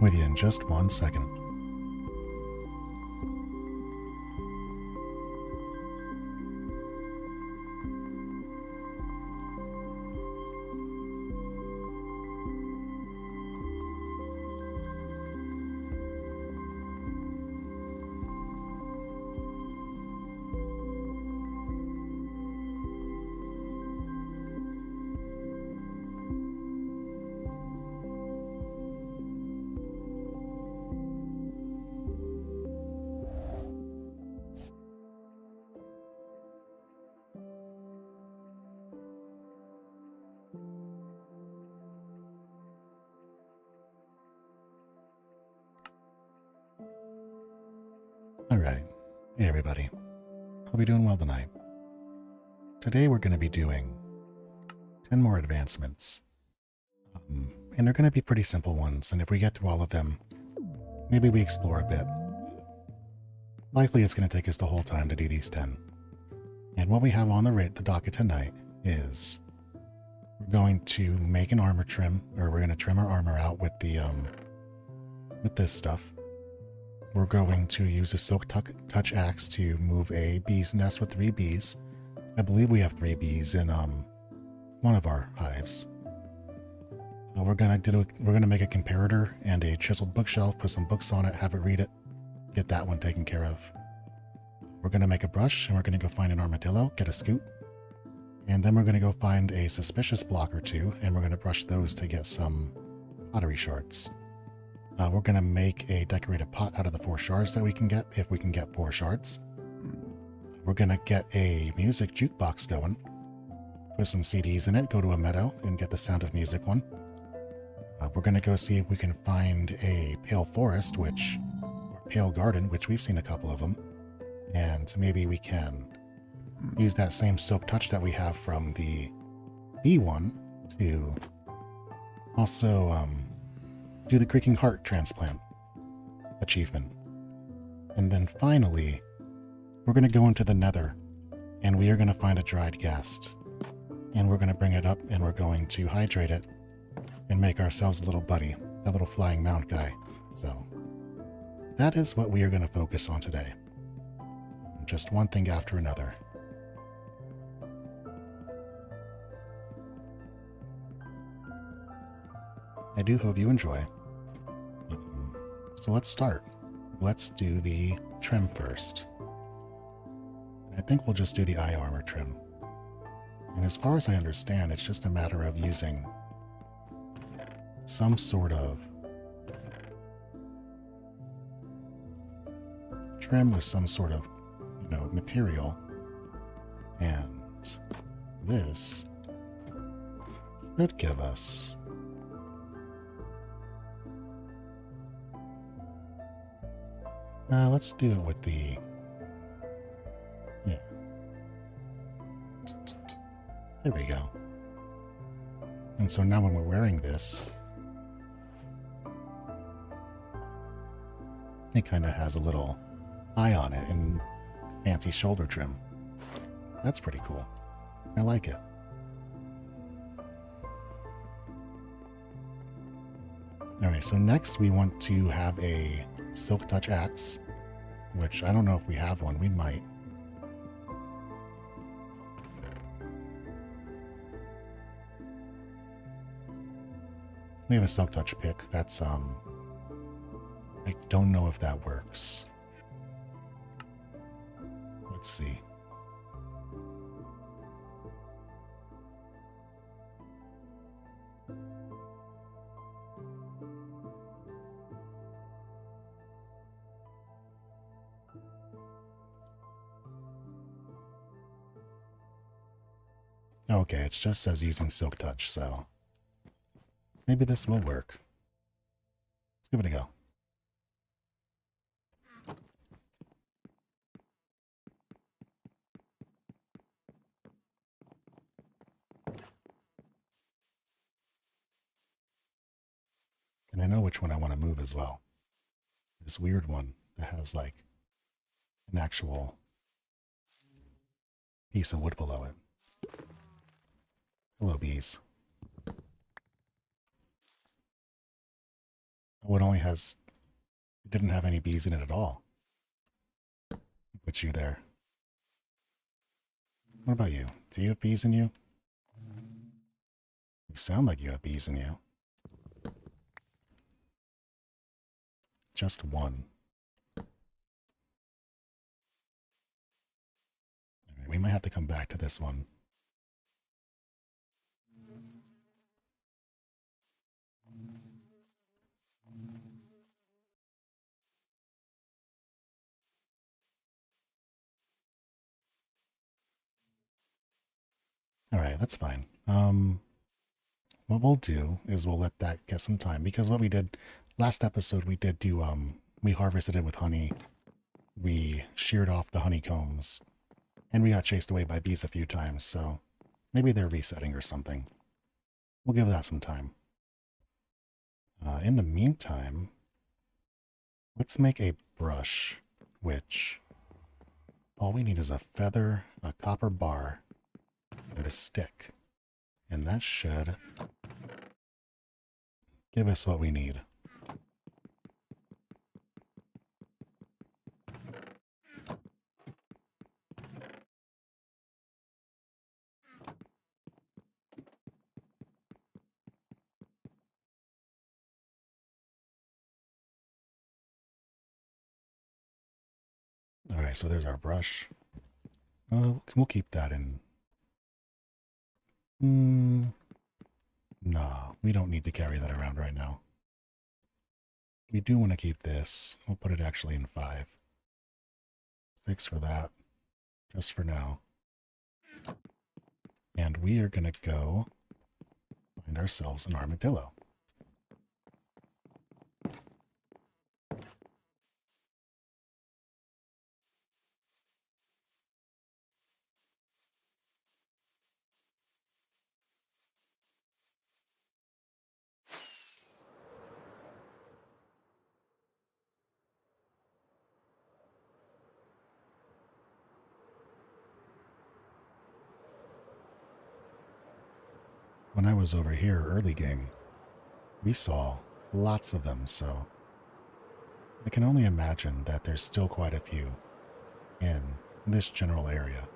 With you in just 1 second. Alright, hey everybody. Hope you're doing well tonight. Today we're going to be doing 10 more advancements. And they're going to be pretty simple ones, and if we get through all of them, maybe we explore a bit. Likely it's going to take us the whole time to do these 10. And what we have on the docket tonight is we're going to make an armor trim, or we're going to trim our armor out with the with this stuff. We're going to use a silk touch axe to move a bee's nest with 3 bees. I believe we have 3 bees in one of our hives. We're gonna make a comparator and a chiseled bookshelf, put some books on it, have it read it, get that one taken care of. We're gonna make a brush, and we're gonna go find an armadillo, get a scoot, and then we're gonna go find a suspicious block or 2, and we're gonna brush those to get some pottery shards. We're going to make a decorated pot out of the 4 shards that we can get, if we can get 4 shards. We're going to get a music jukebox going, put some CDs in it, go to a meadow, and get the Sound of Music one. We're going to go see if we can find a pale forest, or pale garden, which we've seen a couple of them, and maybe we can use that same silk touch that we have from the bee one to also do the Creaking Heart transplant achievement. And then finally, we're going to go into the Nether, and we are going to find a dried ghast. And we're going to bring it up, and we're going to hydrate it, and make ourselves a little buddy, a little flying mount guy. So, that is what we are going to focus on today. Just one thing after another. I do hope you enjoy. So let's start. Let's do the trim first. I think we'll just do the eye armor trim. And as far as I understand, it's just a matter of using some sort of trim with some sort of, material. And this should give us let's do it with the... Yeah. There we go. And so now when we're wearing this, it kind of has a little eye on it and fancy shoulder trim. That's pretty cool. I like it. Alright, so next we want to have a silk touch axe, which I don't know if we have one. We might. We have a silk touch pick. That's I don't know if that works. Let's see. Okay, it just says using silk touch, so maybe this will work. Let's give it a go. And I know which one I want to move as well. This weird one that has like an actual piece of wood below it. Hello, bees. Oh, it didn't have any bees in it at all. Put you there. What about you? Do you have bees in you? You sound like you have bees in you. Just one. Alright, we might have to come back to this one. Alright, that's fine. What we'll do is we'll let that get some time, because what we did last episode, we did do, we harvested it with honey. We sheared off the honeycombs, and we got chased away by bees a few times, so maybe they're resetting or something. We'll give that some time. In the meantime, let's make a brush, which all we need is a feather, a copper bar, and a stick. And that should give us what we need. Alright, so there's our brush. We'll keep that in. Nah, we don't need to carry that around right now. We do want to keep this. We'll put it actually in 5. 6 for that, just for now. And we are going to go find ourselves an armadillo. When I was over here early game, we saw lots of them, so I can only imagine that there's still quite a few in this general area.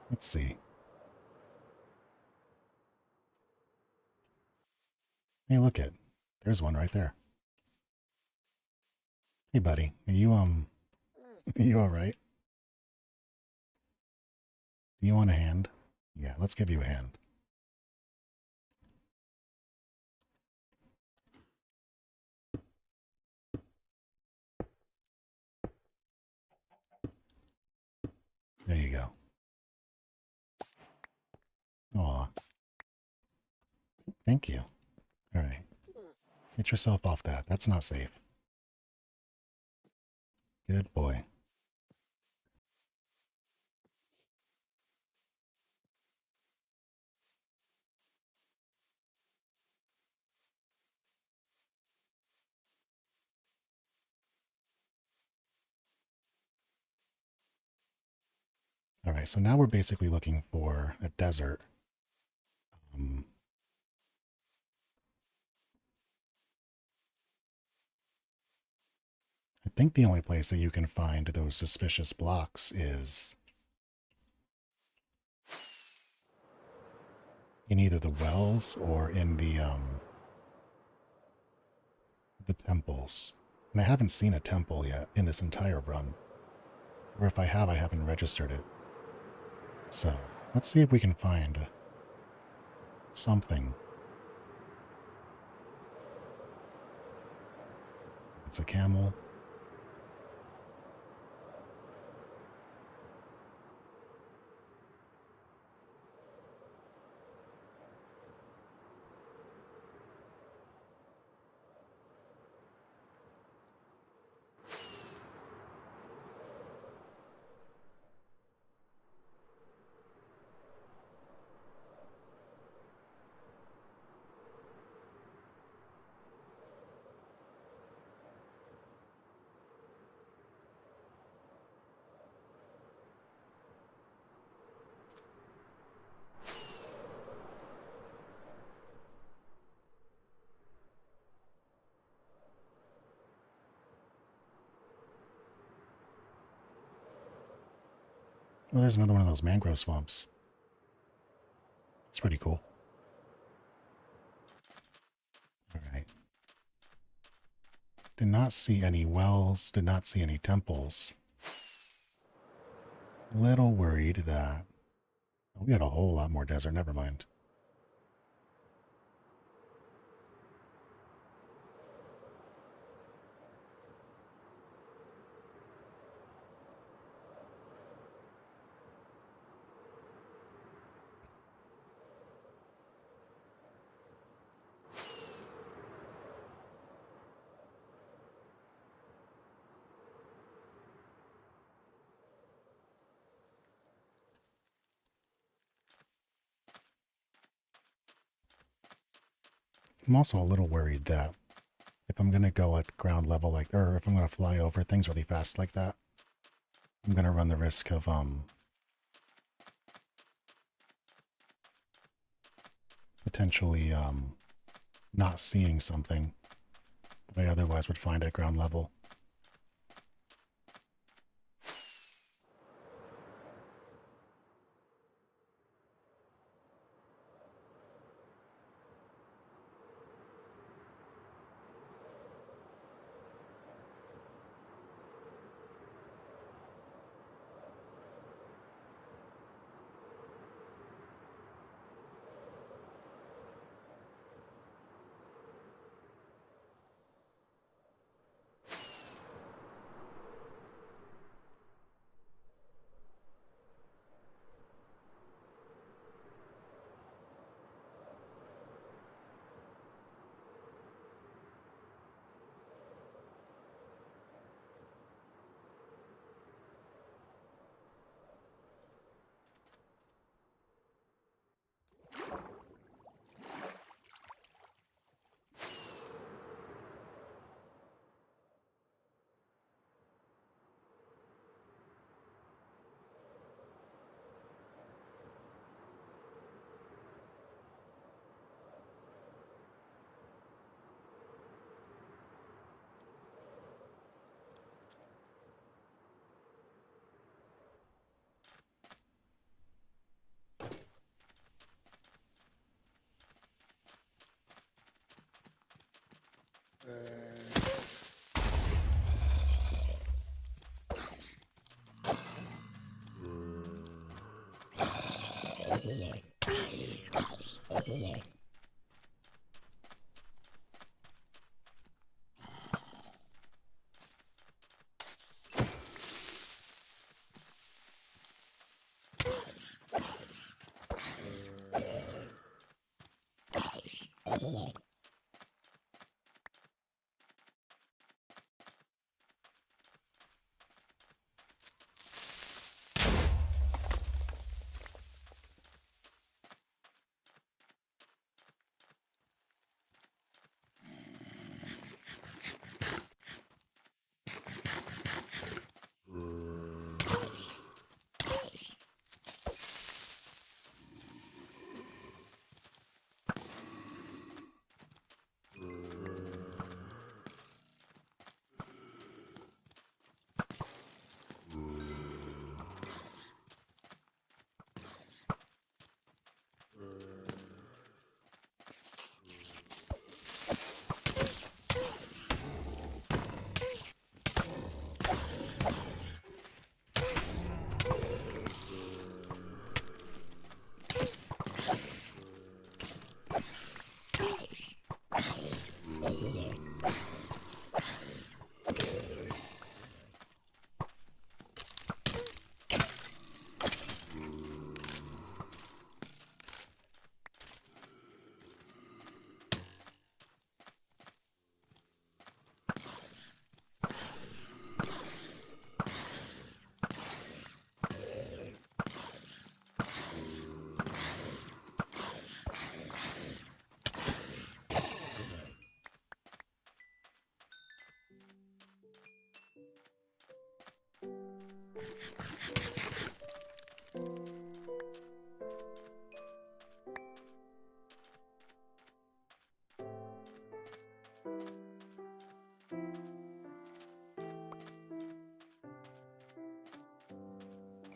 Let's see. Hey, look it. There's one right there. Hey, buddy. Are you, are you alright? Do you want a hand? Yeah, let's give you a hand. There you go. Aw. Thank you. Alright. Get yourself off that. That's not safe. Good boy. Alright, so now we're basically looking for a desert. I think the only place that you can find those suspicious blocks is in either the wells or in the temples. And I haven't seen a temple yet in this entire run. Or if I have, I haven't registered it. So, let's see if we can find something. It's a camel. Oh, there's another one of those mangrove swamps. That's pretty cool. All right. Did not see any wells, did not see any temples. A little worried that... Oh, we had a whole lot more desert, never mind. I'm also a little worried that if I'm going to go at ground level like, or if I'm going to fly over things really fast like that, I'm going to run the risk of potentially not seeing something that I otherwise would find at ground level.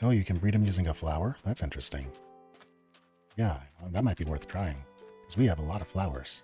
Oh, you can breed them using a flower? That's interesting. Yeah, well, that might be worth trying, because we have a lot of flowers.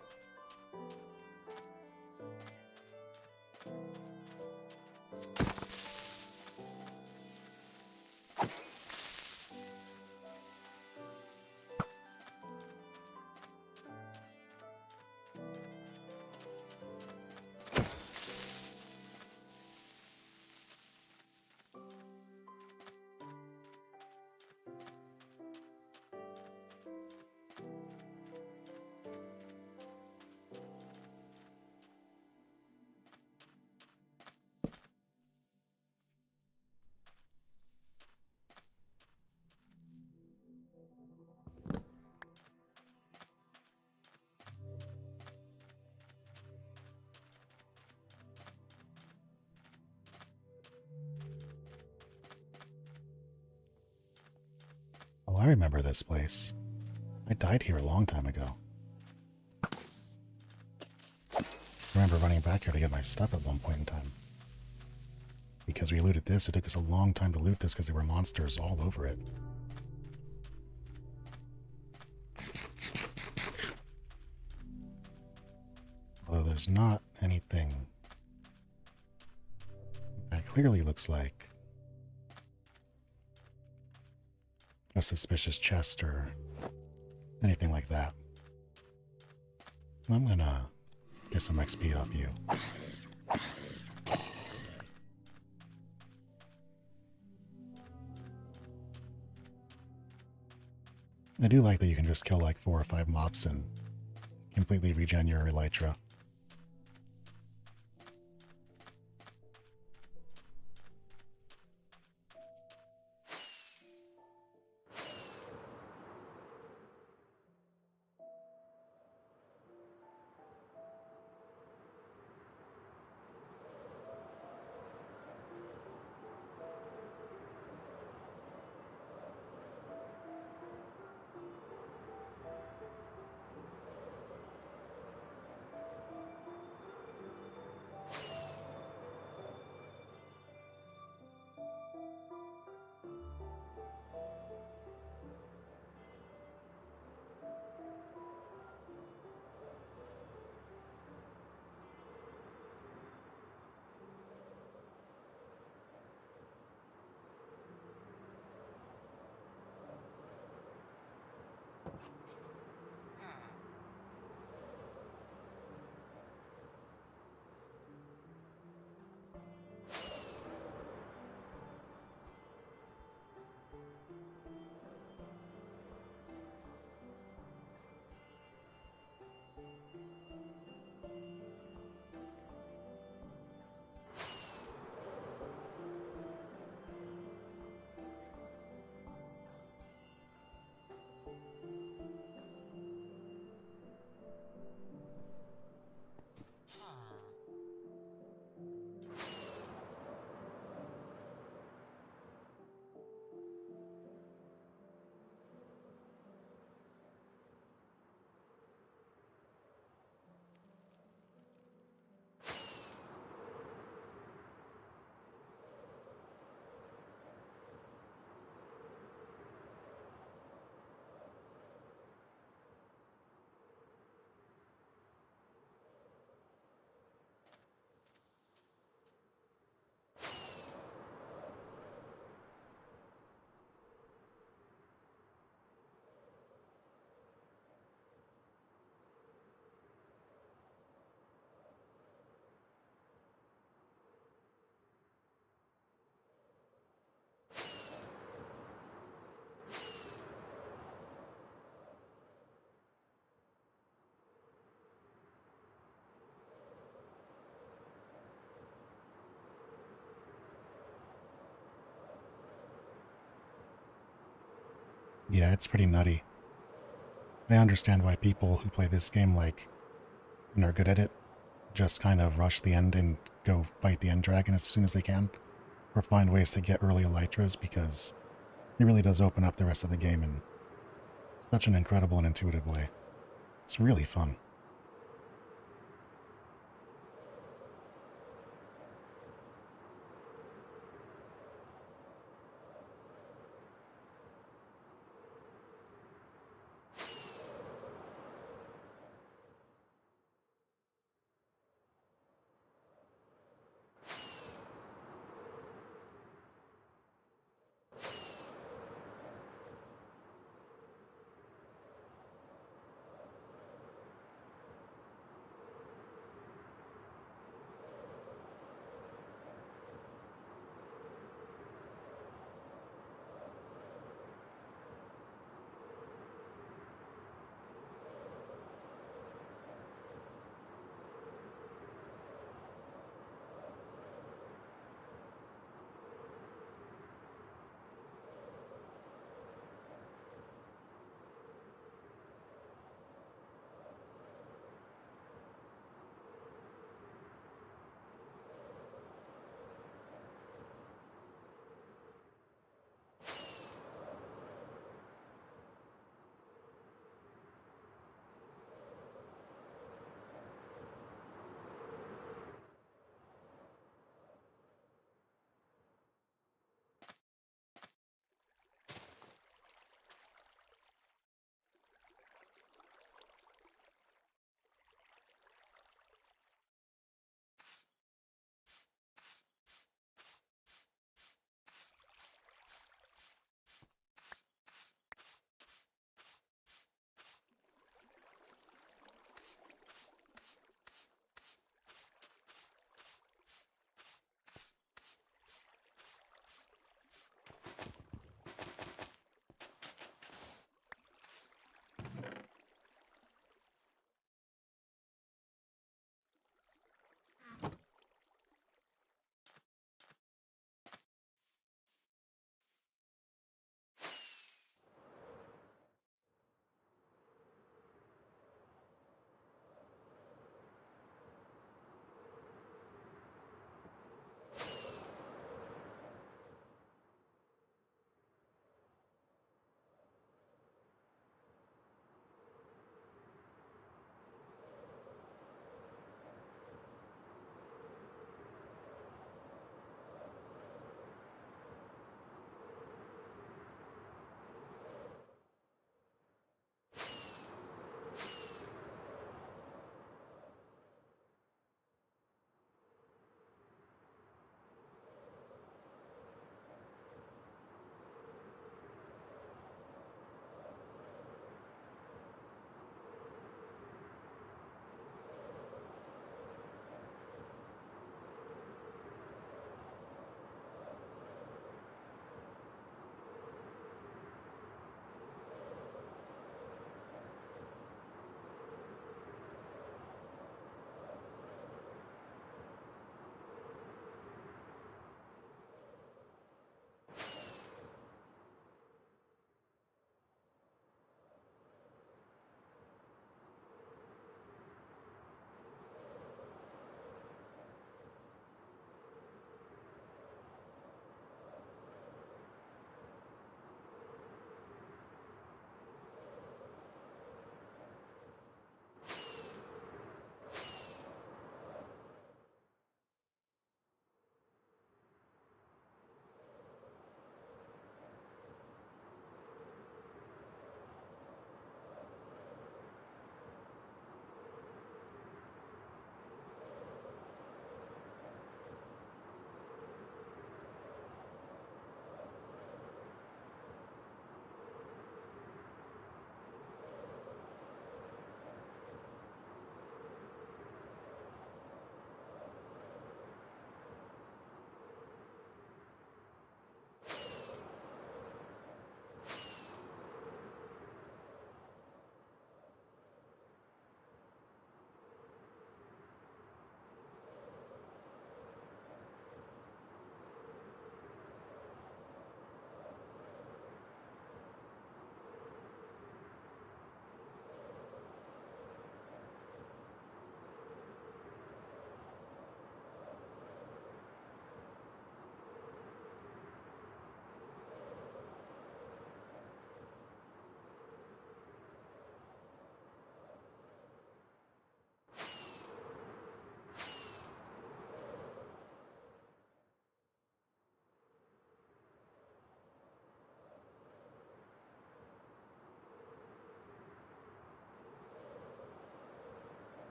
Oh, I remember this place. I died here a long time ago. I remember running back here to get my stuff at one point in time. Because we looted this, it took us a long time to loot this because there were monsters all over it. Although there's not anything that clearly looks like a suspicious chest or anything like that. I'm gonna get some XP off you. I do like that you can just kill like 4 or 5 mobs and completely regen your elytra. Yeah, it's pretty nutty. I understand why people who play this game and are good at it just kind of rush the end and go fight the end dragon as soon as they can, or find ways to get early elytras, because it really does open up the rest of the game in such an incredible and intuitive way. It's really fun.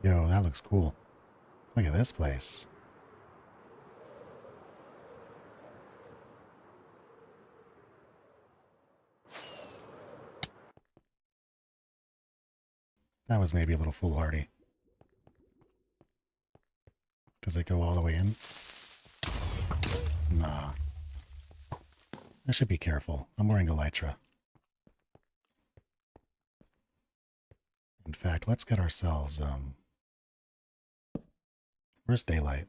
Yo, that looks cool. Look at this place. That was maybe a little foolhardy. Does it go all the way in? Nah. I should be careful. I'm wearing elytra. In fact, let's get ourselves, where's daylight?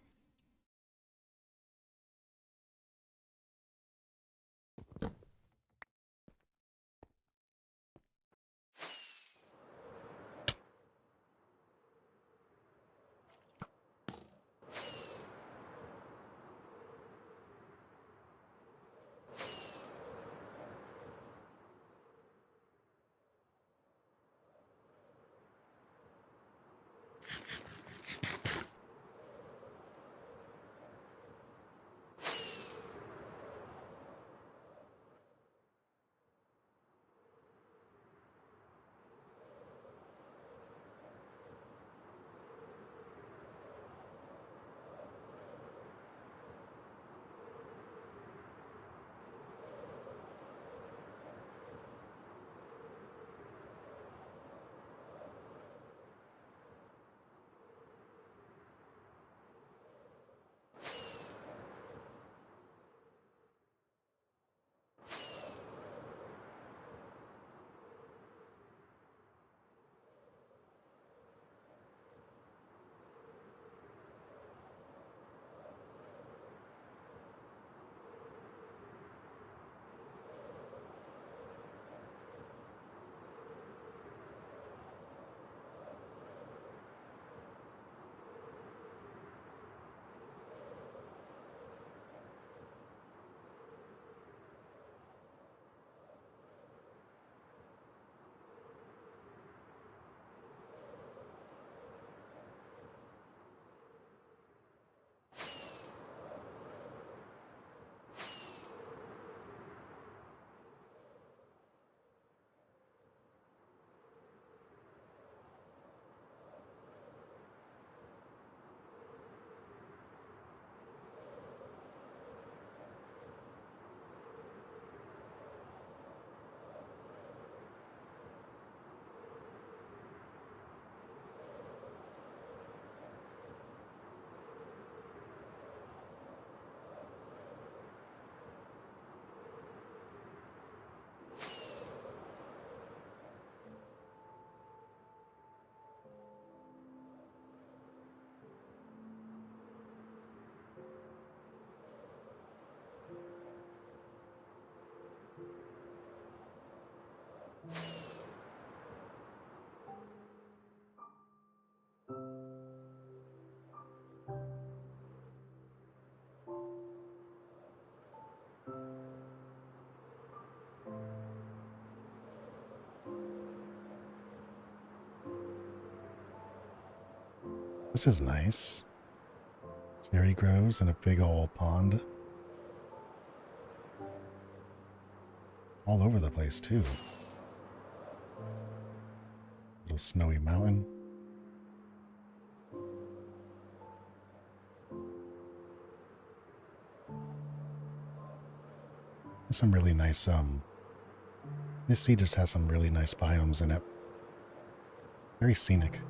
This is nice. Cherry groves in a big old pond. All over the place, too. Little snowy mountain. There's some really nice, this sea just has some really nice biomes in it. Very scenic.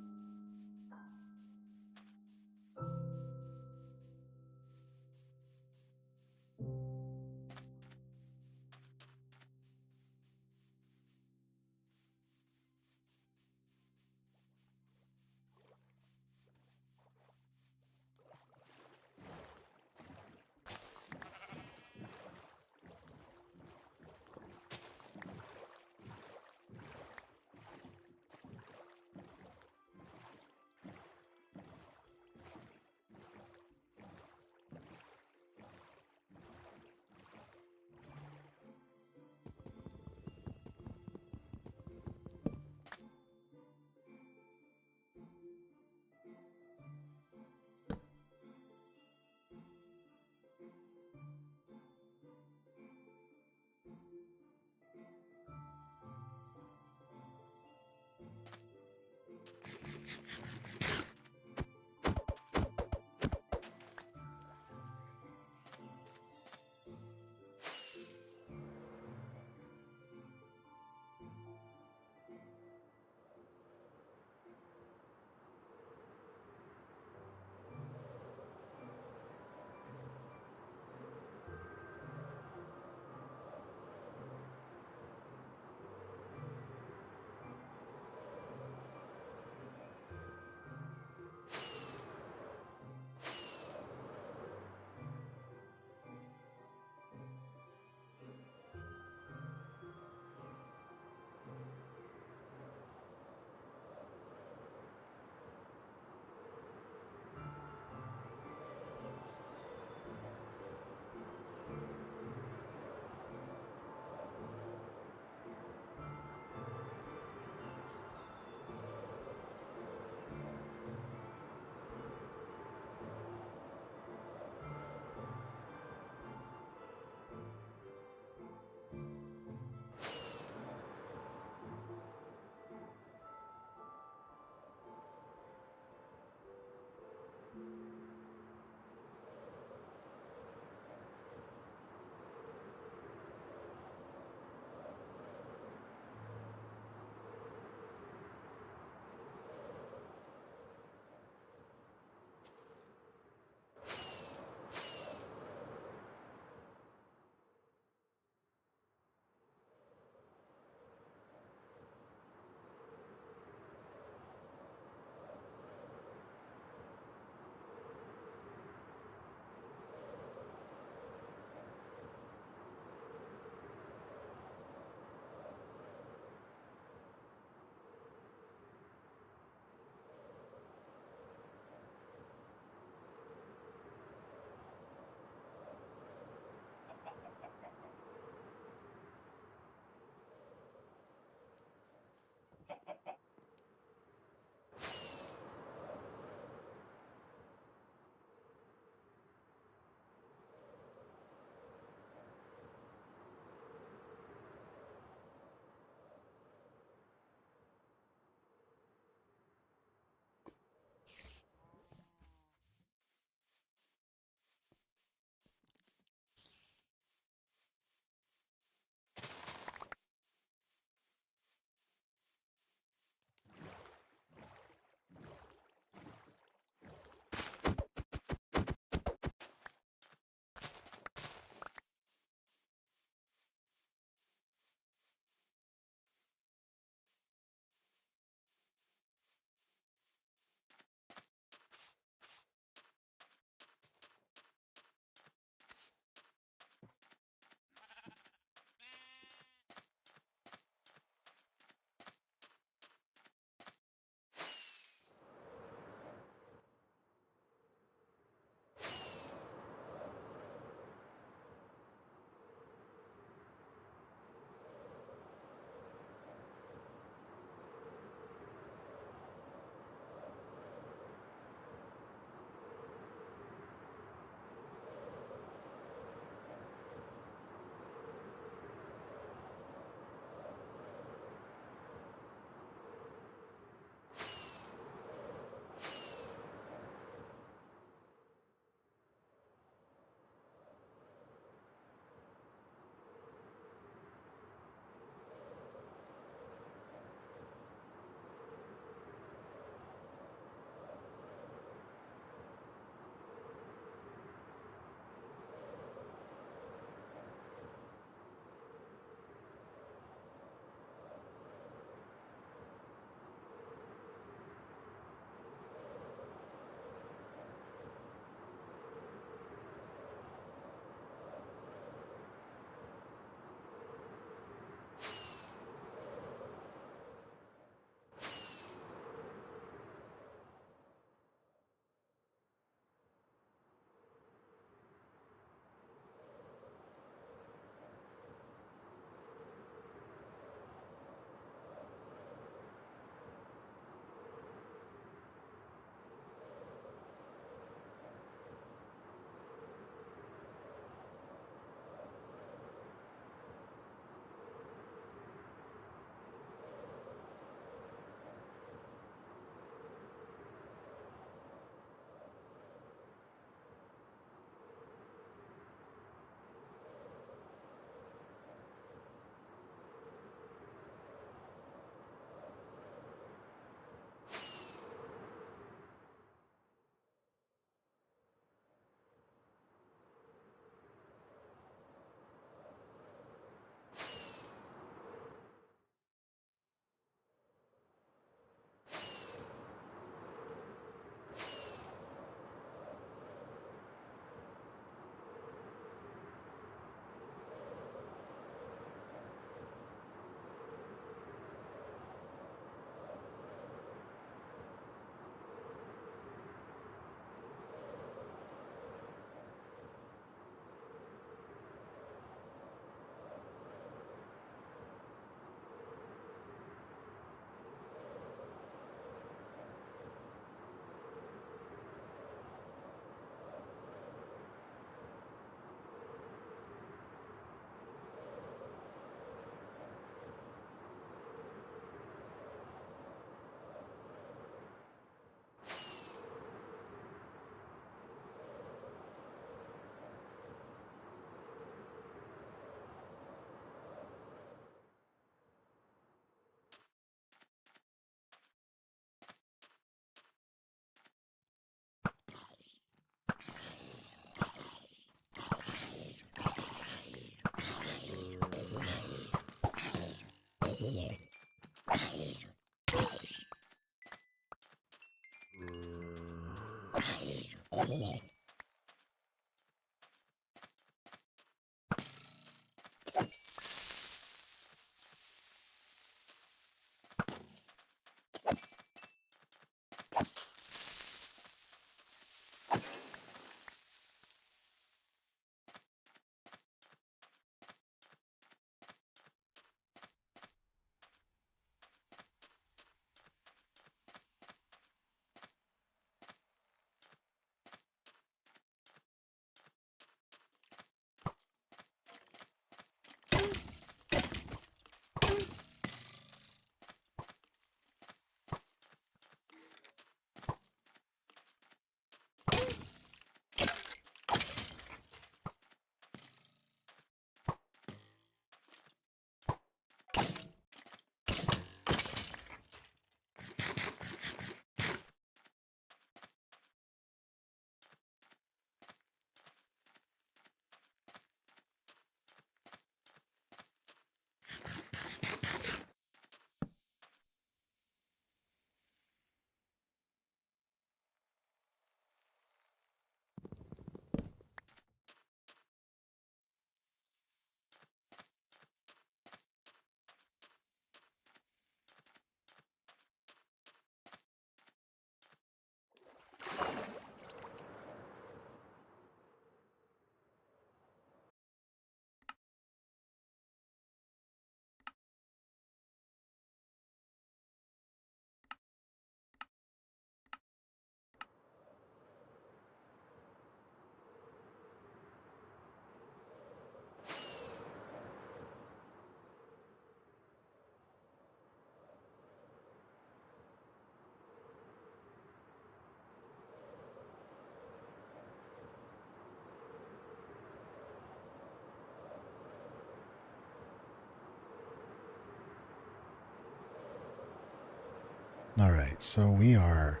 Alright, so we are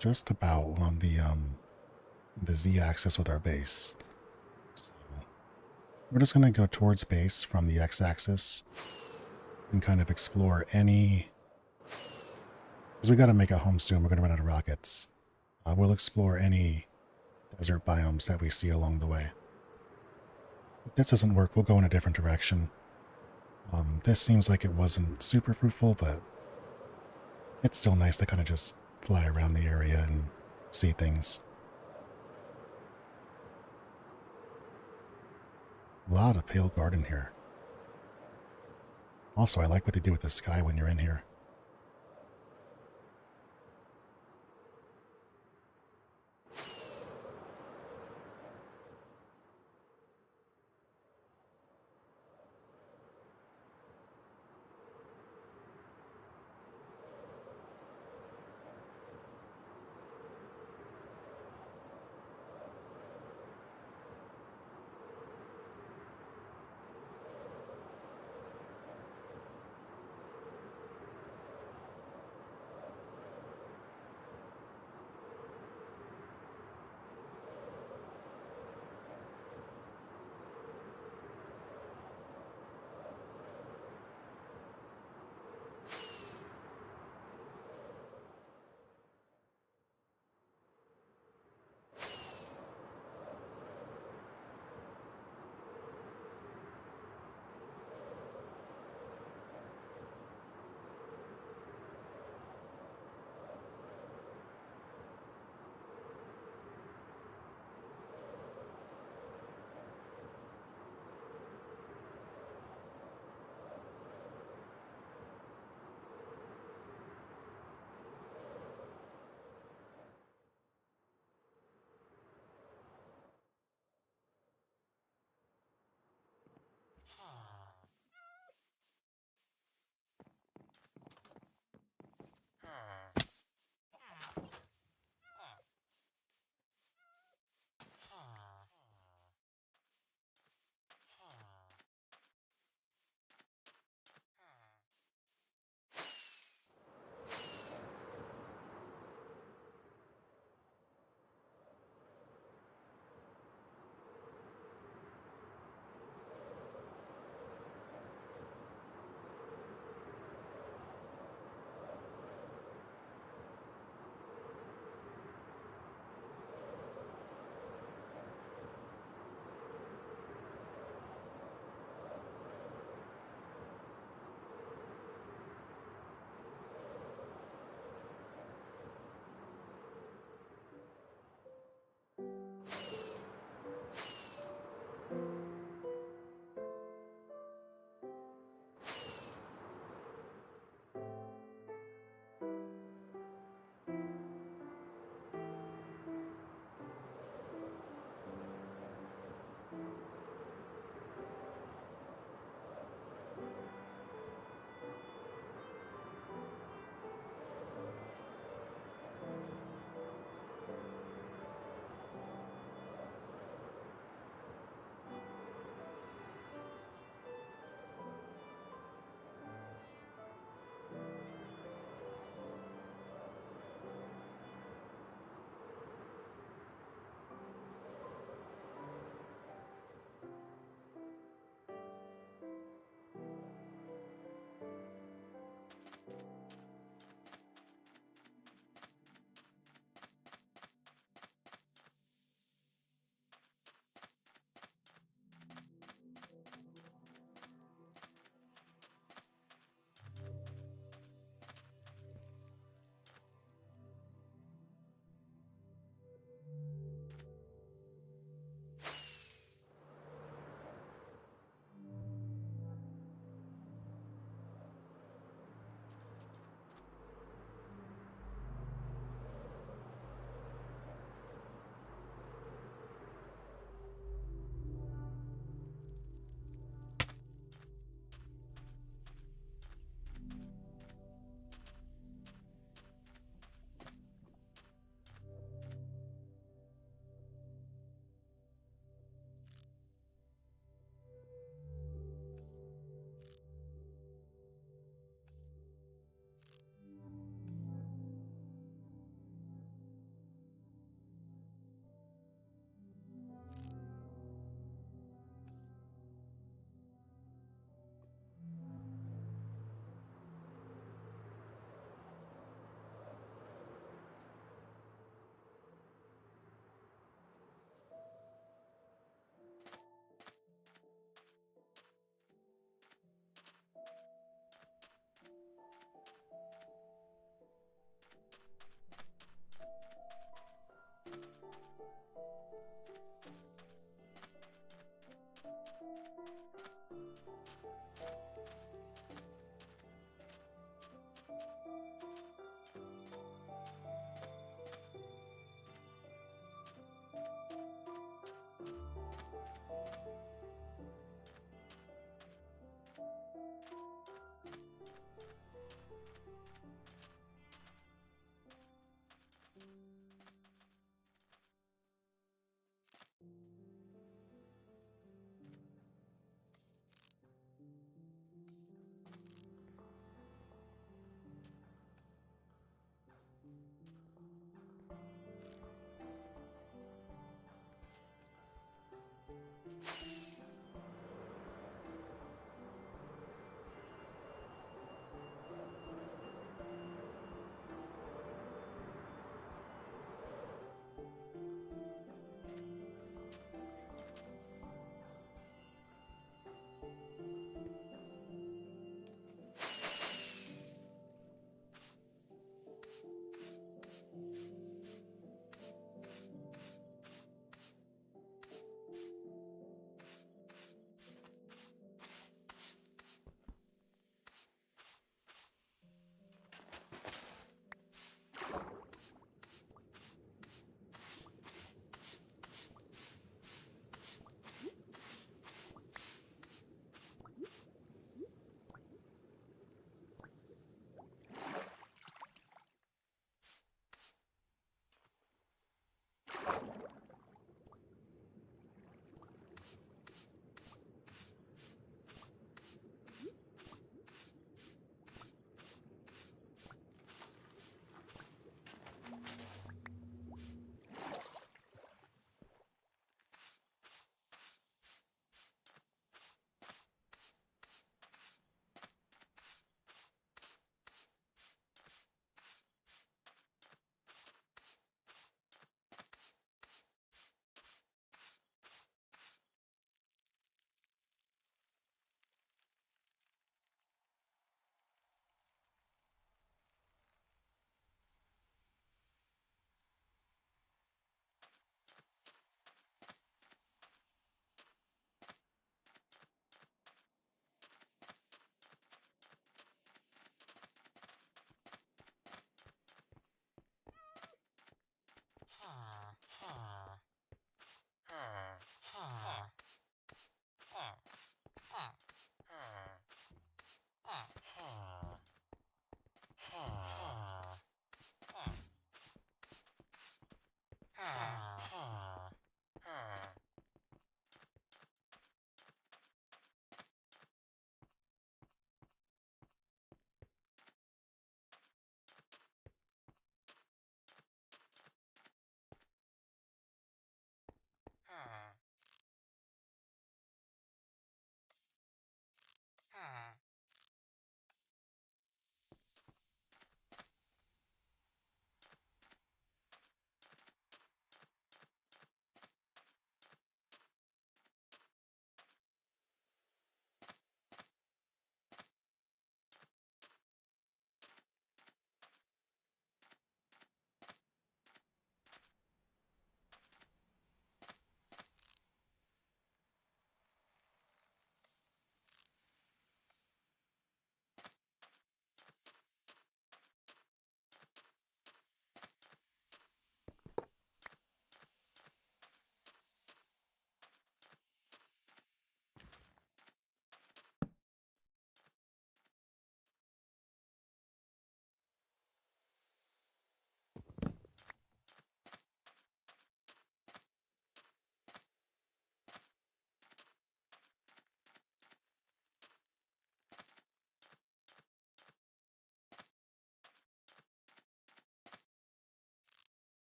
just about on the z-axis with our base. So we're just going to go towards base from the x-axis and kind of explore any... Because we got to make a home soon, we're going to run out of rockets. We'll explore any desert biomes that we see along the way. If this doesn't work, we'll go in a different direction. This seems like it wasn't super fruitful, but it's still nice to kind of just fly around the area and see things. A lot of pale garden here. Also, I like what they do with the sky when you're in here.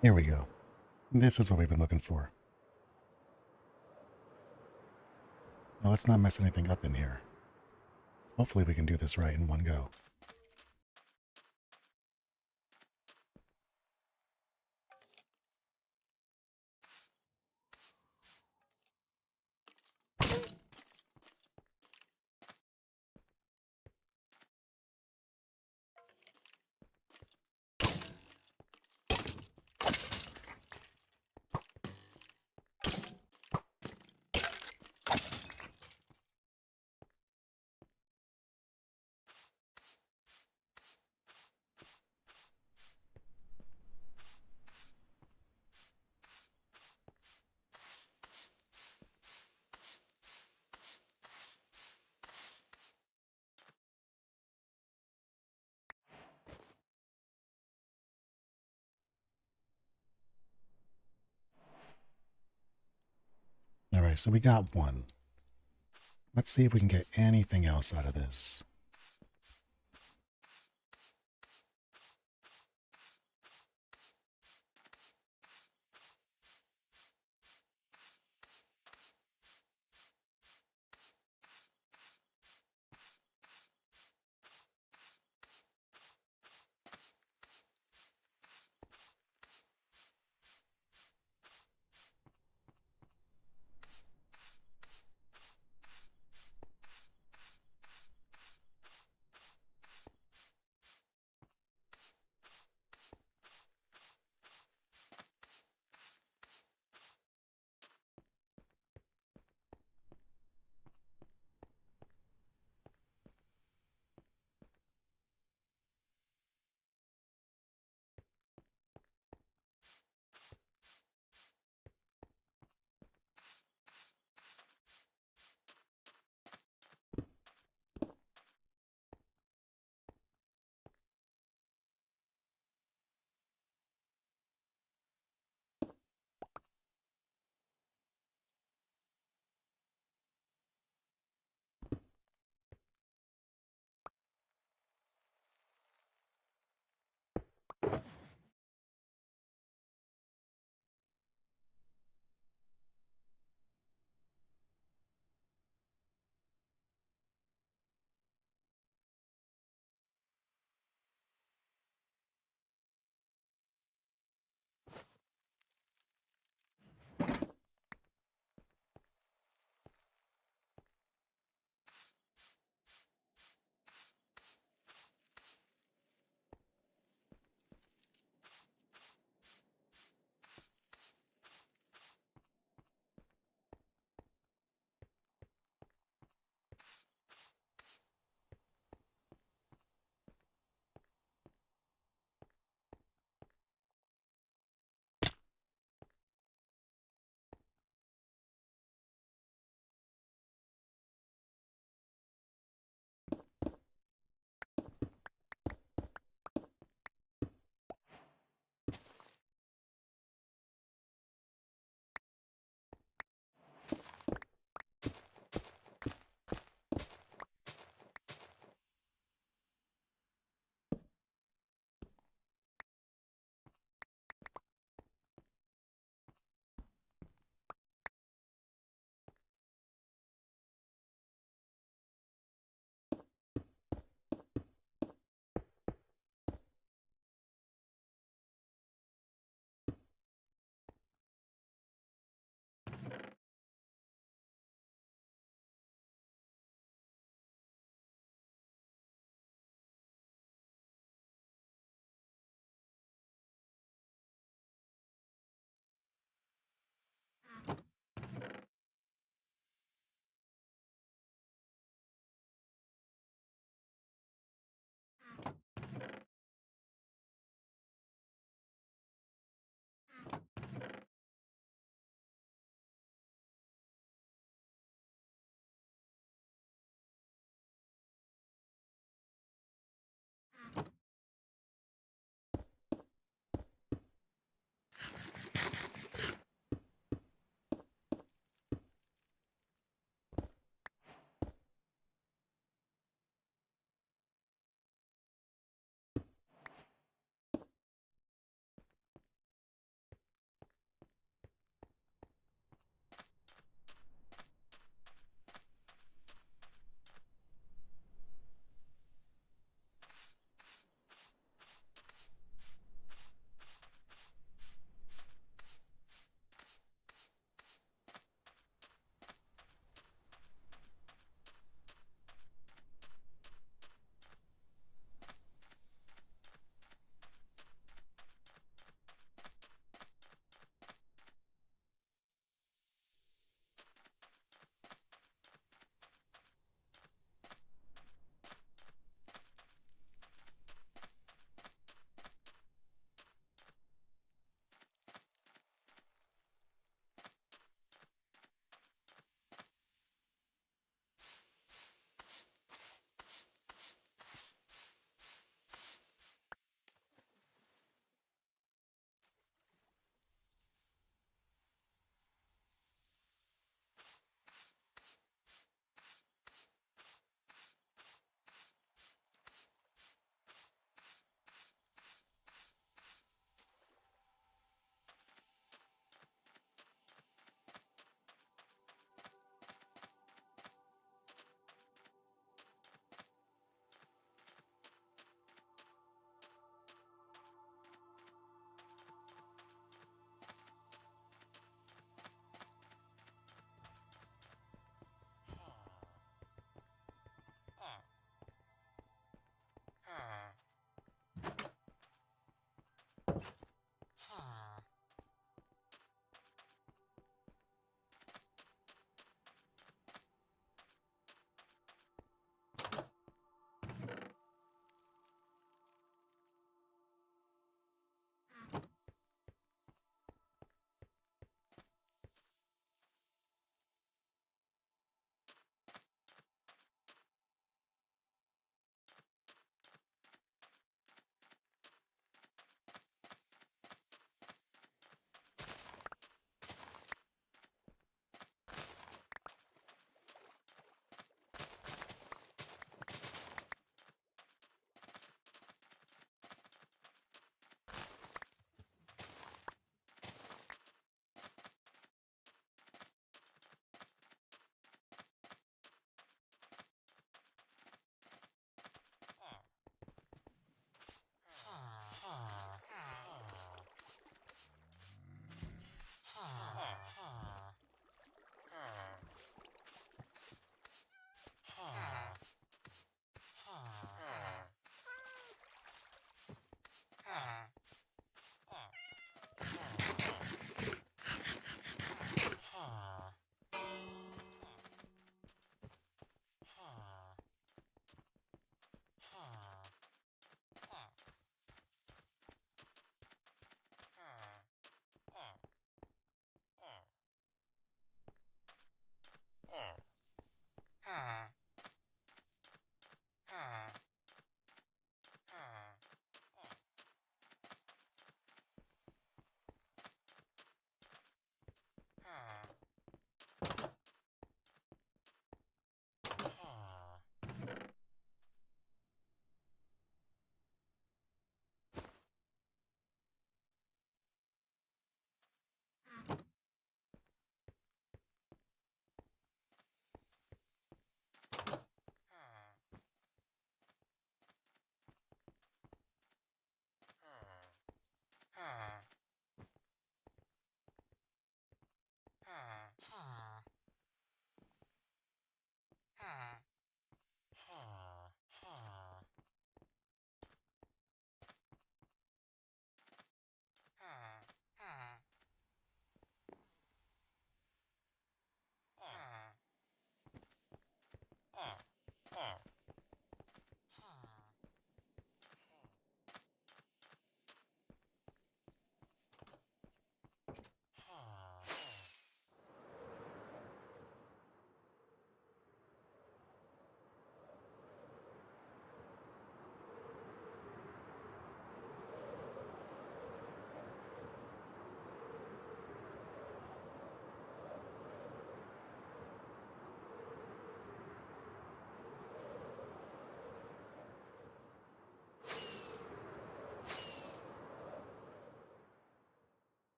Here we go. This is what we've been looking for. Now let's not mess anything up in here. Hopefully we can do this right in one go. All right, so we got one. Let's see if we can get anything else out of this.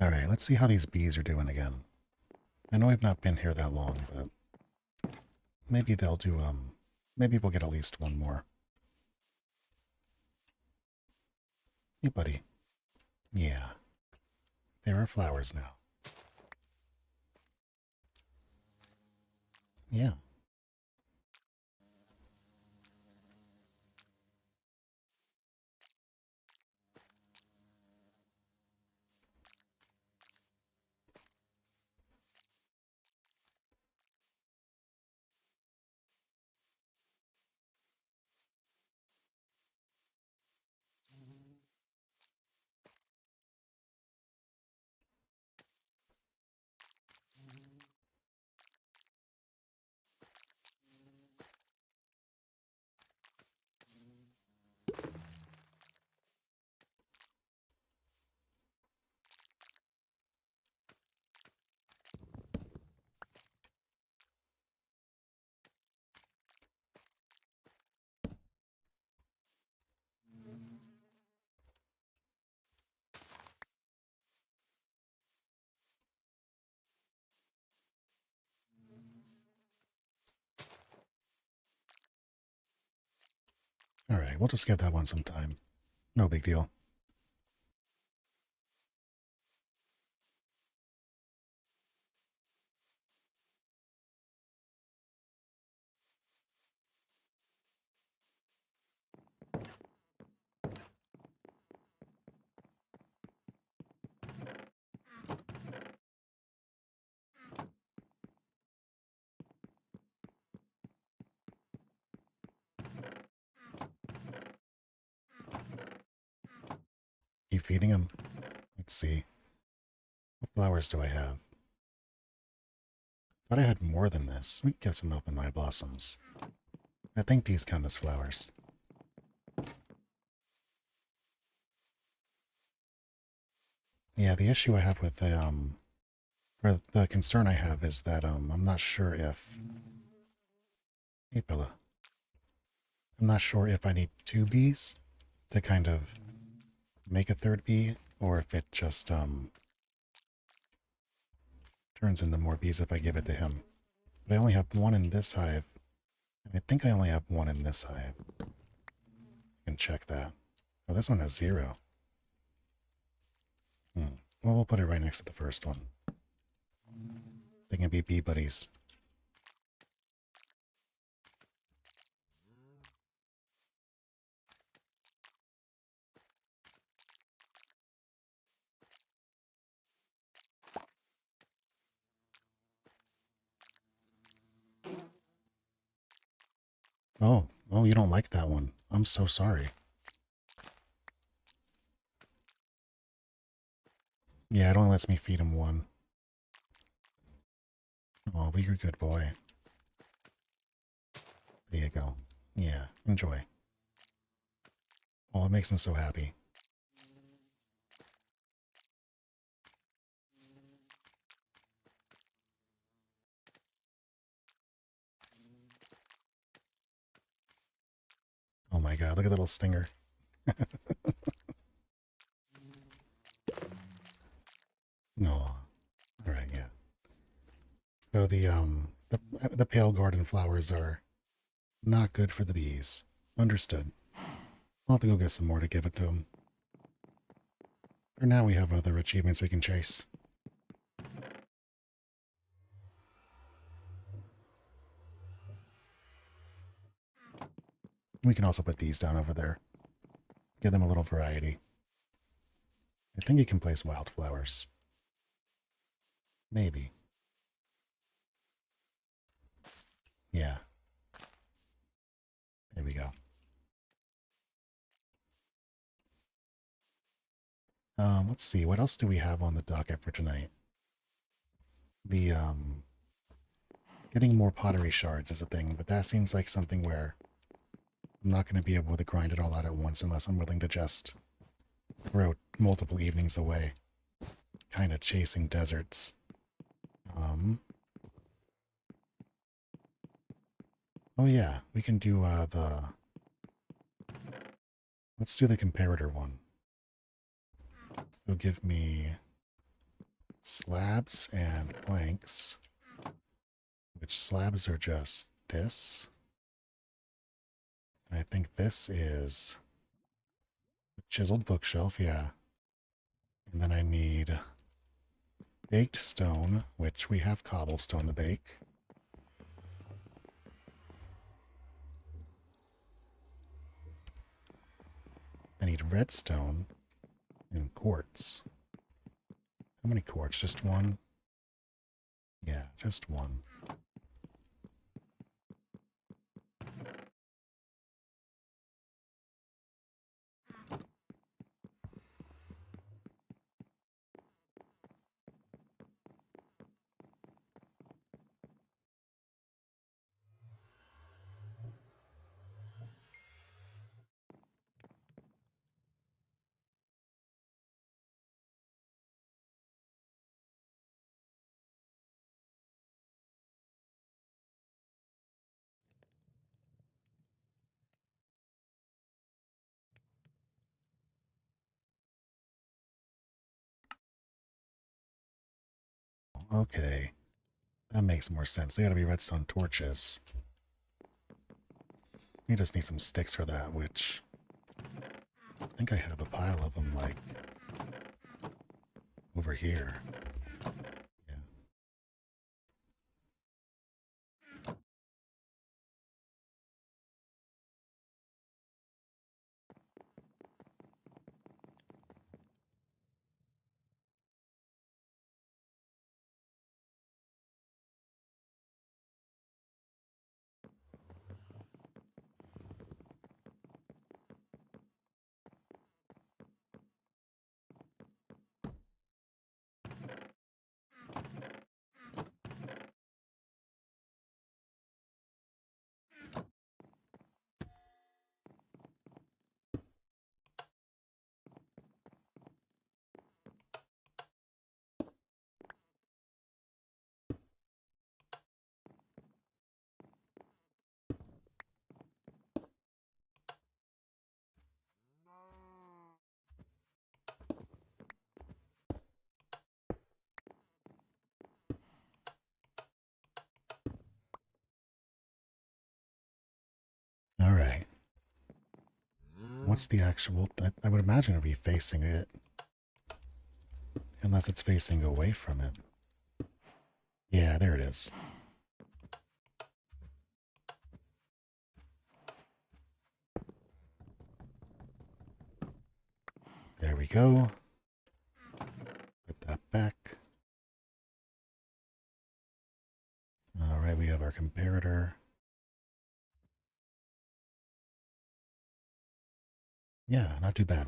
Alright, let's see how these bees are doing again. I know I've not been here that long, but maybe they'll do, maybe we'll get at least one more. Hey, buddy. Yeah. There are flowers now. Yeah. Alright, we'll just give that one some time. No big deal. Keep feeding them. Let's see. What flowers do I have? Thought I had more than this. We can get some open eye blossoms. I think these count as flowers. Yeah, the issue I have with or the concern I have is that, I'm not sure if... Hey, fella. I'm not sure if I need 2 bees to kind of make a 3rd bee, or if it just, turns into more bees if I give it to him. But I only have 1 in this hive, and I think I only have 1 in this hive. I can check that. Oh, this one has 0. Well, we'll put it right next to the first one. They can be bee buddies. Oh, you don't like that one. I'm so sorry. Yeah, it only lets me feed him 1. Oh, but you're a good boy. There you go. Yeah, enjoy. Oh, it makes him so happy. Oh my god, look at the little stinger. No. Alright, yeah. So the pale garden flowers are not good for the bees. Understood. I'll have to go get some more to give it to them. For now, we have other achievements we can chase. We can also put these down over there. Give them a little variety. I think you can place wildflowers. Maybe. Yeah. There we go. Let's see. What else do we have on the docket for tonight? The, getting more pottery shards is a thing, but that seems like something where I'm not going to be able to grind it all out at once unless I'm willing to just throw multiple evenings away, kind of chasing deserts. Oh yeah, we can do, let's do the comparator one. So give me slabs and planks, which slabs are just this. And I think this is the chiseled bookshelf, yeah. And then I need baked stone, which we have cobblestone to bake. I need redstone and quartz. How many quartz? Just one? Yeah, just one. Okay, that makes more sense. They gotta be redstone torches. We just need some sticks for that, which I think I have a pile of them, like, over here. Yeah. All right. What's the actual... I would imagine it would be facing it. Unless it's facing away from it. Yeah, there it is. There we go. Put that back. Alright, we have our comparator. Yeah, not too bad.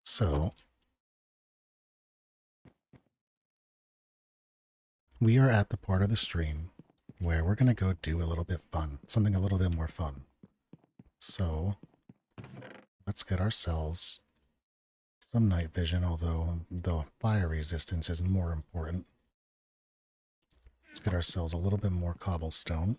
So, we are at the part of the stream where we're going to go do a little bit fun. Something a little bit more fun. So, let's get ourselves some night vision, although the fire resistance is more important. Let's get ourselves a little bit more cobblestone.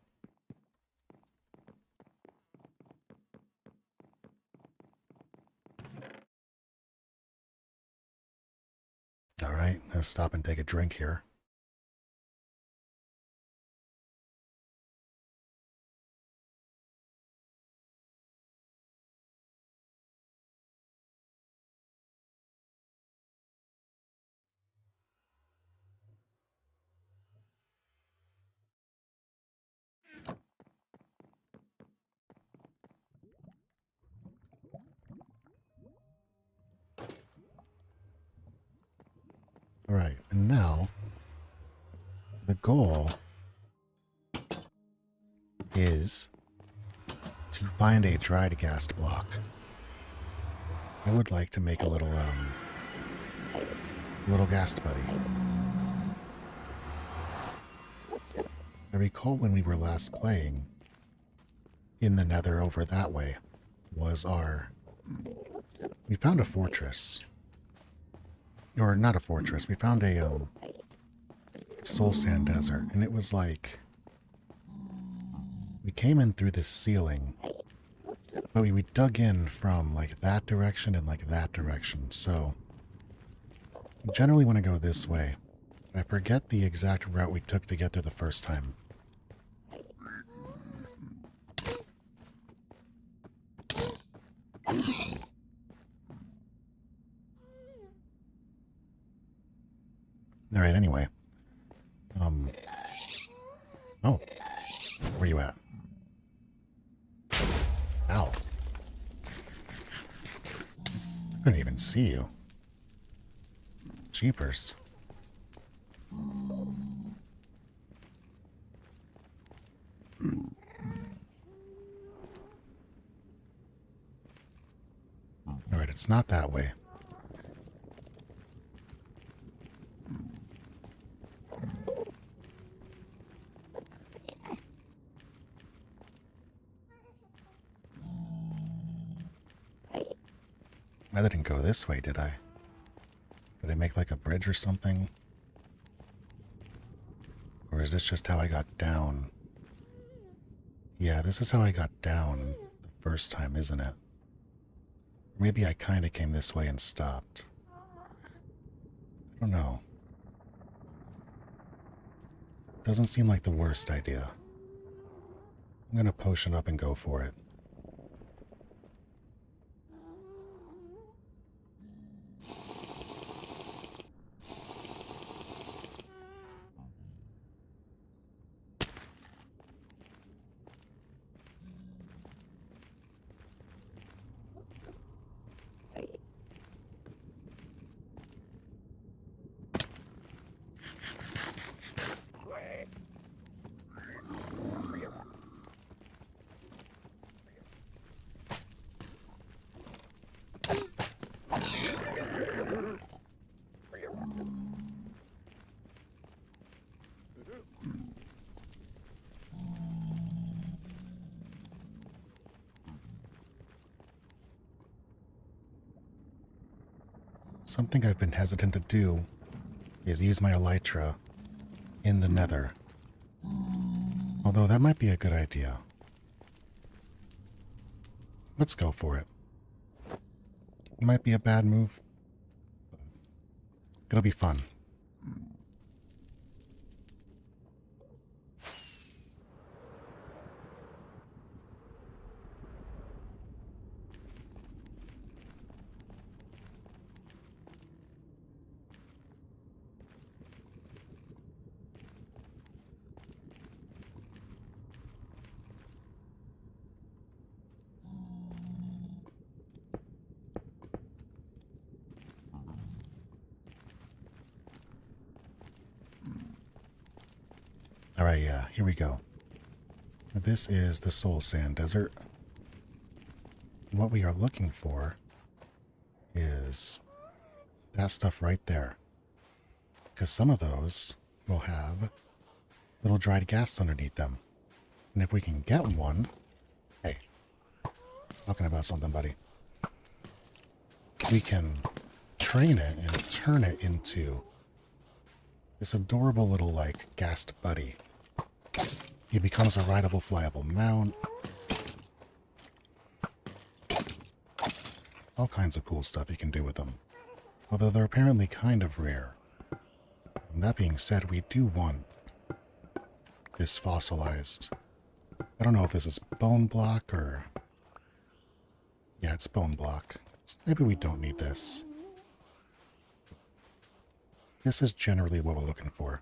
Alright, I'm going to stop and take a drink here. Alright, and now The goal is to find a dried ghast block. I would like to make a little ghast buddy. I recall when we were last playing in the Nether over that way we found a fortress. Or not a fortress, we found a soul sand desert, and it was like we came in through this ceiling, but we dug in from like that direction and like that direction, so we generally want to go this way. I forget the exact route we took to get there the first time. Alright, anyway. Oh. Where you at? Ow. I couldn't even see you. Jeepers. Alright, it's not that way. I didn't go this way, did I? Did I make like a bridge or something? Or is this just how I got down? Yeah, this is how I got down the first time, isn't it? Maybe I kind of came this way and stopped. I don't know. Doesn't seem like the worst idea. I'm gonna potion up and go for it. Something I've been hesitant to do is use my elytra in the Nether. Although that might be a good idea. Let's go for it. It might be a bad move, but it'll be fun. Alright, yeah, here we go. This is the Soul Sand Desert. And what we are looking for is that stuff right there. Because some of those will have little dried gas underneath them. And if we can get one... Hey, talking about something, buddy. We can train it and turn it into this adorable little, like, ghast buddy. He becomes a rideable, flyable mount. All kinds of cool stuff you can do with them. Although they're apparently kind of rare. And that being said, we do want this fossilized. I don't know if this is bone block or... Yeah, it's bone block. So maybe we don't need this. This is generally what we're looking for.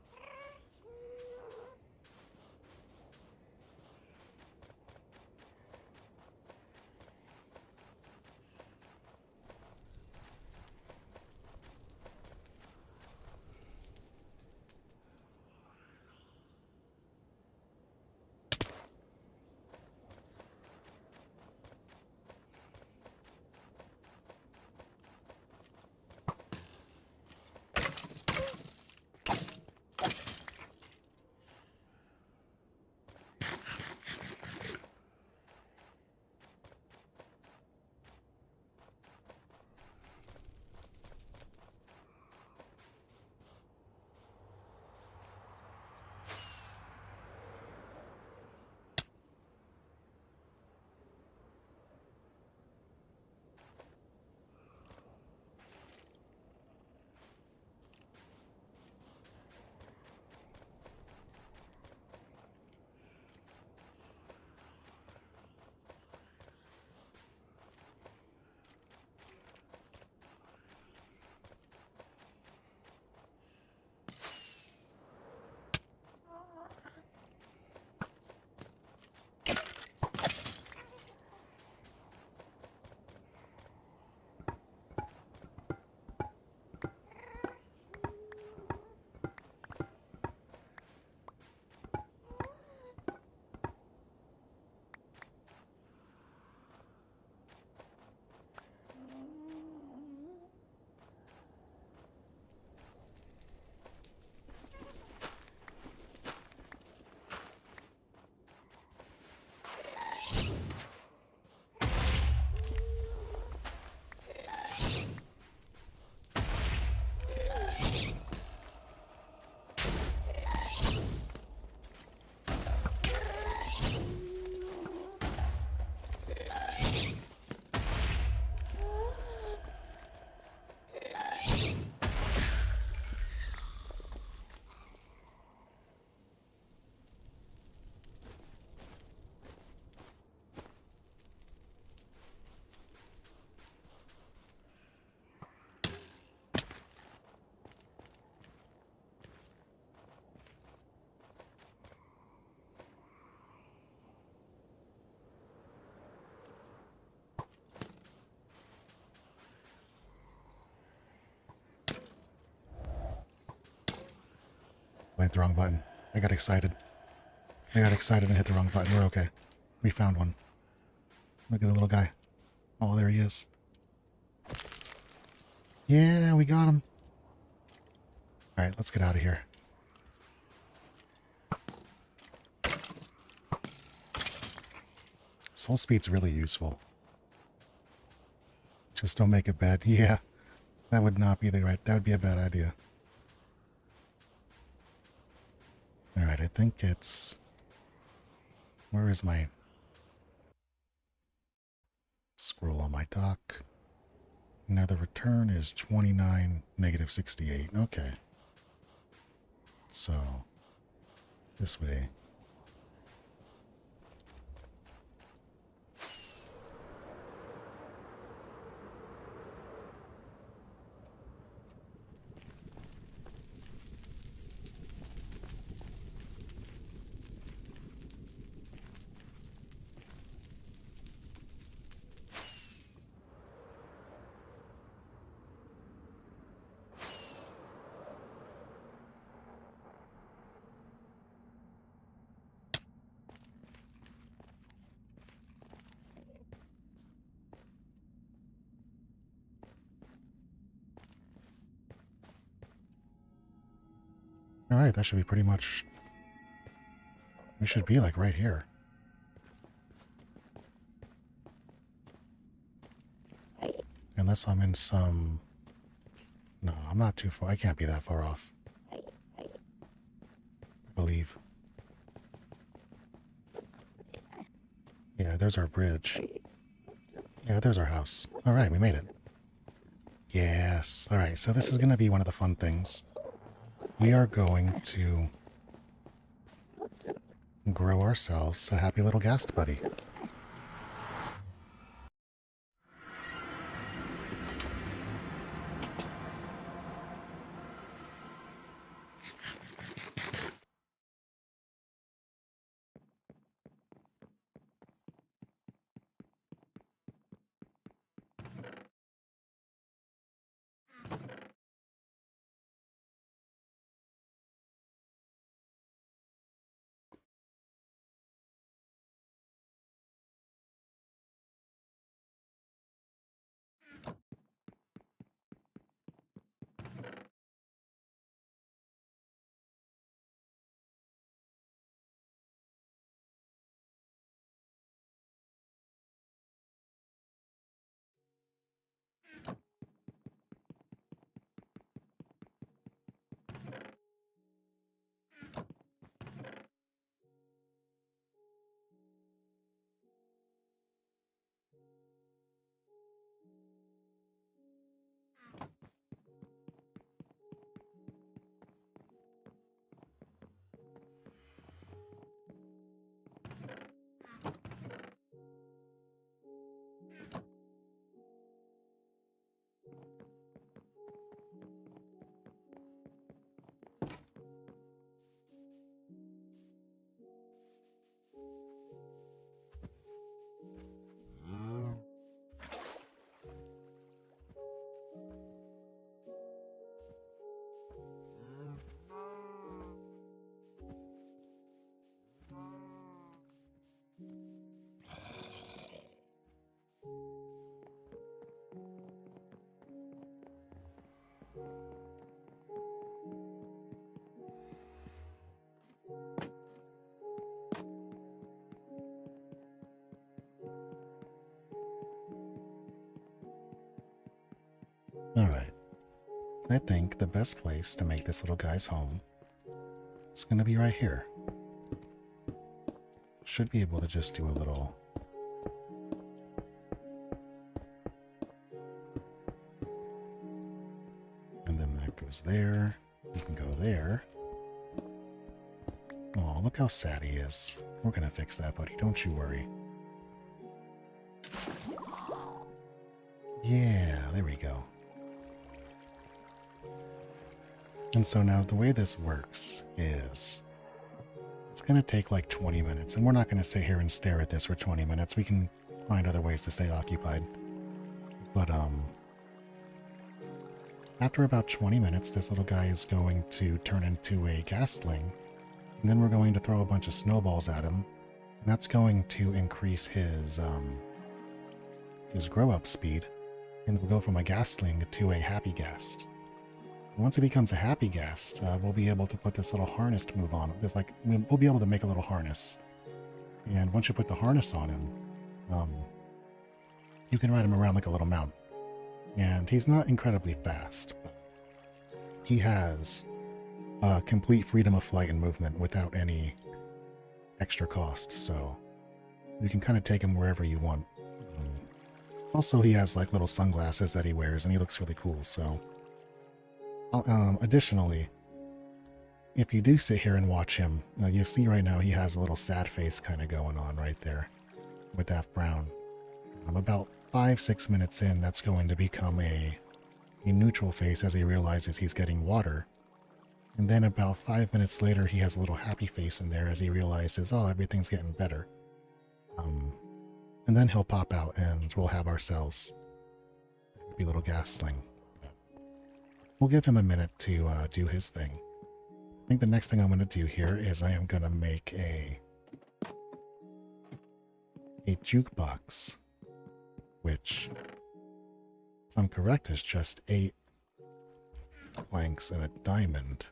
I hit the wrong button. I got excited. I got excited and hit the wrong button. We're okay. We found one. Look at the little guy. Oh, there he is. Yeah, we got him. Alright, let's get out of here. Soul speed's really useful. Just don't make it bad. Yeah, that would not be the right... That would be a bad idea. Alright, I think it's... Where is my... Scroll on my dock. Now the return is 29, negative 68. Okay. So, this way. Alright, that should be pretty much... We should be like right here. Unless I'm in some... No, I'm not too far. I can't be that far off. I believe. Yeah, there's our bridge. Yeah, there's our house. Alright, we made it. Yes. Alright, so this is going to be one of the fun things. We are going to grow ourselves a happy little ghast buddy. Alright. I think the best place to make this little guy's home is going to be right here. Should be able to just do a little... And then that goes there. You can go there. Oh, look how sad he is. We're going to fix that, buddy. Don't you worry. Yeah, there we go. And so now the way this works is it's going to take like 20 minutes, and we're not going to sit here and stare at this for 20 minutes. We can find other ways to stay occupied. But After about 20 minutes, this little guy is going to turn into a ghastling, and then we're going to throw a bunch of snowballs at him, and that's going to increase his grow-up speed, and we'll go from a ghastling to a happy ghast. Once he becomes a happy ghast, we'll be able to put this little harness move on. We'll be able to make a little harness. And once you put the harness on him, you can ride him around like a little mount. And he's not incredibly fast, but he has complete freedom of flight and movement without any extra cost. So you can kind of take him wherever you want. Also, he has like little sunglasses that he wears, and he looks really cool. So additionally, if you do sit here and watch him, you see right now he has a little sad face kind of going on right there with that frown. About 5-6 minutes in, that's going to become a neutral face as he realizes he's getting water. And then about 5 minutes later, he has a little happy face in there as he realizes, oh, everything's getting better. And then he'll pop out and we'll have ourselves a happy little ghastling. We'll give him a minute to do his thing. I think the next thing I'm going to do here is I am going to make a jukebox, which, if I'm correct, is just 8 planks and a diamond.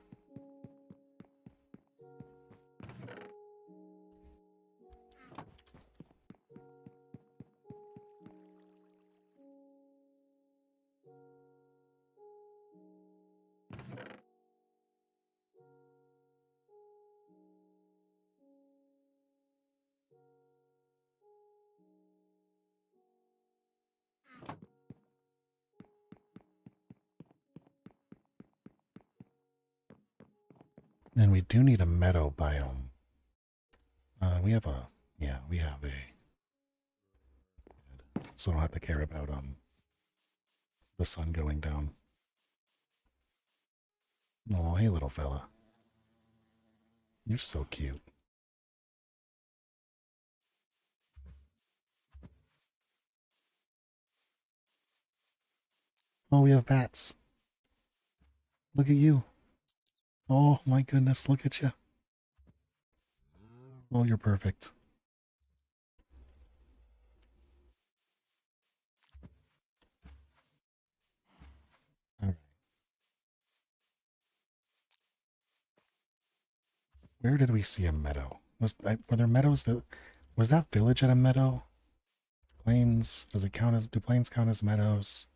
And we do need a meadow biome. We have a, so I don't have to care about the sun going down. Oh, hey little fella. You're so cute. Oh, we have bats. Look at you. Oh my goodness, look at you. Oh, you're perfect. Alright. Where did we see a meadow? Were there meadows that... Was that village at a meadow? Plains? Does it count as... Do plains count as meadows?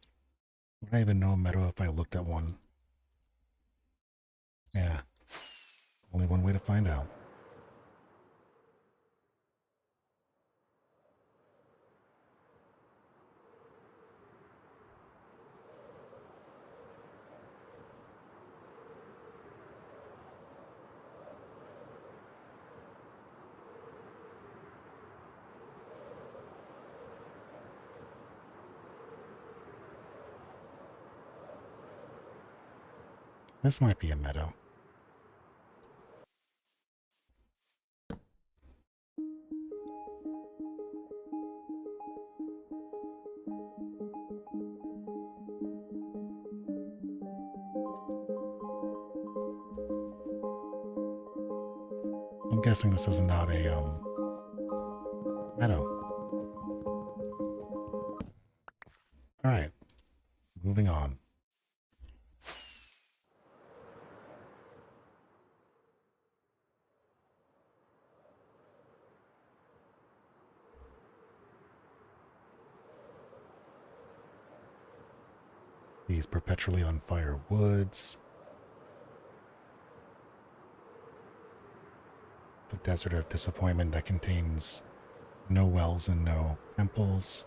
Would I even know a meadow if I looked at one? Yeah. Only one way to find out. This might be a meadow. I'm guessing this is not a, meadow. Alright. Moving on. These perpetually on fire woods. The desert of disappointment that contains no wells and no temples.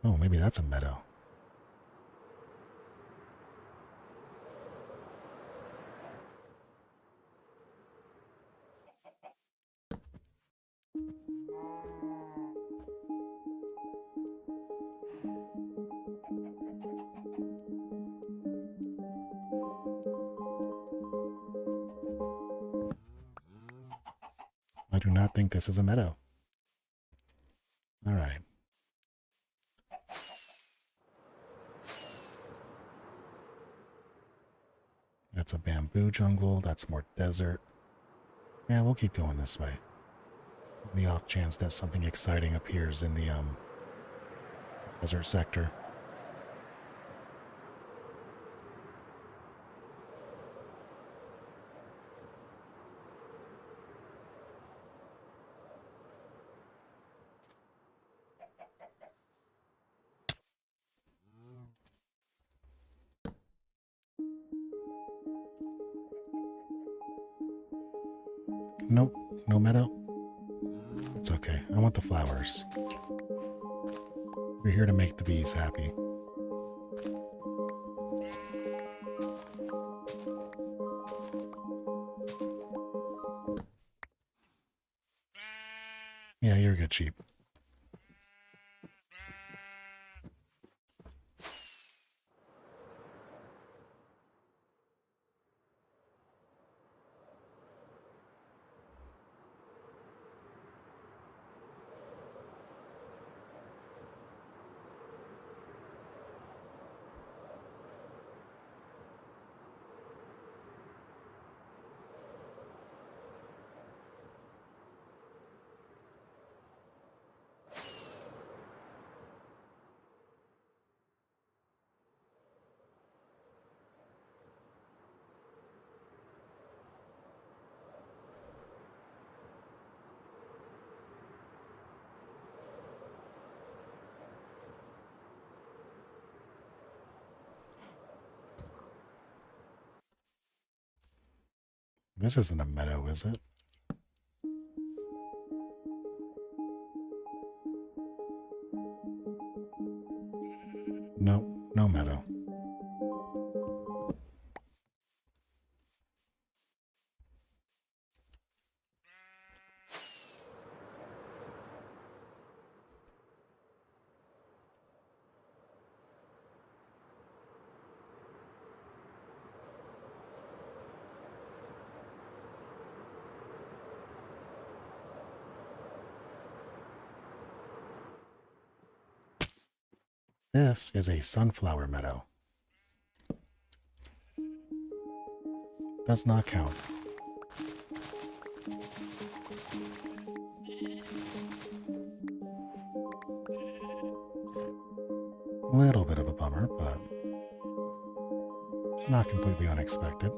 Oh, maybe that's a meadow. I do not think this is a meadow. Alright. That's a bamboo jungle. That's more desert. Yeah, we'll keep going this way. On the off chance that something exciting appears in the desert sector. Nope, no meadow. It's okay. I want the flowers. We're here to make the bees happy. Yeah, you're a good sheep. This isn't a meadow, is it? Nope, no meadow. This is a sunflower meadow. Does not count. A little bit of a bummer, but not completely unexpected.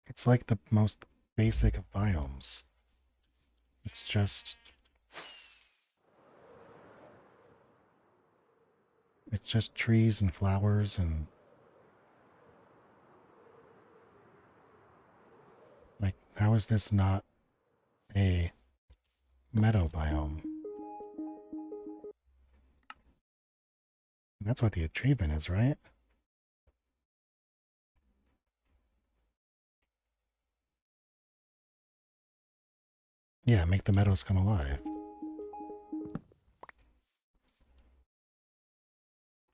It's like the most basic of biomes. It's just trees and flowers and like, how is this not a meadow biome? That's what the achievement is, right? Yeah, make the meadows come alive.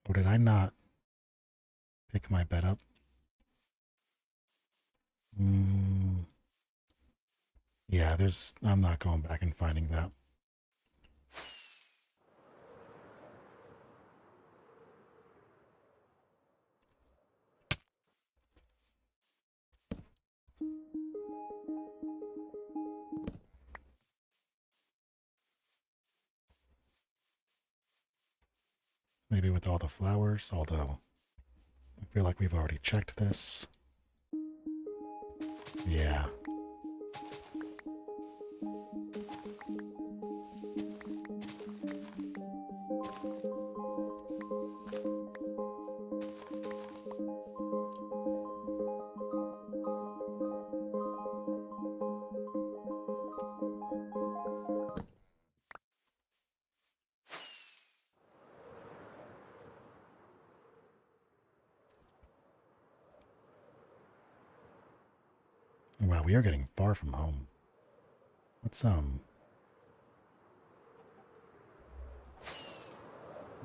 Or did I not pick my bed up? Yeah, I'm not going back and finding that. Maybe with all the flowers, although I feel like we've already checked this. Yeah. Wow, we are getting far from home. Let's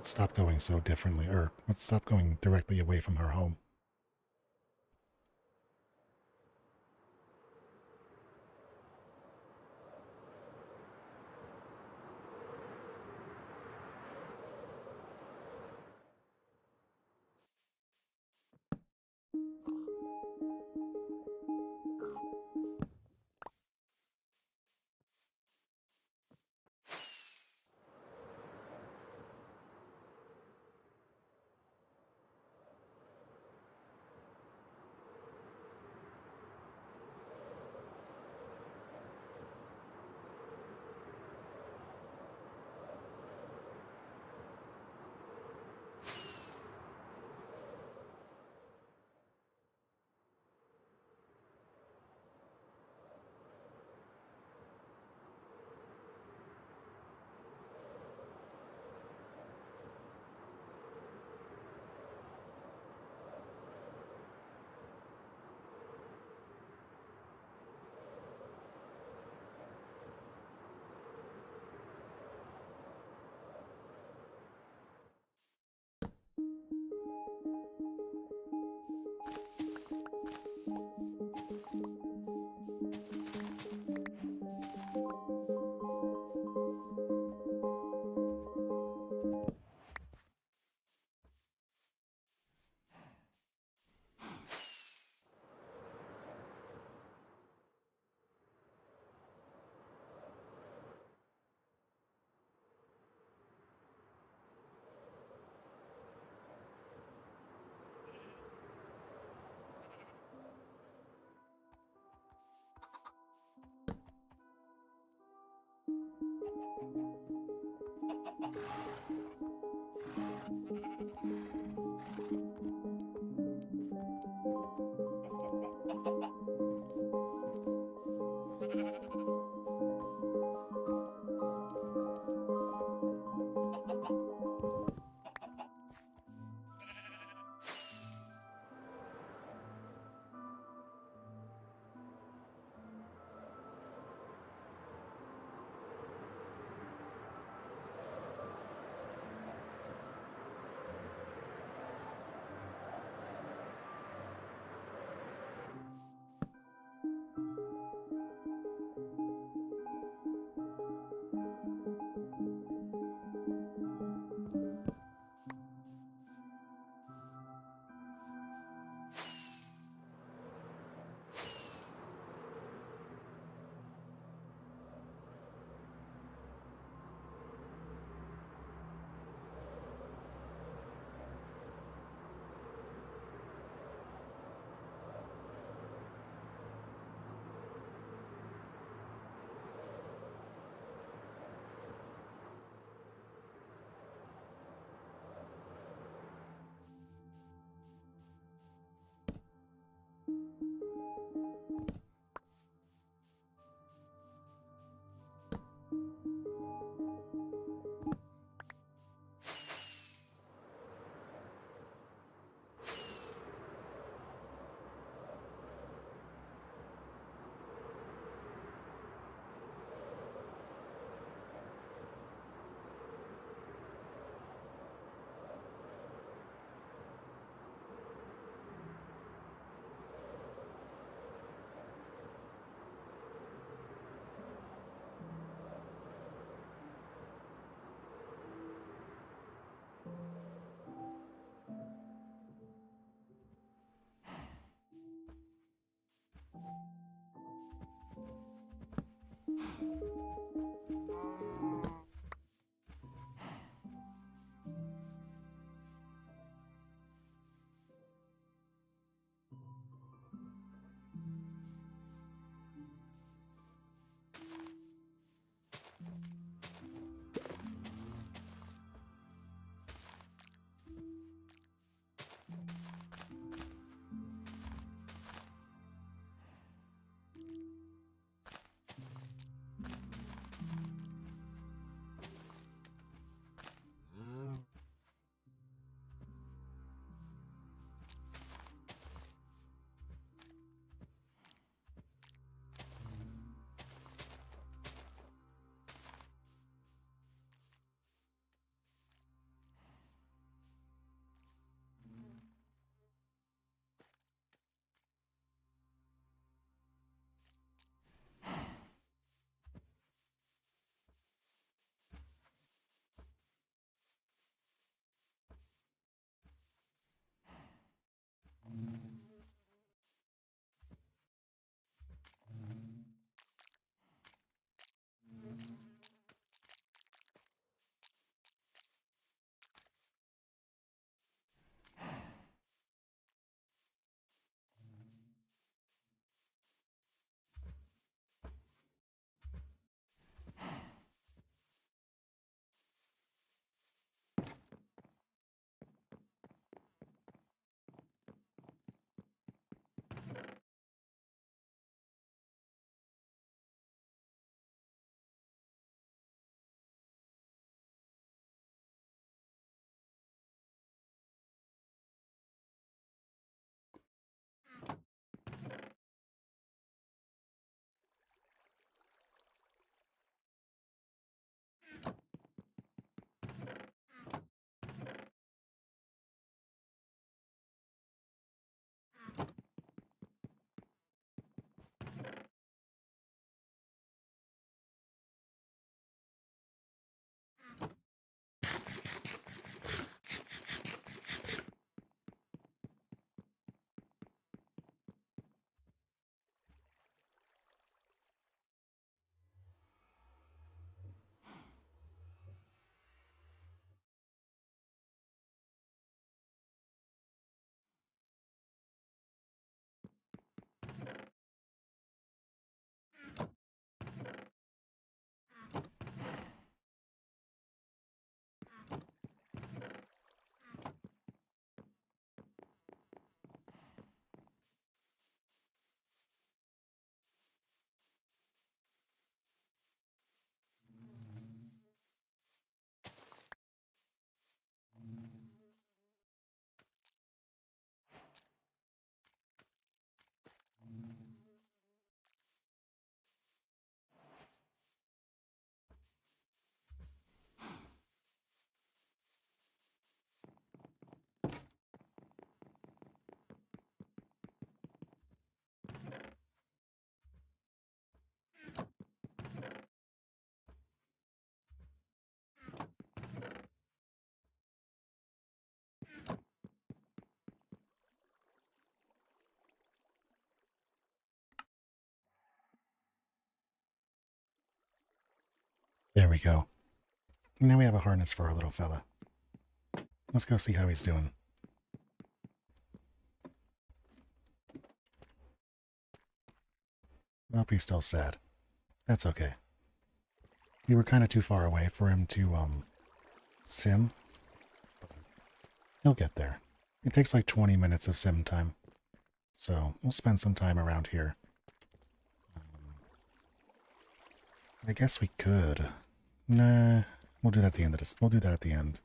stop going so differently, or let's stop going directly away from her home. There we go. Now we have a harness for our little fella. Let's go see how he's doing. I hope he's still sad. That's okay. We were kind of too far away for him to, sim. But he'll get there. It takes like 20 minutes of sim time. So we'll spend some time around here. I guess we could. Nah, we'll do that at the end of this. We'll do that at the end.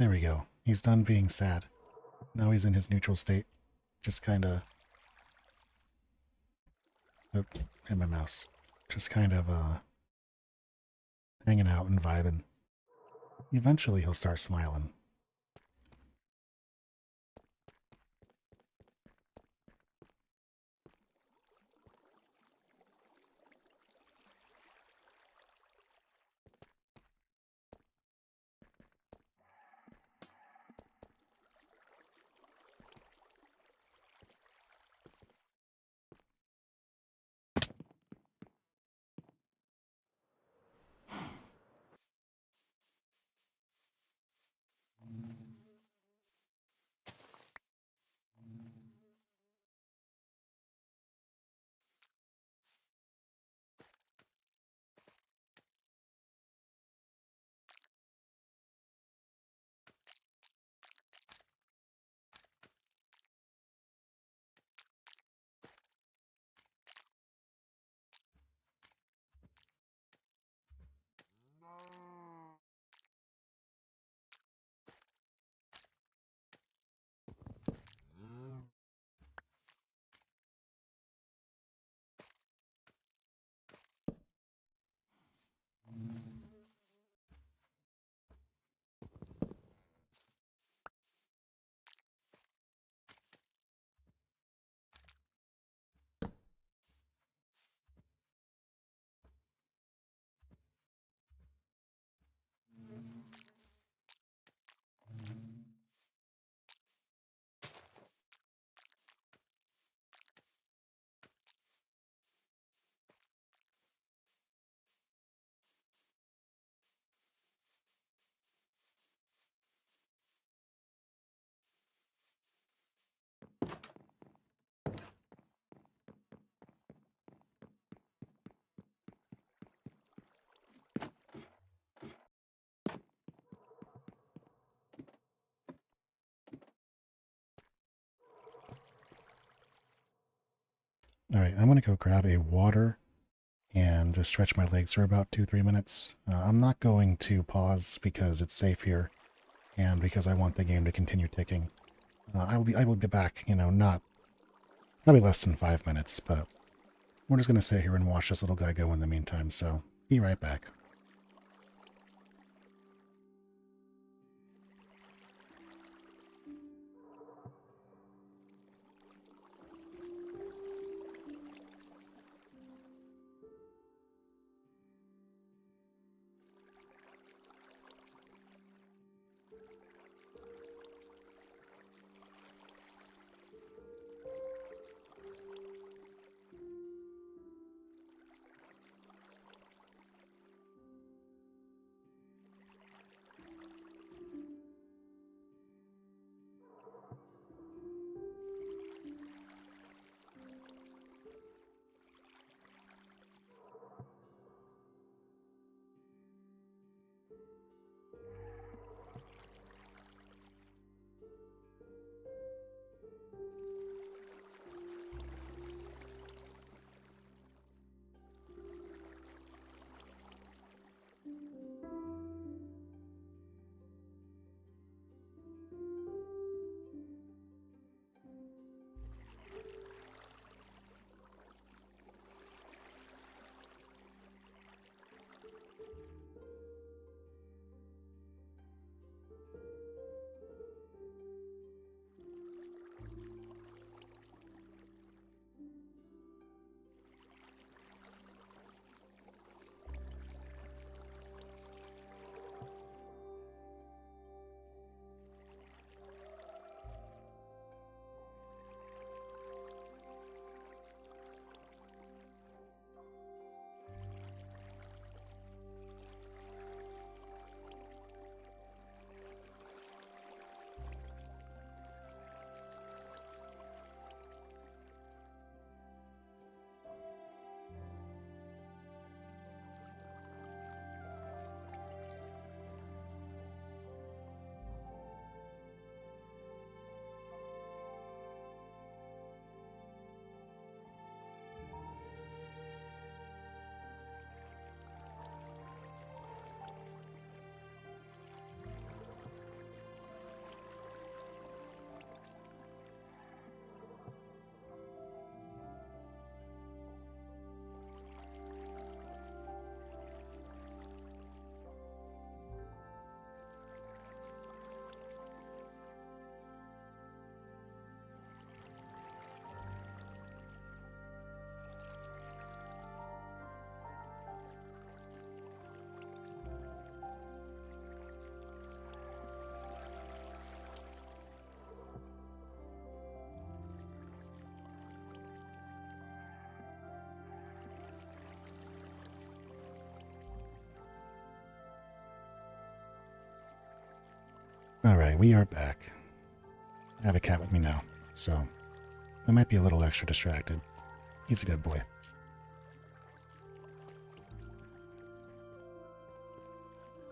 There we go. He's done being sad. Now he's in his neutral state. Just kind of... Oop, hit my mouse. Just kind of, hanging out and vibing. Eventually he'll start smiling. Alright, I'm going to go grab a water and just stretch my legs for about 2-3 minutes. I'm not going to pause because it's safe here and because I want the game to continue ticking. I will be back, not probably less than 5 minutes, but we're just going to sit here and watch this little guy go in the meantime, so be right back. Alright, we are back. I have a cat with me now, so I might be a little extra distracted. He's a good boy.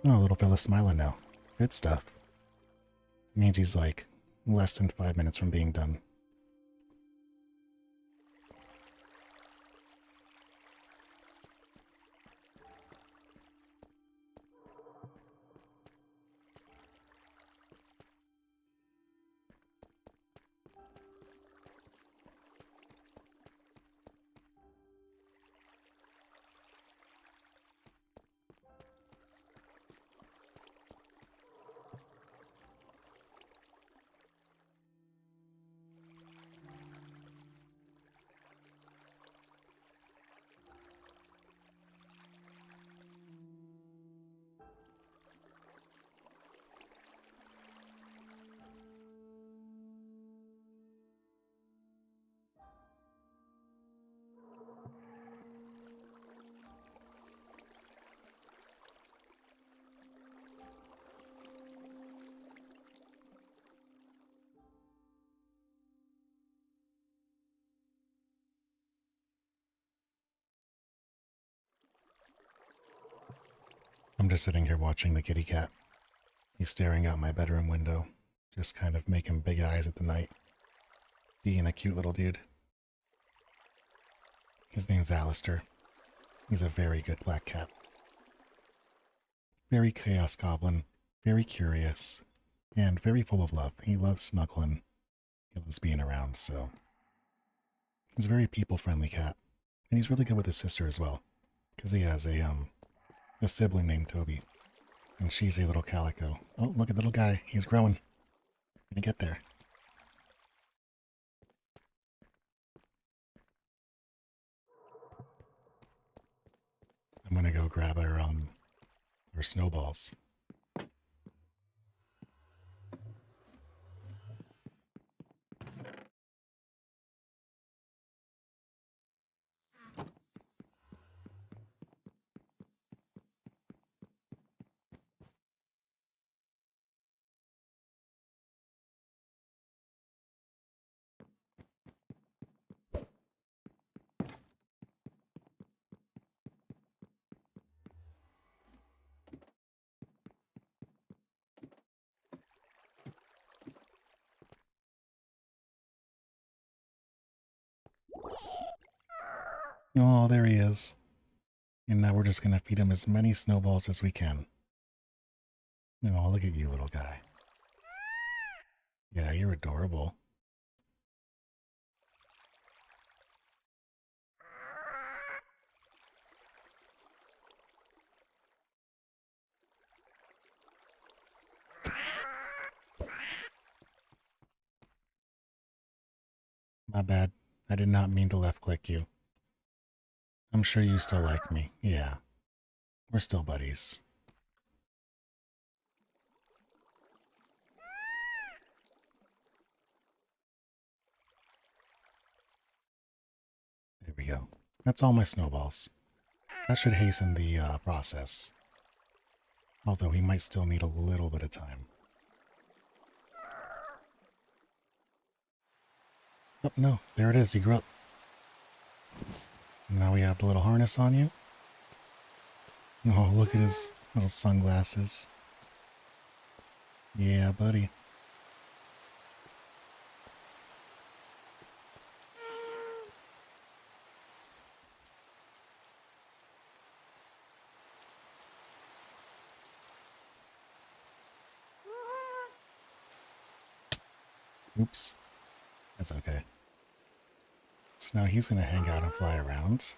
Oh, little fella's smiling now. Good stuff. It means he's like less than 5 minutes from being done. I'm just sitting here watching the kitty cat. He's staring out my bedroom window, just kind of making big eyes at the night. Being a cute little dude. His name's Alistair. He's a very good black cat. Very chaos goblin, very curious, and very full of love. He loves snuggling. He loves being around, so... He's a very people-friendly cat. And he's really good with his sister as well. Because he has a sibling named Toby. And she's a little calico. Oh, look at the little guy. He's growing. Gonna get there. I'm gonna go grab our snowballs. Oh, there he is. And now we're just going to feed him as many snowballs as we can. Oh, look at you, little guy. Yeah, you're adorable. My bad. I did not mean to left-click you. I'm sure you still like me. Yeah. We're still buddies. There we go. That's all my snowballs. That should hasten the process. Although he might still need a little bit of time. Oh, no. There it is. He grew up. Now we have the little harness on you. Oh, look at his little sunglasses. Yeah, buddy. Oops. That's okay. So now he's going to hang out and fly around.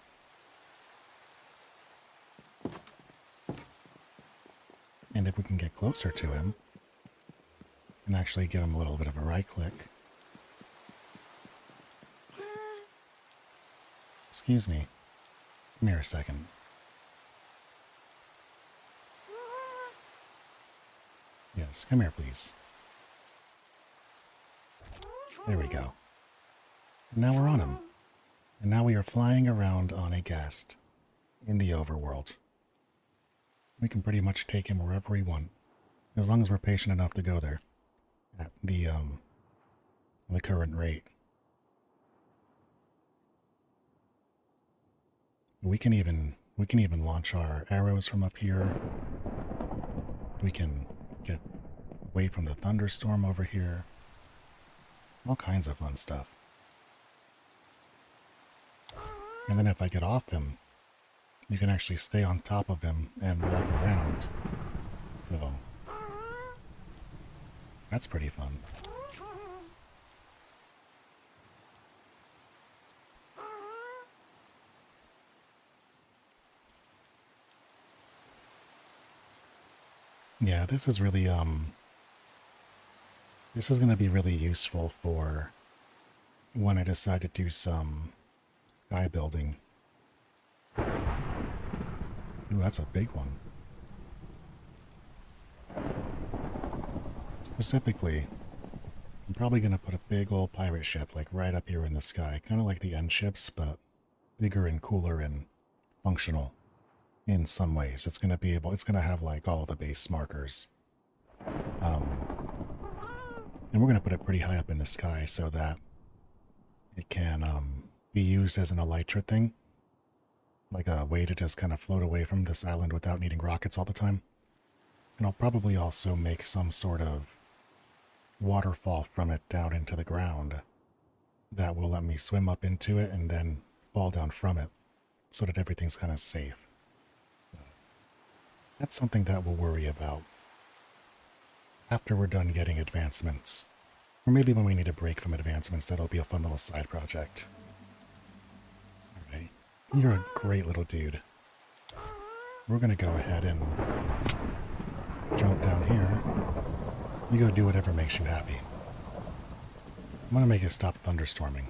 And if we can get closer to him, and actually give him a little bit of a right click. Excuse me. Come here a second. Yes, come here, please. There we go. And now we're on him. And now we are flying around on a ghast in the overworld. We can pretty much take him wherever we want, as long as we're patient enough to go there. at the current rate. We can even launch our arrows from up here. We can get away from the thunderstorm over here. All kinds of fun stuff. And then if I get off him, you can actually stay on top of him and walk around. So that's pretty fun. Yeah, this is really, this is going to be really useful for when I decide to do some sky building. Ooh, that's a big one. Specifically, I'm probably going to put a big old pirate ship like right up here in the sky, kind of like the end ships, but bigger and cooler and functional in some ways. It's going to have like all the base markers. And we're going to put it pretty high up in the sky so that it can be used as an elytra thing, like a way to just kind of float away from this island without needing rockets all the time. And I'll probably also make some sort of waterfall from it down into the ground that will let me swim up into it and then fall down from it so that everything's kind of safe. That's something that we'll worry about after we're done getting advancements. Or maybe when we need a break from advancements, that'll be a fun little side project. Alright, you're a great little dude. We're gonna go ahead and jump down here. You go do whatever makes you happy. I'm gonna make it stop thunderstorming.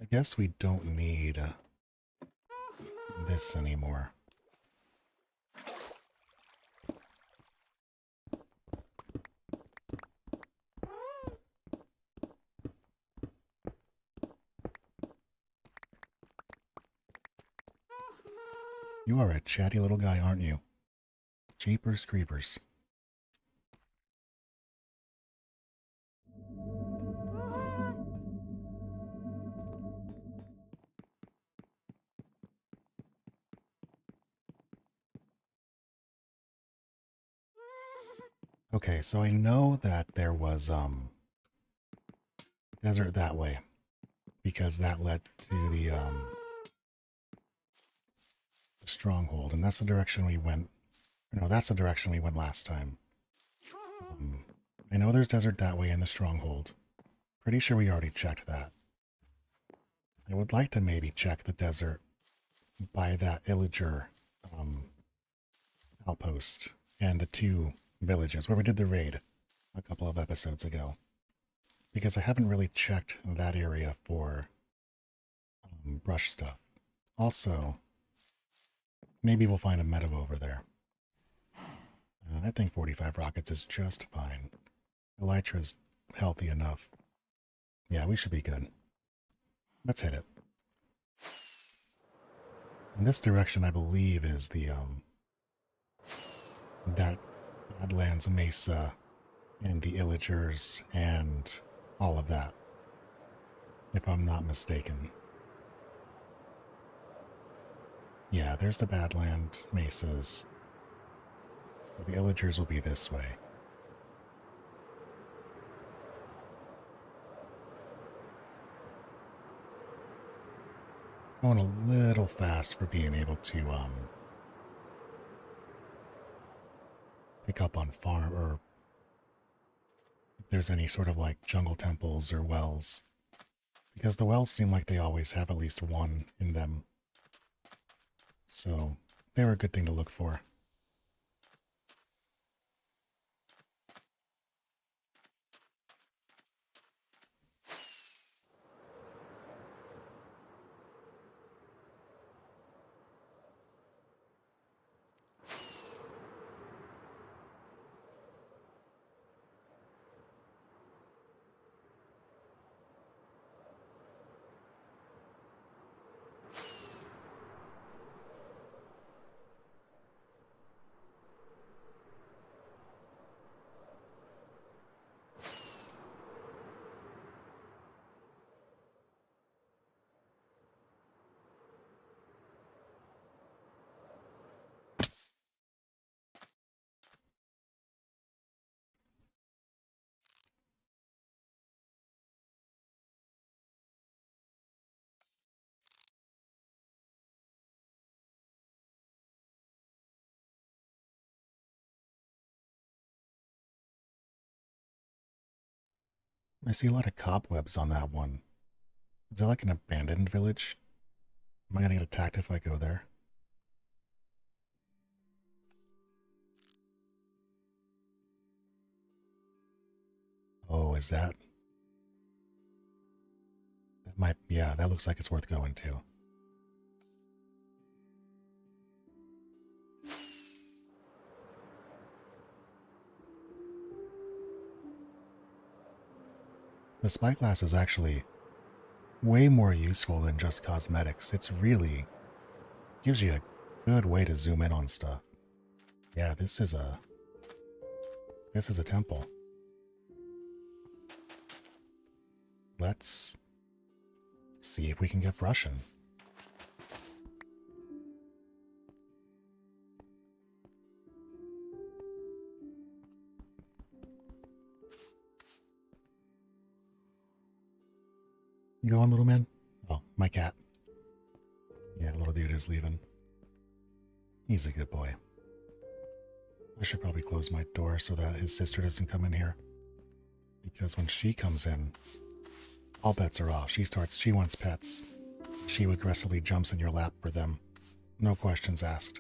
I guess we don't need this anymore. You are a chatty little guy, aren't you? Jeepers creepers. Okay, so I know that there was desert that way because that led to the stronghold, and that's the direction we went. No, that's the direction we went last time. I know there's desert that way in the stronghold. Pretty sure we already checked that. I would like to maybe check the desert by that illager outpost and the two villages where we did the raid a couple of episodes ago. Because I haven't really checked that area for brush stuff. Also, maybe we'll find a meadow over there. I think 45 rockets is just fine. Elytra's healthy enough. Yeah, we should be good. Let's hit it. In this direction, I believe, is the, that Badlands Mesa and the Illagers and all of that, if I'm not mistaken. Yeah, there's the Badland Mesas. So the Illagers will be this way. Going a little fast for being able to pick up on farm or there's any sort of like jungle temples or wells, because the wells seem like they always have at least one in them. So they were a good thing to look for. I see a lot of cobwebs on that one. Is that like an abandoned village? Am I gonna get attacked if I go there? Oh, is that? That might, yeah, that looks like it's worth going to. The spyglass is actually way more useful than just cosmetics. It's really gives you a good way to zoom in on stuff. Yeah, this is a temple. Let's see if we can get brushing. You going, little man? Oh, my cat. Yeah, little dude is leaving. He's a good boy. I should probably close my door so that his sister doesn't come in here. Because when she comes in, all bets are off. She wants pets. She aggressively jumps in your lap for them. No questions asked.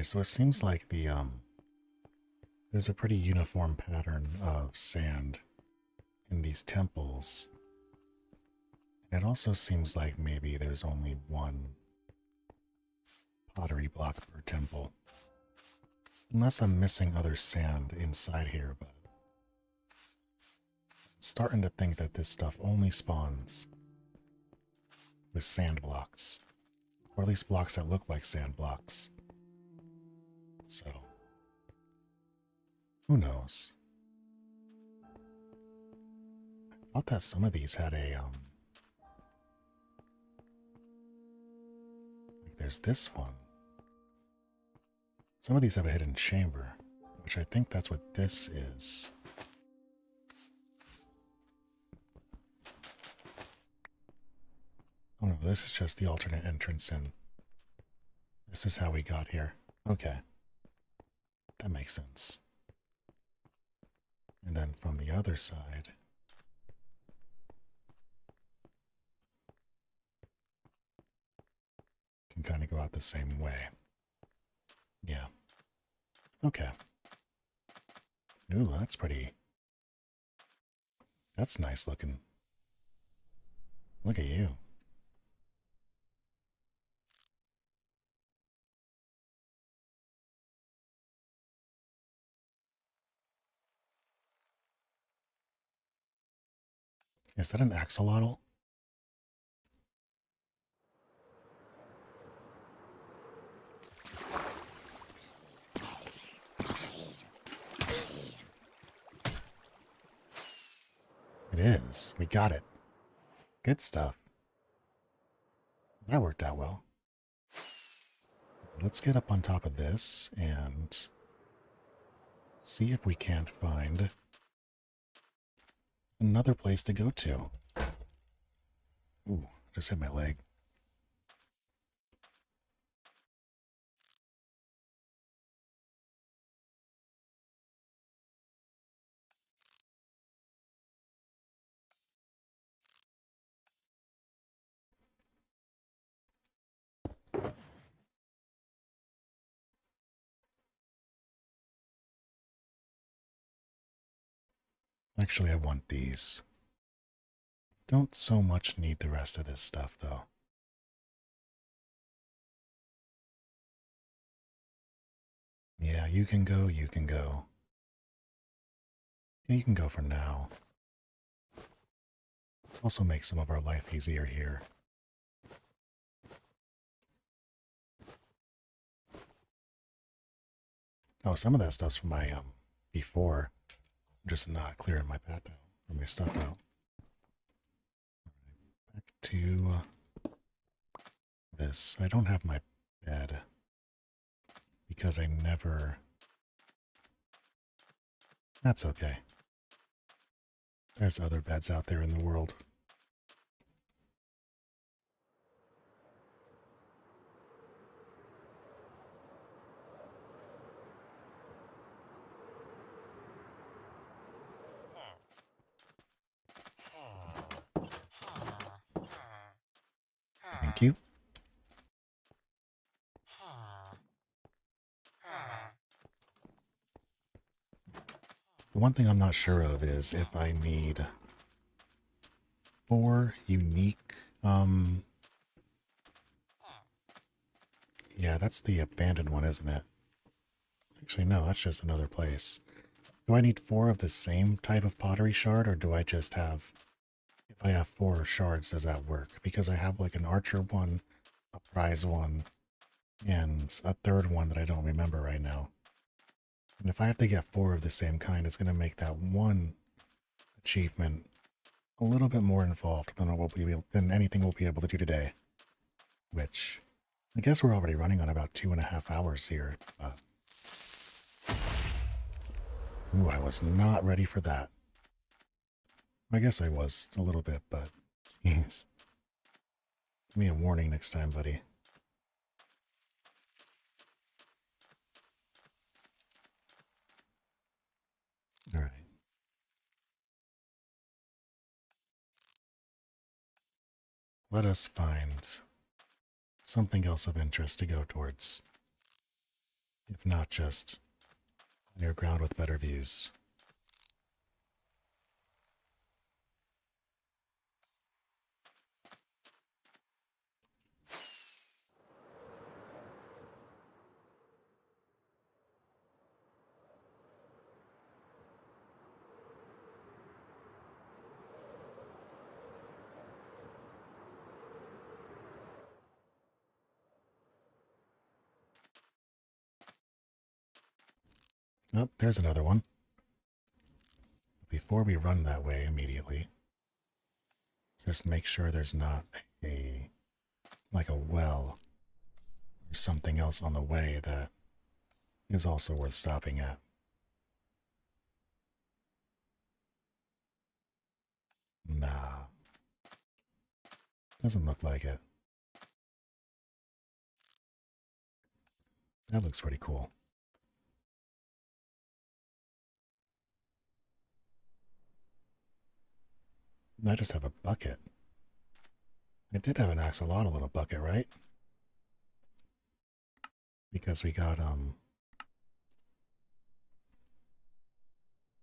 Okay, so it seems like there's a pretty uniform pattern of sand in these temples. And it also seems like maybe there's only one pottery block per temple. Unless I'm missing other sand inside here, but I'm starting to think that this stuff only spawns with sand blocks. Or at least blocks that look like sand blocks. So, who knows? I thought that some of these had a, like there's this one. Some of these have a hidden chamber, which I think that's what this is. Oh no, this is just the alternate entrance in. This is how we got here. Okay. That makes sense. And then from the other side, can kind of go out the same way. Yeah. Okay. Ooh, that's pretty. That's nice looking. Look at you. Is that an axolotl? It is. We got it. Good stuff. That worked out well. Let's get up on top of this and see if we can't find another place to go to. Ooh, just hit my leg. Actually, I want these. Don't so much need the rest of this stuff, though. Yeah, you can go, you can go. You can go for now. Let's also make some of our life easier here. Oh, some of that stuff's from my, before. I'm just not clearing my path out, or my stuff out. Back to this. I don't have my bed because I never... That's okay. There's other beds out there in the world. Thank you. The one thing I'm not sure of is if I need 4 unique, yeah, that's the abandoned one, isn't it? Actually, no, that's just another place. Do I need 4 of the same type of pottery shard, or do I just have... If I have 4 shards, does that work? Because I have like an archer one, a prize one, and a third one that I don't remember right now. And if I have to get 4 of the same kind, it's going to make that one achievement a little bit more involved than anything we'll be able to do today. Which, I guess we're already running on about 2.5 hours here, but... Ooh, I was not ready for that. I guess I was a little bit, but... Jeez. Give me a warning next time, buddy. Alright. Let us find something else of interest to go towards. if not just higher ground with better views. Oh, there's another one. Before we run that way immediately, just make sure there's not like a well or something else on the way that is also worth stopping at. Nah, doesn't look like it. That looks pretty cool. I just have a bucket. I did have an axolotl in a bucket, right? Because we got,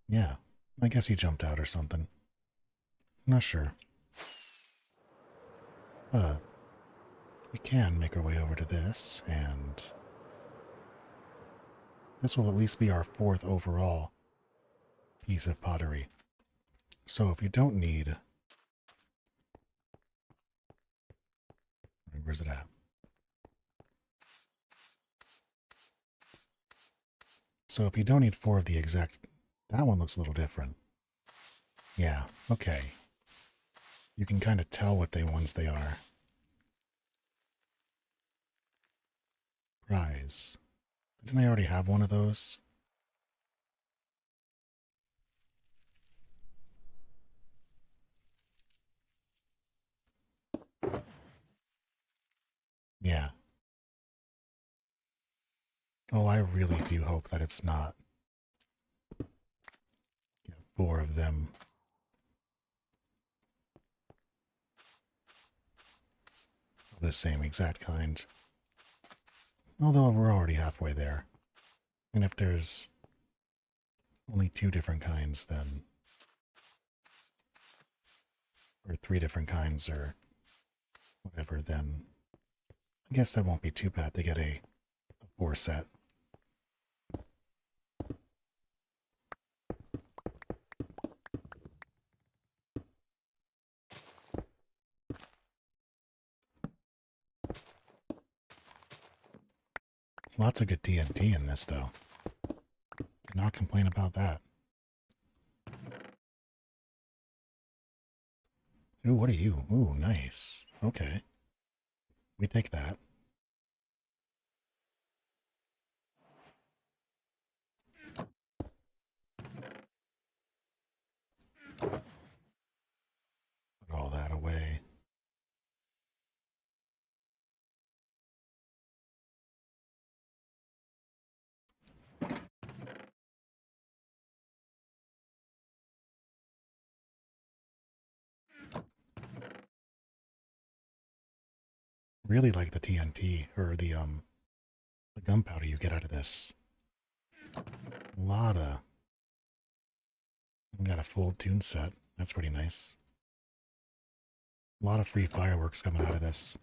yeah, I guess he jumped out or something. I'm not sure. But we can make our way over to this, and this will at least be our 4th overall piece of pottery. So if you don't need... Where's it at? So if you don't need 4 of the exact... That one looks a little different. Yeah, okay. You can kind of tell what ones they are. Prize. Didn't I already have one of those? Yeah. Oh, I really do hope that it's not. Get 4 of them. Of the same exact kind. Although we're already halfway there. And if there's only 2 different kinds, then... Or 3 different kinds, or whatever, then... I guess that won't be too bad to get a 4 set. Lots of good TNT in this, though. Cannot complain about that. Ooh, what are you? Ooh, nice. Okay. We take that. Put all that away. Really like the TNT, or the gunpowder you get out of this. A lot of... We got a full tune set. That's pretty nice. A lot of free fireworks coming out of this.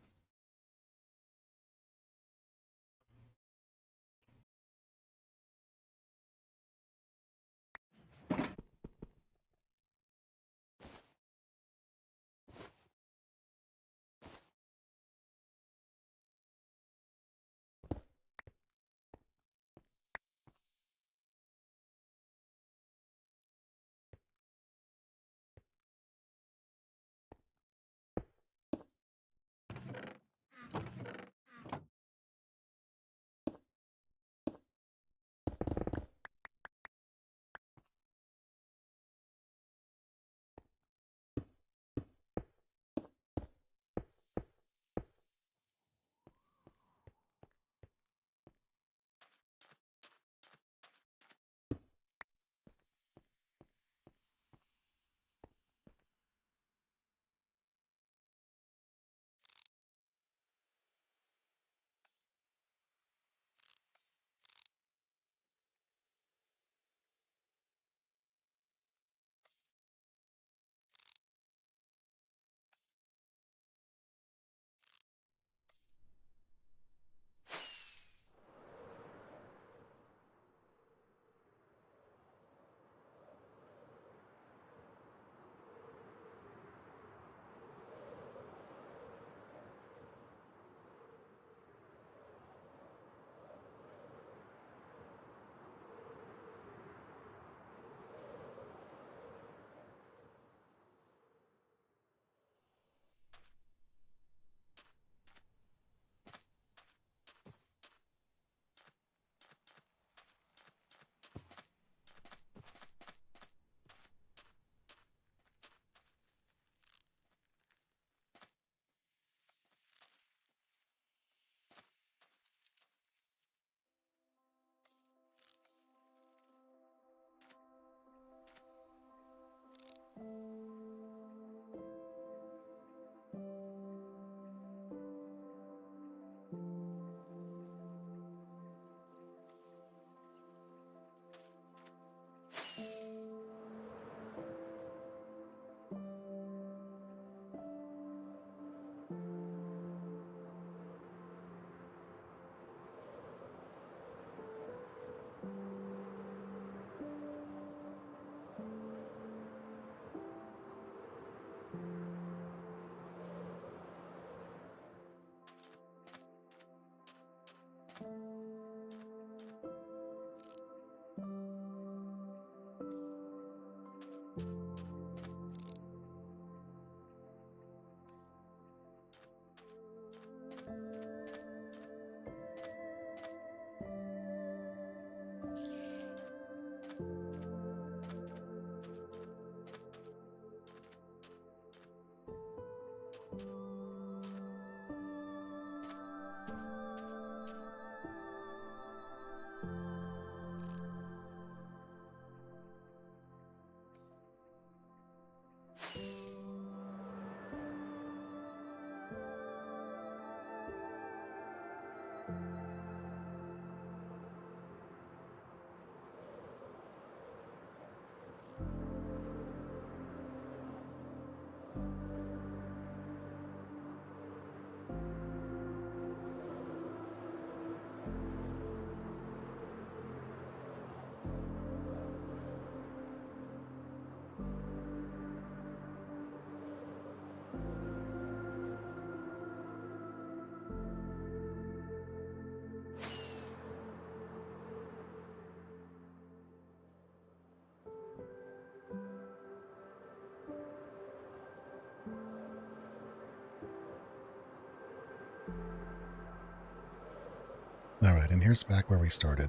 Alright, and here's back where we started.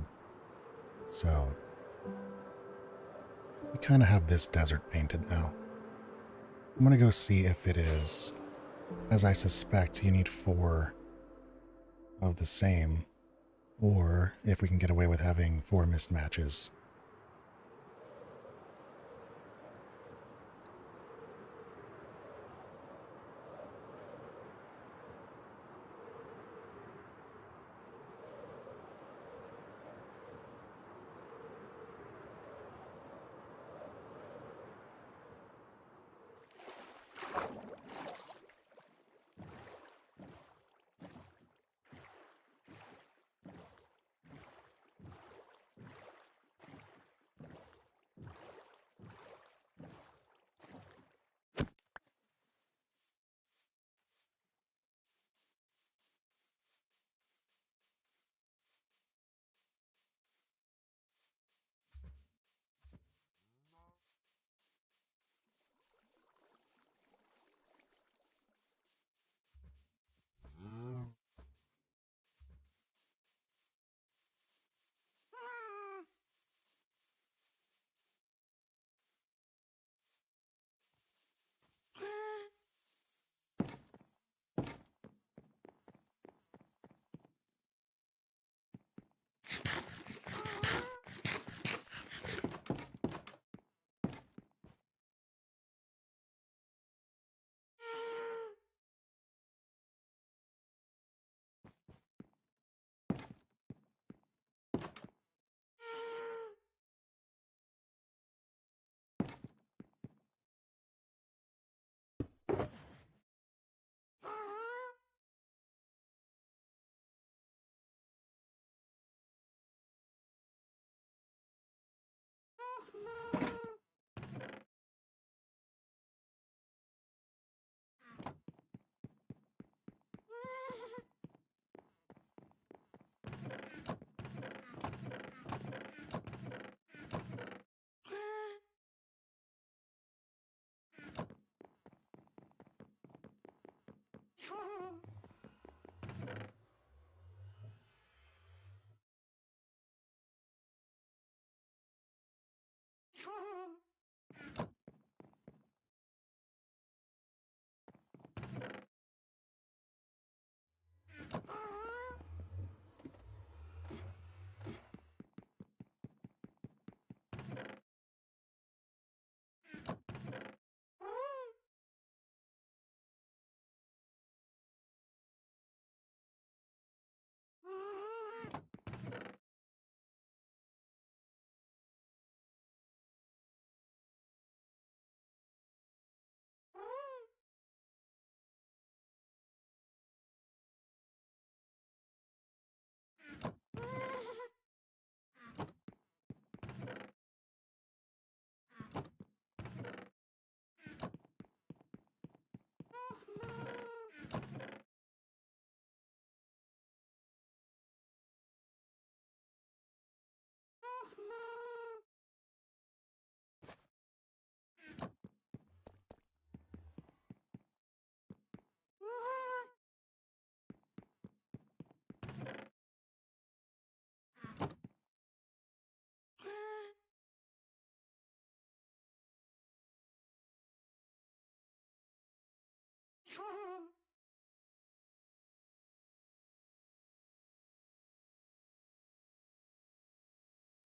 So, we kind of have this desert painted now. I'm going to go see if it is. As I suspect, you need 4 of the same, or if we can get away with having 4 mismatches.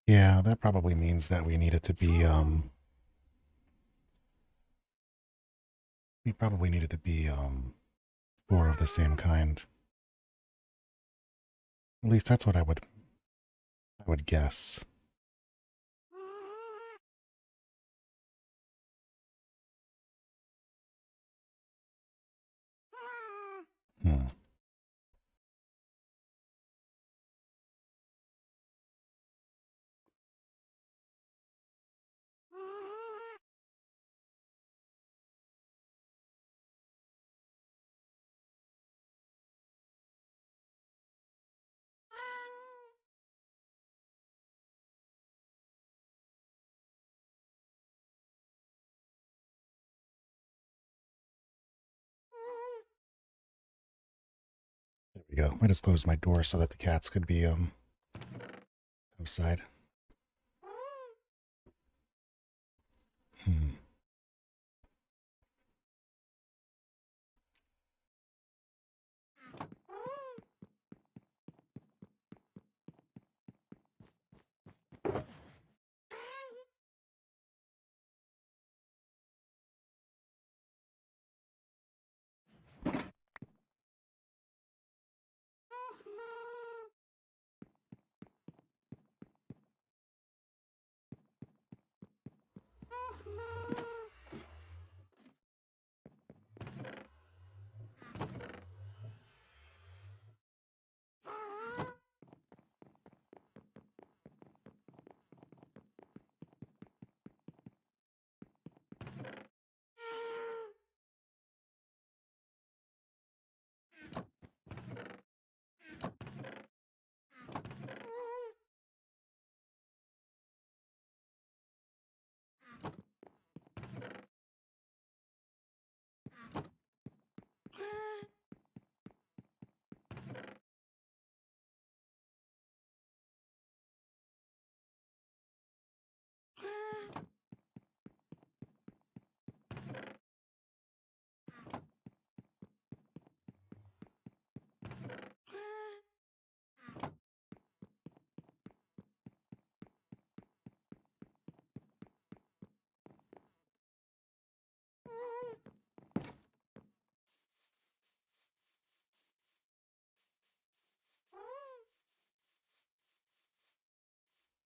Yeah, that probably means that we need it to be, we probably need it to be, 4 of the same kind. At least that's what I would guess. Hmm. we go. I just closed my door so that the cats could be outside.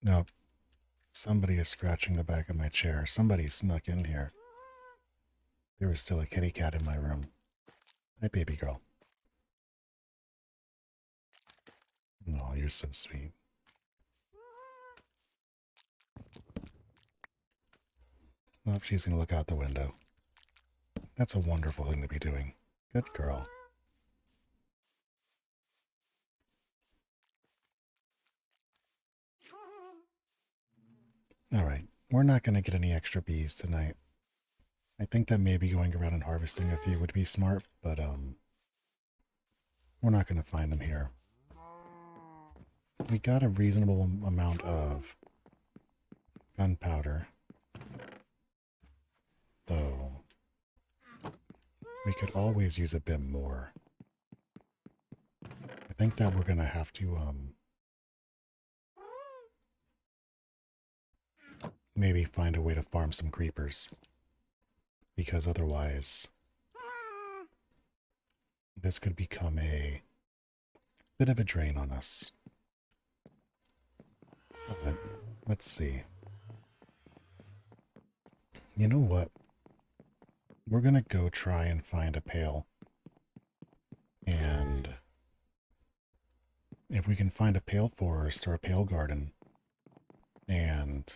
Nope. Somebody is scratching the back of my chair. Somebody snuck in here. There was still a kitty cat in my room. Hi, baby girl. Oh, you're so sweet. Well, she's going to look out the window. That's a wonderful thing to be doing. Good girl. Alright, we're not going to get any extra bees tonight. I think that maybe going around and harvesting a few would be smart, but we're not going to find them here. We got a reasonable amount of gunpowder, though we could always use a bit more. I think that we're going to have to maybe find a way to farm some creepers, because otherwise this could become a bit of a drain on us. But let's see. You know what? We're gonna go try and find a pail. And if we can find a pail forest or a pail garden and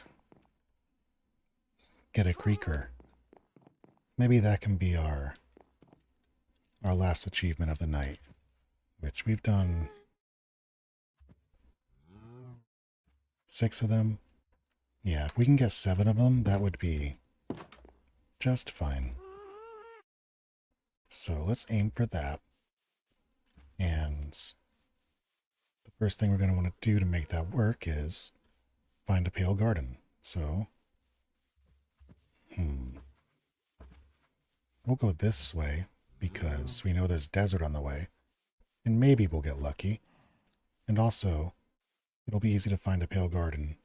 get a creeker, maybe that can be our last achievement of the night, which we've done 6 of them. Yeah, if we can get 7 of them, that would be just fine. So let's aim for that. And the first thing we're going to want to do to make that work is find a pale garden. So, we'll go this way because we know there's desert on the way. And maybe we'll get lucky. And also, it'll be easy to find a pale garden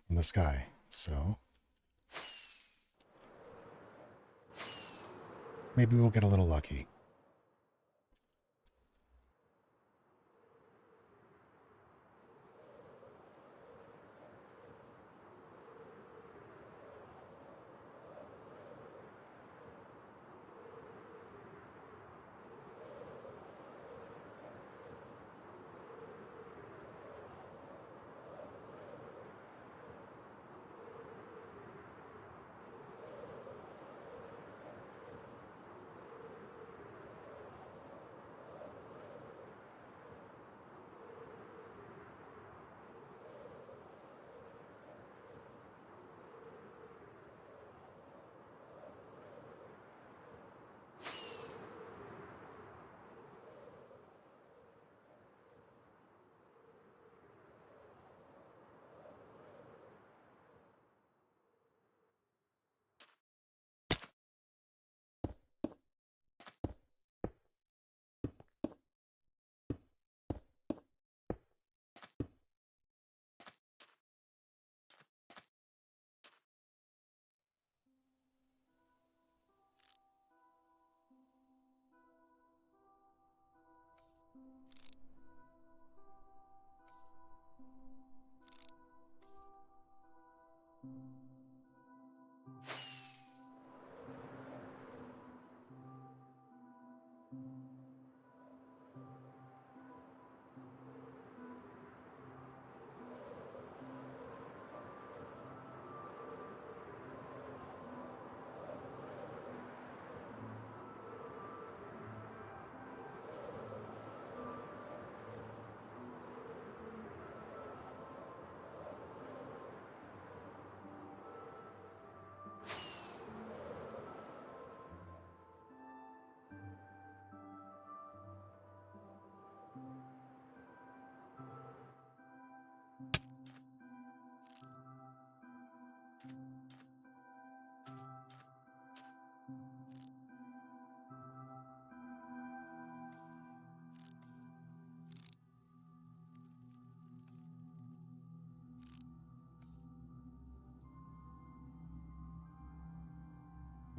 in the sky. So, maybe we'll get a little lucky.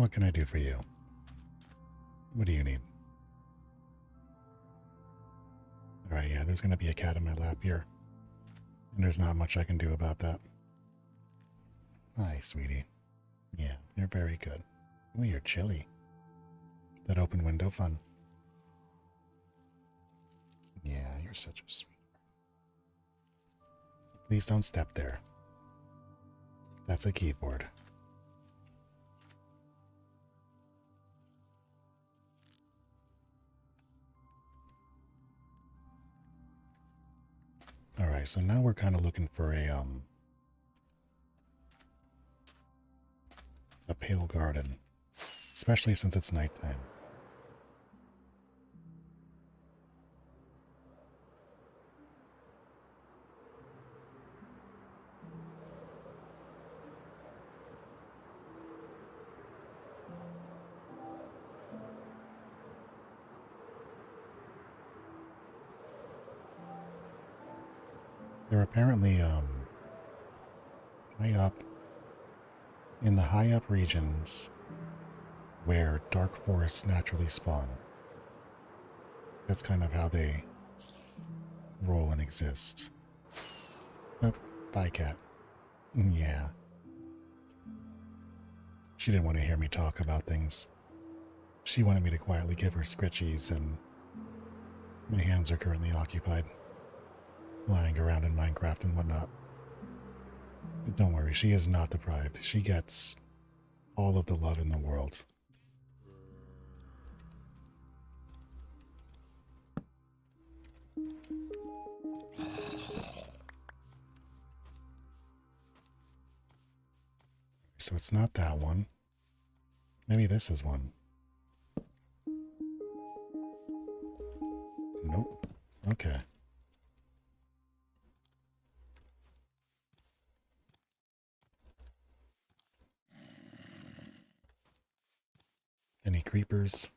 What can I do for you? What do you need? Alright, yeah, there's gonna be a cat in my lap here. And there's not much I can do about that. Hi, sweetie. Yeah, you're very good. Oh, you're chilly. That open window fun. Yeah, you're such a sweet. Please don't step there. That's a keyboard. Alright, so now we're kind of looking for a pale garden. Especially since it's nighttime. They're apparently, high up, in the high up regions where dark forests naturally spawn. That's kind of how they roll and exist. Oh, bye, cat. Yeah. She didn't want to hear me talk about things. She wanted me to quietly give her scritchies, and my hands are currently occupied, lying around in Minecraft and whatnot. But don't worry, she is not deprived. She gets all of the love in the world. So it's not that one. Maybe this is one. Nope. Okay. Any creepers?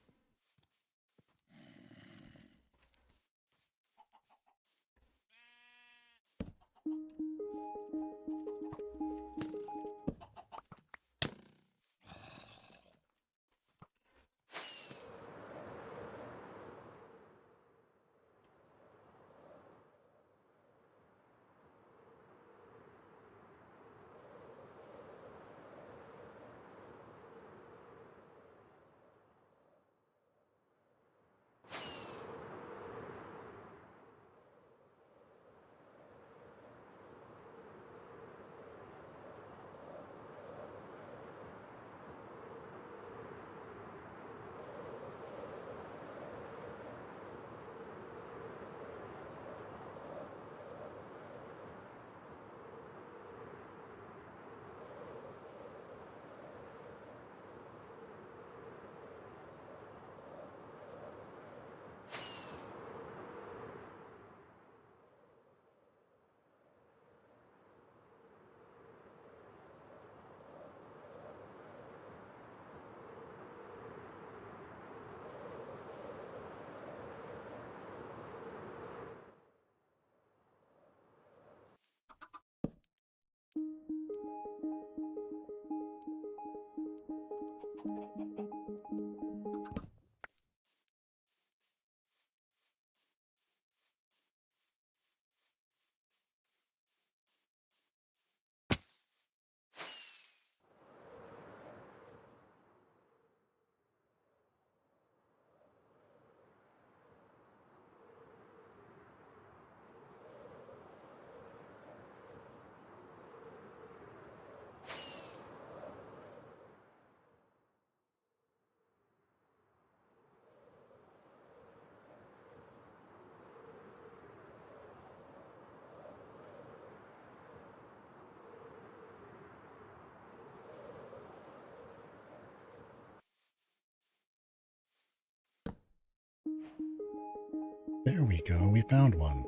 There we go, we found one.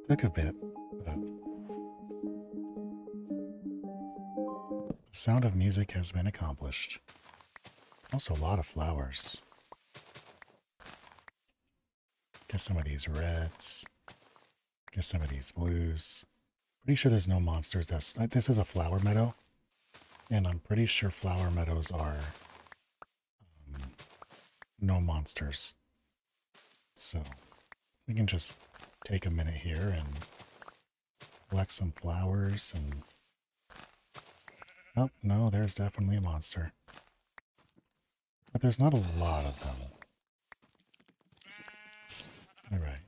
Took a bit, but the sound of music has been accomplished. Also a lot of flowers. Guess some of these reds. Guess some of these blues. Pretty sure there's no monsters. This is a flower meadow. And I'm pretty sure flower meadows are no monsters. So we can just take a minute here and collect some flowers and... Oh, no, there's definitely a monster. But there's not a lot of them. Alright.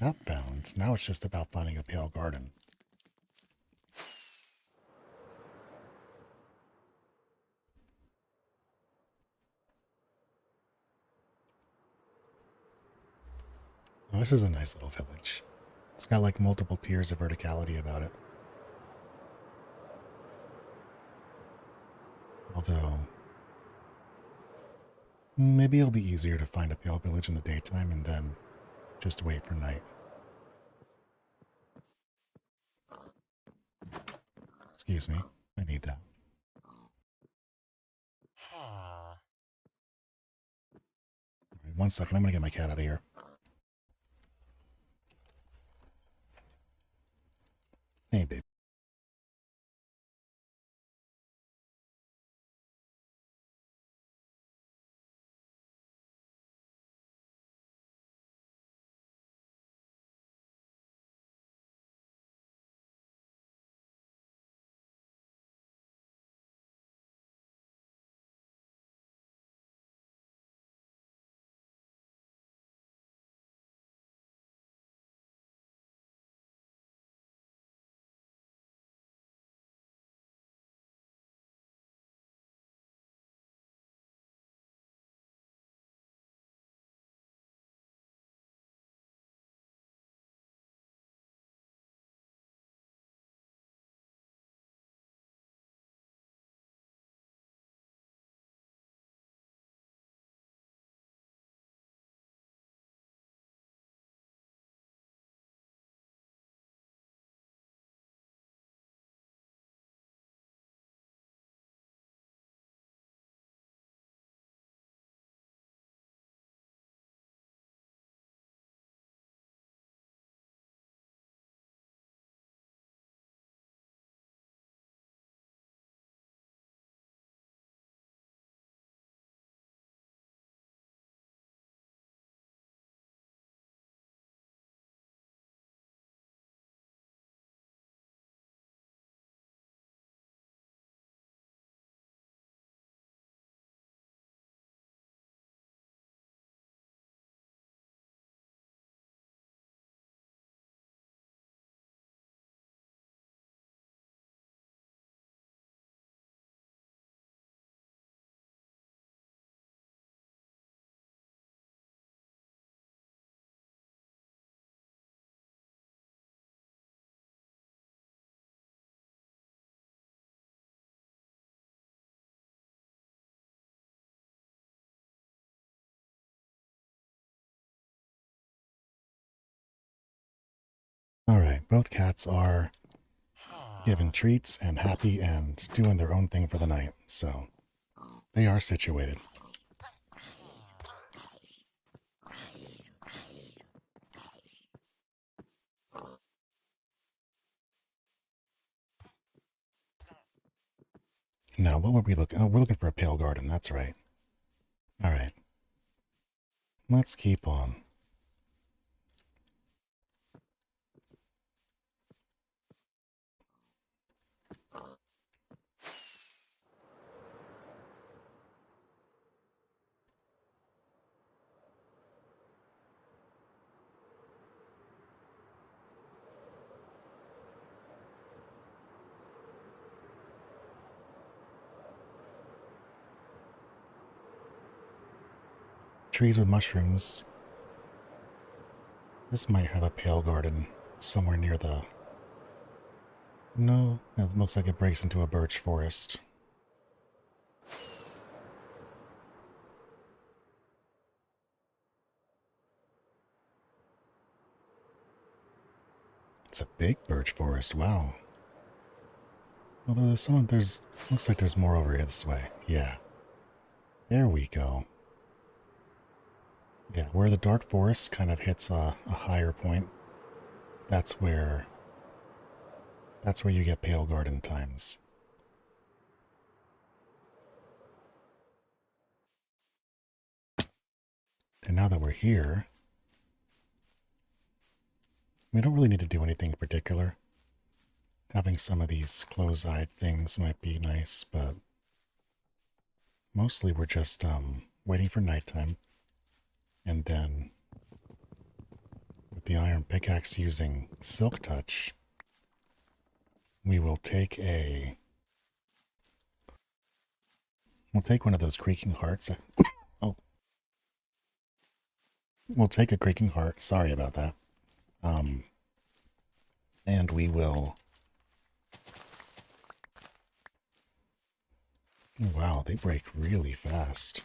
Outbound. Now it's just about finding a pale garden. Oh, this is a nice little village. It's got like multiple tiers of verticality about it. Although, maybe it'll be easier to find a pale village in the daytime and then just wait for night. Excuse me, I need that. Right, 1 second, I'm gonna get my cat out of here. Hey, babe. Alright, both cats are given treats and happy and doing their own thing for the night, so they are situated. Now, what were we looking? Oh, we're looking for a pale garden, that's right. Alright. Let's keep on. Trees with mushrooms. This might have a pale garden somewhere near the... No, it looks like it breaks into a birch forest. It's a big birch forest, wow. Although looks like there's more over here this way. Yeah. There we go. Yeah, where the dark forest kind of hits a higher point, that's where you get pale garden times. And now that we're here, we don't really need to do anything in particular. Having some of these close-eyed things might be nice, but mostly we're just waiting for nighttime. And then with the iron pickaxe using silk touch, we will take one of those creaking hearts. Oh, we'll take a creaking heart. Sorry about that. And we will... Wow, they break really fast.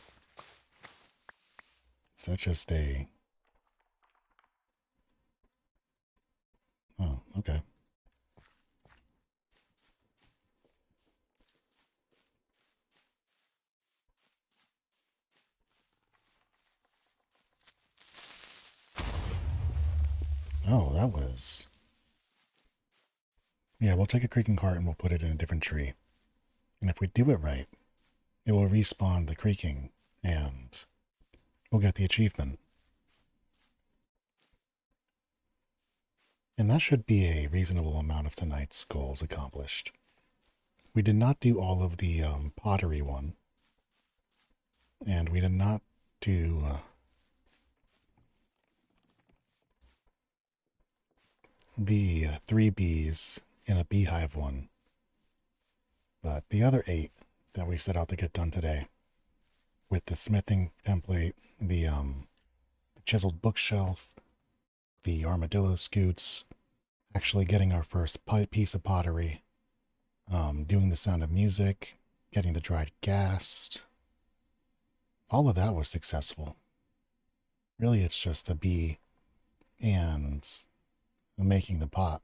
Is that just a... Oh, okay. Oh, that was... Yeah, we'll take a creaking heart and we'll put it in a different tree. And if we do it right, it will respawn the creaking and we'll get the achievement. And that should be a reasonable amount of tonight's goals accomplished. We did not do all of the pottery one. And we did not do... the 3 bees in a beehive one. But the other 8 that we set out to get done today, with the smithing template, the chiseled bookshelf, the armadillo scoots, actually getting our first piece of pottery, doing the sound of music, getting the dried ghast, all of that was successful. Really, it's just the bee and making the pot.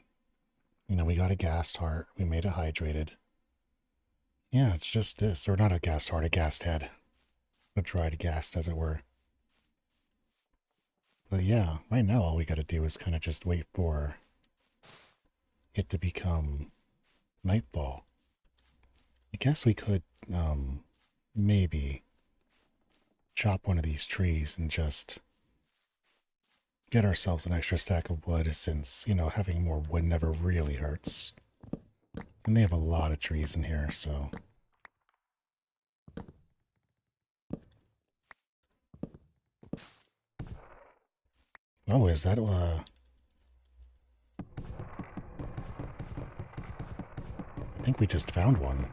You know, we got a ghast heart, we made it hydrated. Yeah, it's just this, or not a ghast heart, a ghast head. A dried ghast, as it were. But yeah, right now all we gotta do is kind of just wait for it to become nightfall. I guess we could, maybe chop one of these trees and just get ourselves an extra stack of wood, since, you know, having more wood never really hurts. And they have a lot of trees in here, so... Oh, is that, I think we just found one.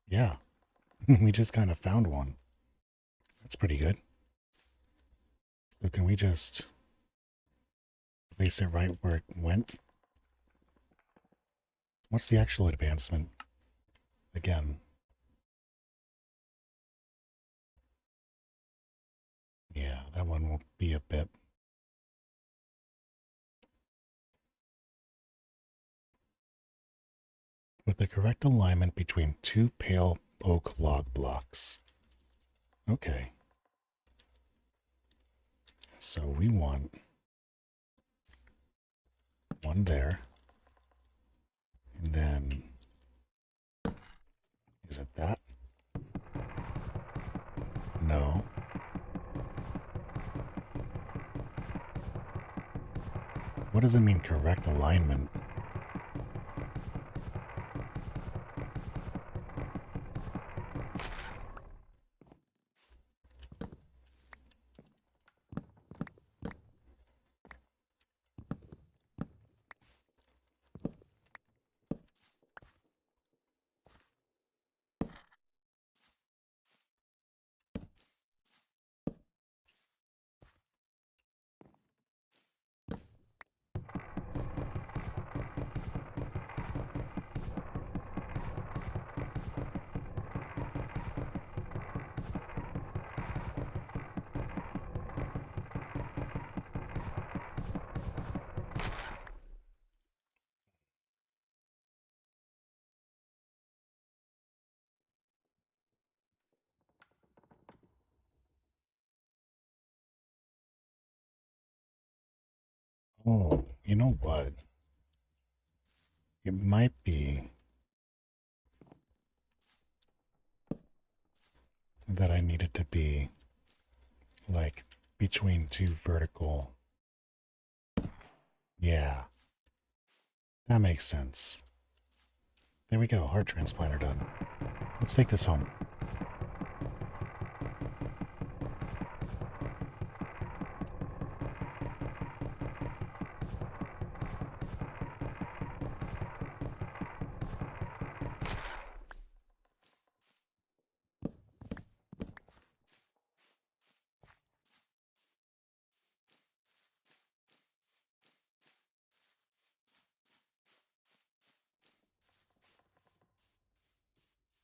Yeah, we just kind of found one. That's pretty good. So can we just place it right where it went? What's the actual advancement? Again. Yeah, that one will be a bit. With the correct alignment between 2 pale oak log blocks. Okay. So we want one there. And then... Is it that? No. What does it mean, correct alignment? Oh, you know what? It might be that I needed to be like between two vertical. Yeah, that makes sense. There we go, heart transplanter done. Let's take this home.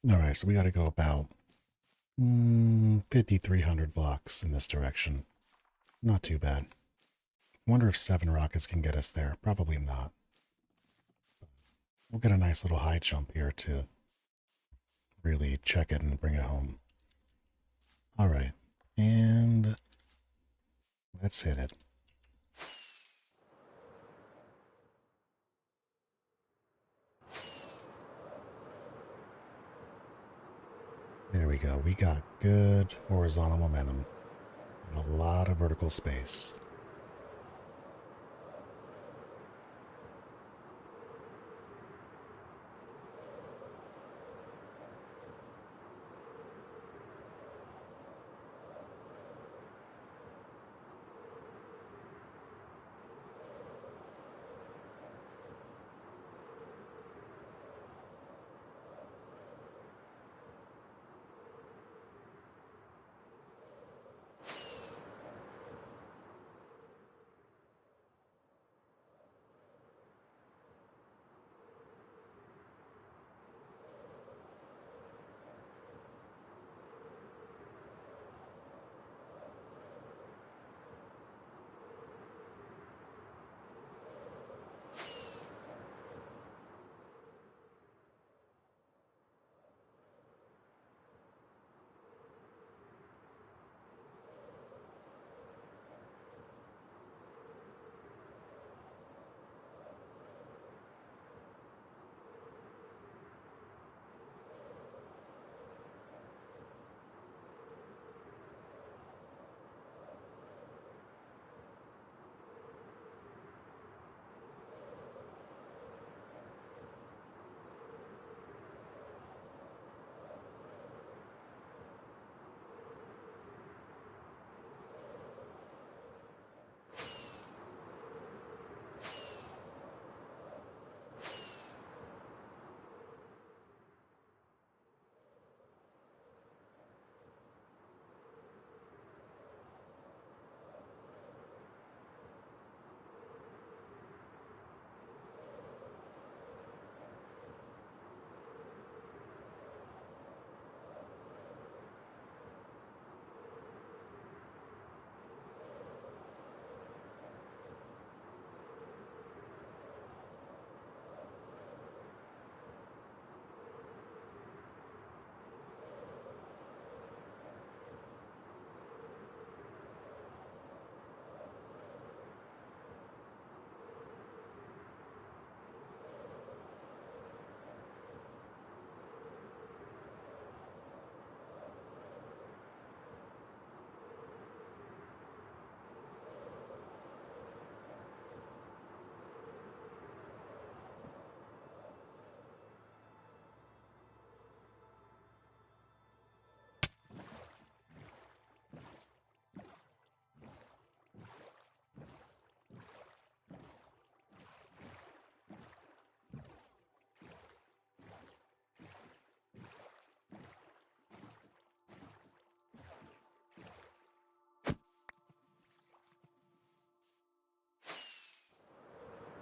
Alright, so we gotta go about 5,300 blocks in this direction. Not too bad. Wonder if 7 rockets can get us there. Probably not. We'll get a nice little high jump here to really check it and bring it home. Alright, and let's hit it. There we go. We got good horizontal momentum and a lot of vertical space.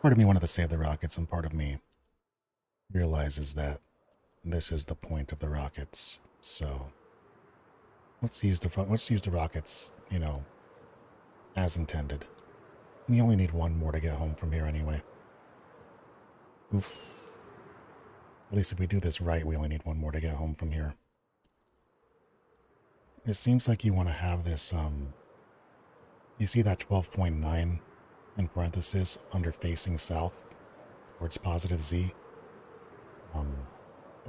Part of me wanted to save the rockets, and part of me realizes that this is the point of the rockets. So let's use the rockets, as intended. We only need one more to get home from here anyway. Oop. At least if we do this right, we only need one more to get home from here. It seems like you want to have this, you see that 12.9 in parenthesis, under facing south, towards positive Z.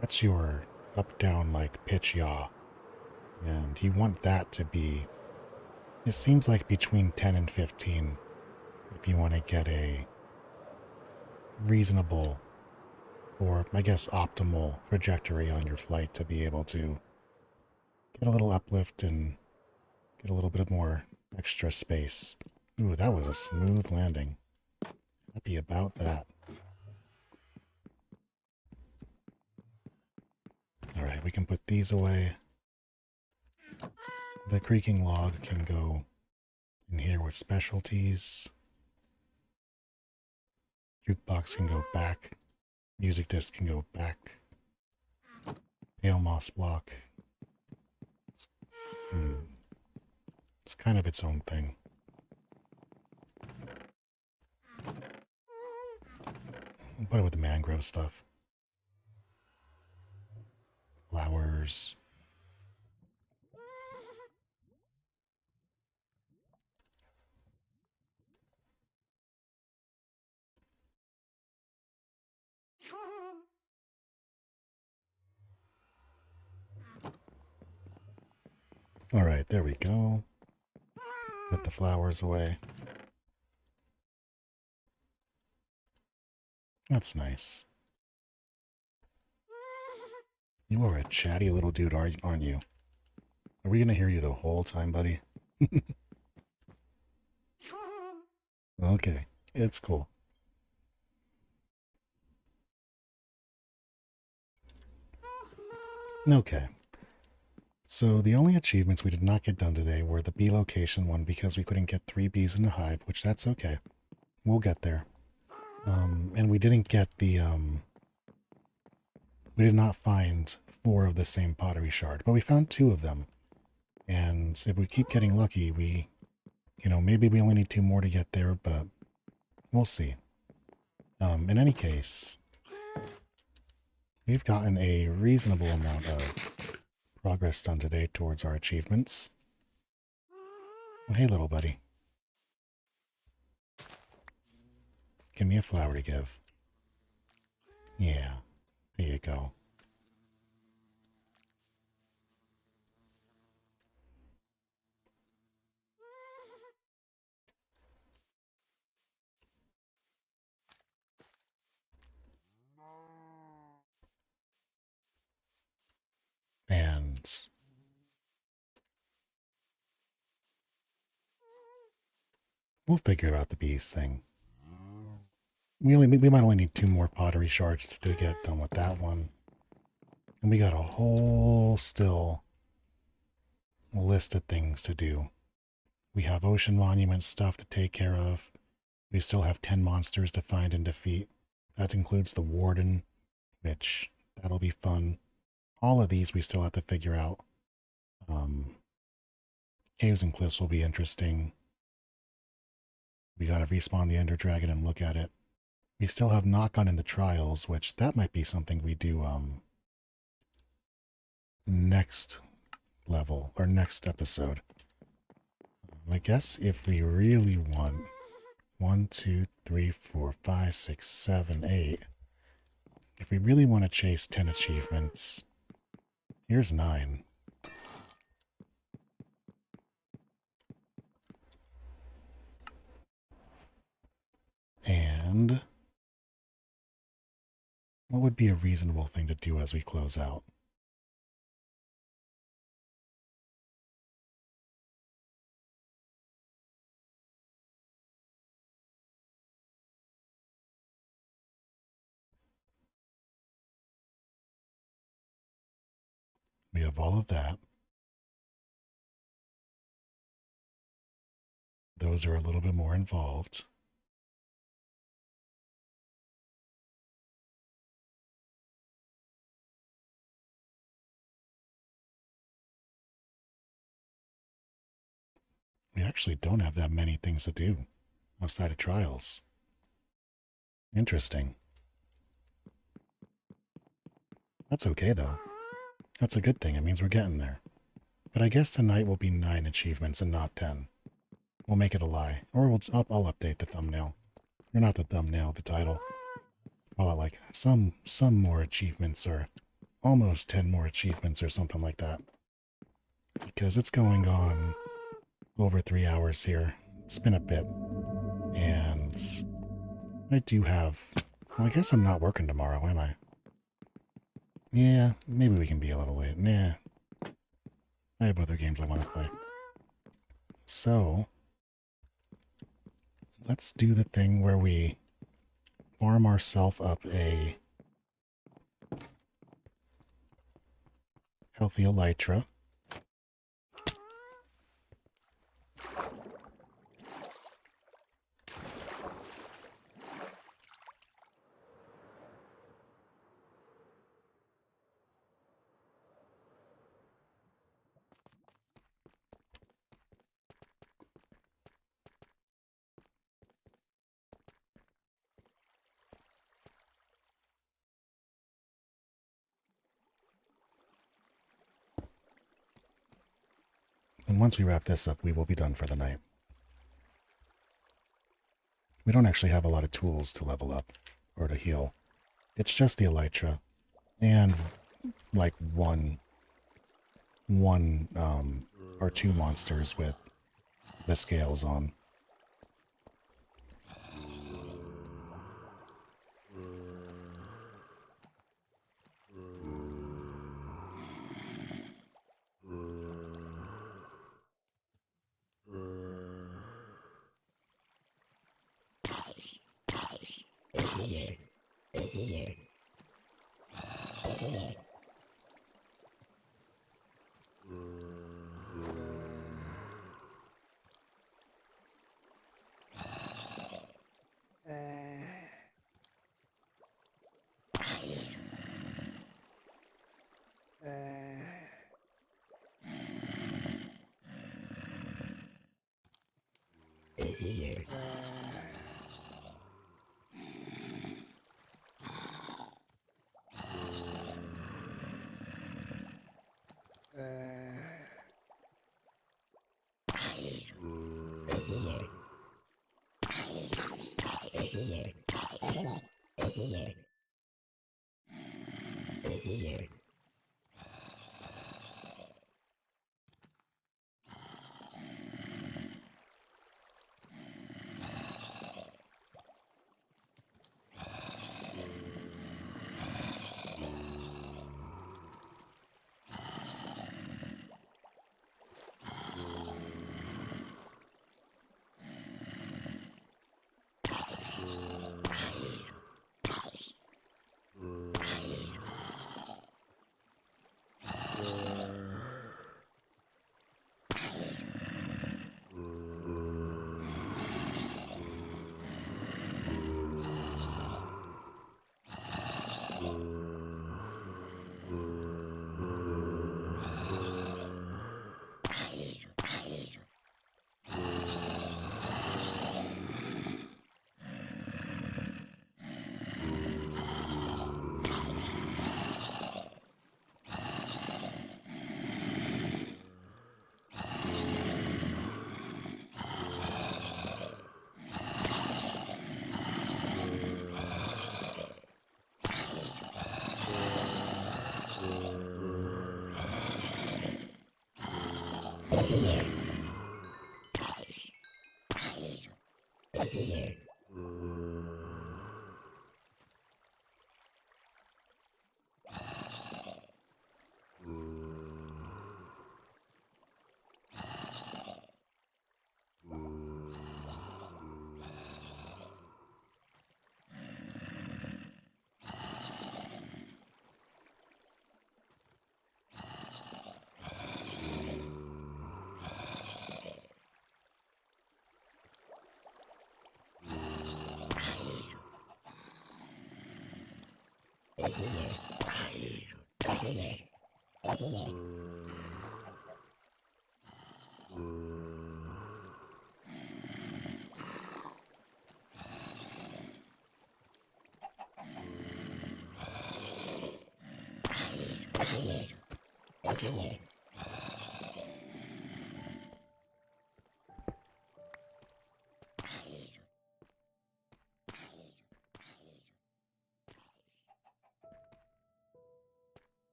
That's your up-down, like, pitch yaw. And you want that to be, it seems like between 10 and 15, if you want to get a reasonable, or I guess optimal trajectory on your flight to be able to get a little uplift and get a little bit more extra space. Ooh, that was a smooth landing. Happy about that. Alright, we can put these away. The creaking log can go in here with specialties. Jukebox can go back. Music disc can go back. Pale moss block. It's kind of its own thing. We'll put it with the mangrove stuff. Flowers. Alright, there we go. Put the flowers away. That's nice. You are a chatty little dude, aren't you? Are we going to hear you the whole time, buddy? Okay, it's cool. Okay. So the only achievements we did not get done today were the bee location one because we couldn't get 3 bees in the hive, which that's okay. We'll get there. And we didn't get the, we did not find 4 of the same pottery shard, but we found 2 of them. And if we keep getting lucky, we, maybe we only need 2 more to get there, but we'll see. In any case, we've gotten a reasonable amount of progress done today towards our achievements. Oh, hey, little buddy. Give me a flower to give. Yeah, there you go. And we'll figure out the bees thing. We might only need 2 more pottery shards to get done with that one. And we got a whole still list of things to do. We have ocean monument stuff to take care of. We still have 10 monsters to find and defeat. That includes the warden, which that'll be fun. All of these we still have to figure out. Caves and cliffs will be interesting. We gotta respawn the Ender Dragon and look at it. We still have knock-on in the trials, which that might be something we do next level, or next episode. I guess if we really want 1, 2, 3, 4, 5, 6, 7, 8. If we really want to chase 10 achievements, here's 9. And what would be a reasonable thing to do as we close out? We have all of that. Those are a little bit more involved. We actually don't have that many things to do outside of trials. Interesting. That's okay, though. That's a good thing. It means we're getting there. But I guess tonight will be 9 achievements and not 10. We'll make it a lie. Or I'll update the thumbnail. Or not the thumbnail, the title. Call it like some more achievements or almost 10 more achievements or something like that. Because it's going on over 3 hours here. It's been a bit. And I do have... Well, I guess I'm not working tomorrow, am I? Yeah, maybe we can be a little late. Nah. I have other games I want to play. So, let's do the thing where we farm ourselves up a healthy elytra. And once we wrap this up, we will be done for the night. We don't actually have a lot of tools to level up or to heal. It's just the elytra and like one or two monsters with the scales on.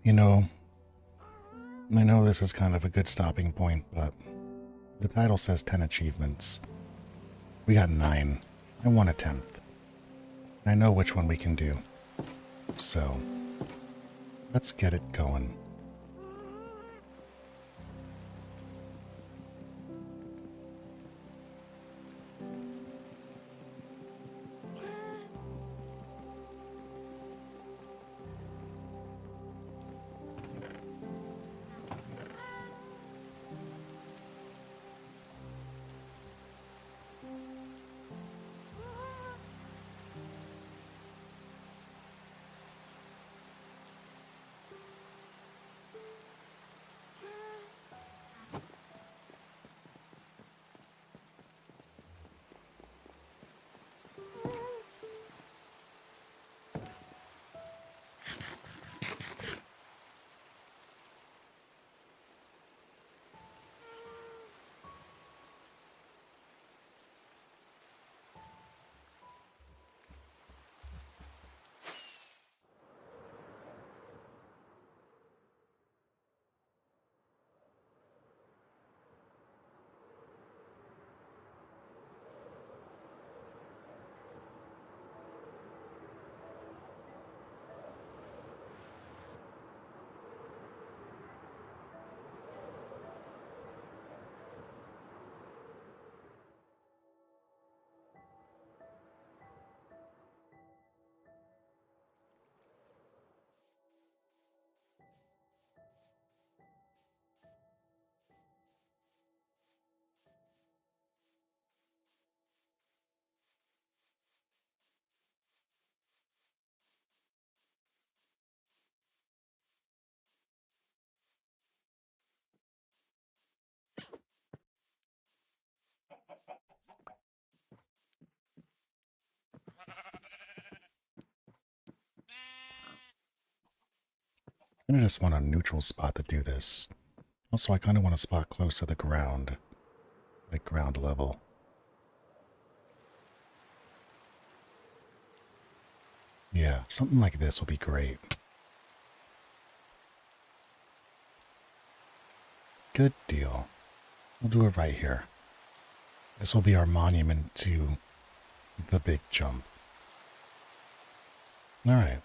You know, I know this is kind of a good stopping point, but the title says 10 achievements. We got 9. I want a 10th. And I know which one we can do. So, let's get it going. I just want a neutral spot to do this. Also, I kind of want a spot close to the ground, like ground level. Yeah, something like this will be great. Good deal. We'll do it right here. This will be our monument to the big jump. Alright.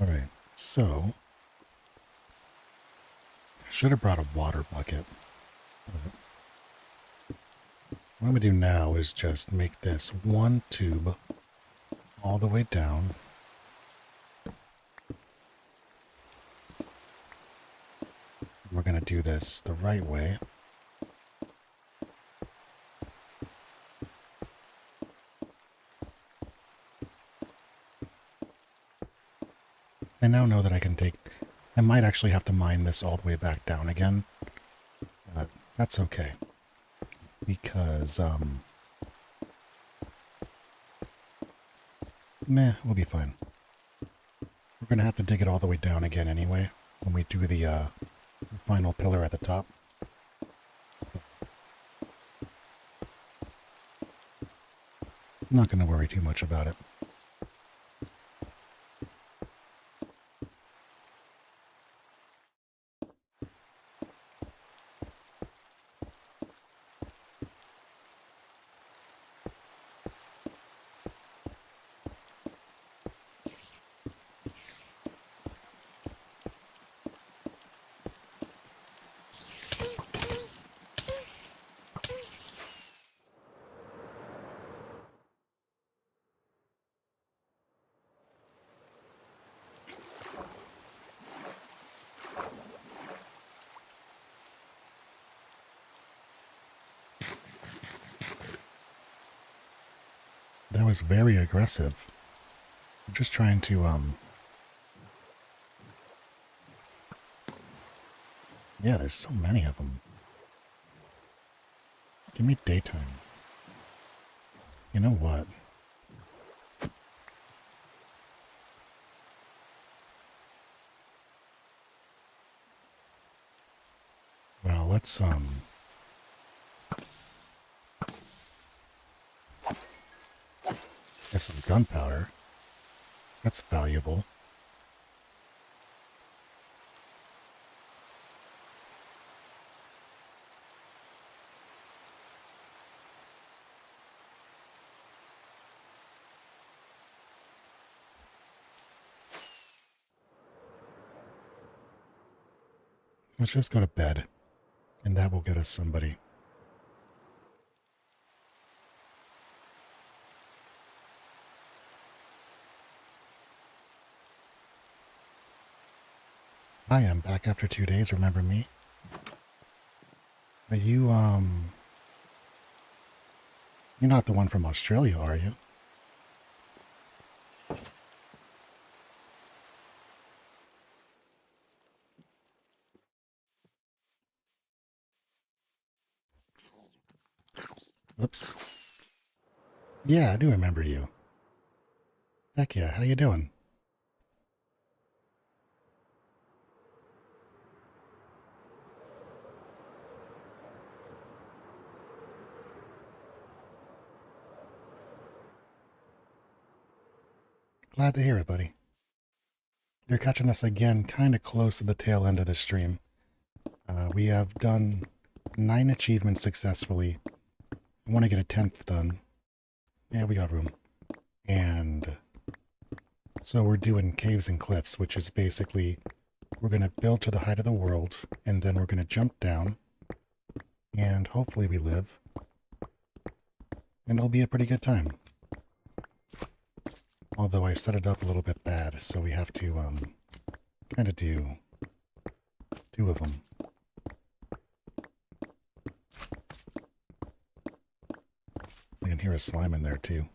Alright, so I should have brought a water bucket. What I'm going to do now is just make this one tube all the way down. We're going to do this the right way. I now know that I can take... I might actually have to mine this all the way back down again. But that's okay. Because, meh, we'll be fine. We're going to have to dig it all the way down again anyway, when we do the final pillar at the top. I'm not going to worry too much about it. That was very aggressive. I'm just trying to, yeah, there's so many of them. Give me daytime. You know what? Well, let's, get some gunpowder. That's valuable. Let's just go to bed, and that will get us somebody. Hi, I'm back after 2 days, remember me? Are you, you're not the one from Australia, are you? Oops. Yeah, I do remember you. Heck yeah, how you doing? Glad to hear it, buddy. You're catching us again kind of close to the tail end of the stream. We have done 9 achievements successfully. I want to get a 10th done. Yeah, we got room. And so we're doing caves and cliffs, which is basically we're going to build to the height of the world, and then we're going to jump down, and hopefully we live. And it'll be a pretty good time. Although I've set it up a little bit bad, so we have to kind of do 2 of them. I can hear a slime in there too.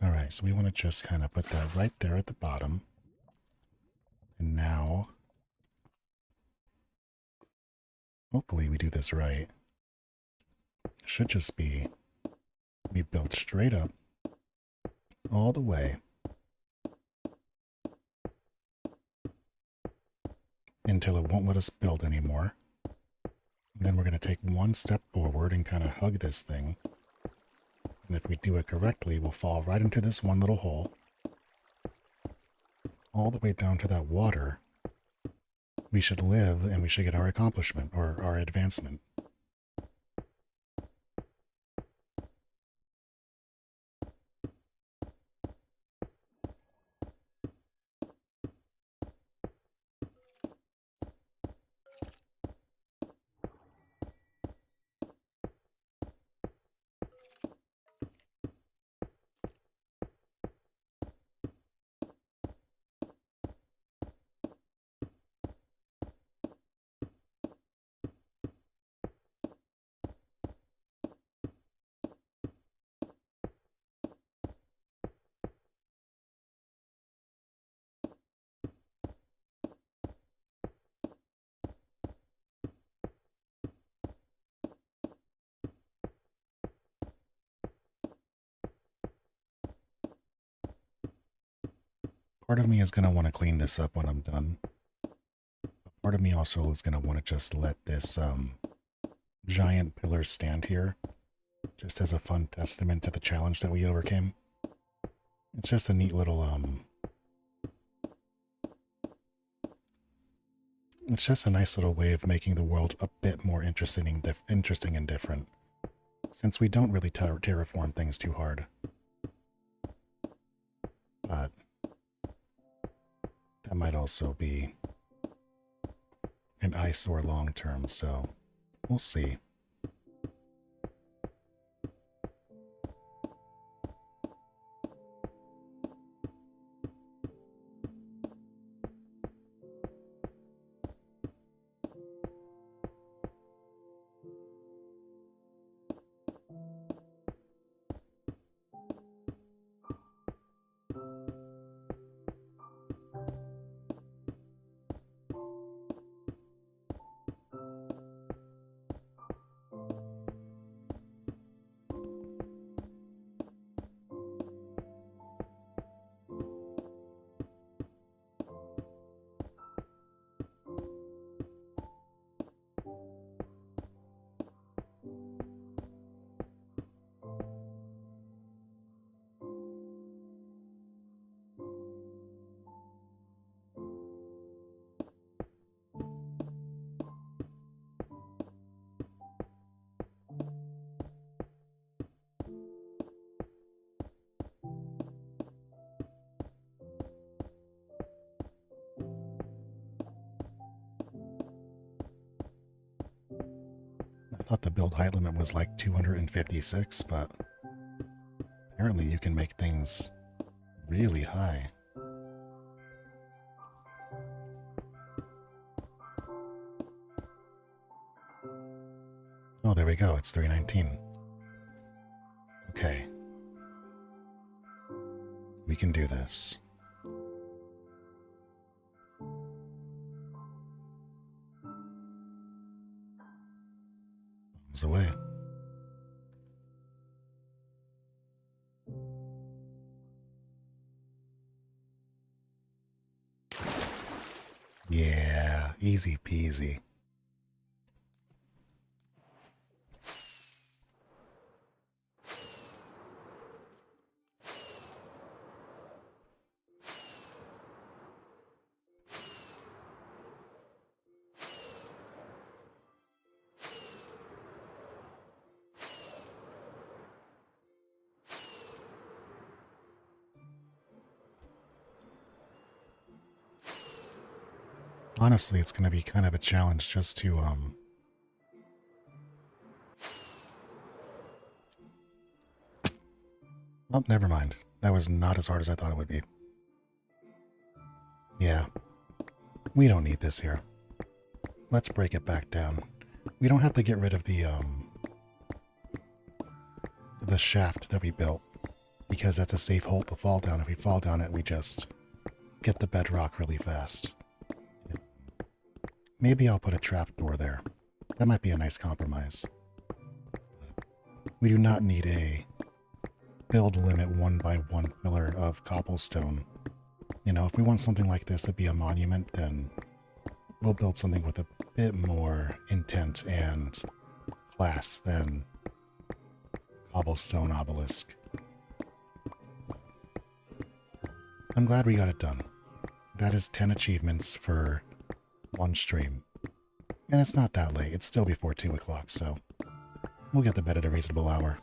Alright, so we want to just kind of put that right there at the bottom. And now, hopefully we do this right. It should just be we build straight up all the way until it won't let us build anymore. And then we're going to take 1 step forward and kind of hug this thing. And if we do it correctly, we'll fall right into this one little hole, all the way down to that water. We should live, and we should get our accomplishment, or our advancement. Part of me is going to want to clean this up when I'm done. But part of me also is going to want to just let this giant pillar stand here, just as a fun testament to the challenge that we overcame. It's just a neat little, it's just a nice little way of making the world a bit more interesting and different, since we don't really terraform things too hard. But that might also be an eyesore long term, so we'll see. I thought the build height limit was like 256, but apparently you can make things really high. Oh, there we go. It's 319. Okay. We can do this. Bombs away. Yeah, easy peasy. Honestly, it's going to be kind of a challenge just to, Oh, never mind. That was not as hard as I thought it would be. Yeah. We don't need this here. Let's break it back down. We don't have to get rid of the shaft that we built, because that's a safe hole to fall down. If we fall down it, we just get the bedrock really fast. Maybe I'll put a trapdoor there. That might be a nice compromise. But we do not need a build limit 1x1 pillar of cobblestone. You know, if we want something like this to be a monument, then we'll build something with a bit more intent and class than a cobblestone obelisk. I'm glad we got it done. That is 10 achievements for one stream. And it's not that late. It's still before 2 o'clock, so we'll get to bed at a reasonable hour.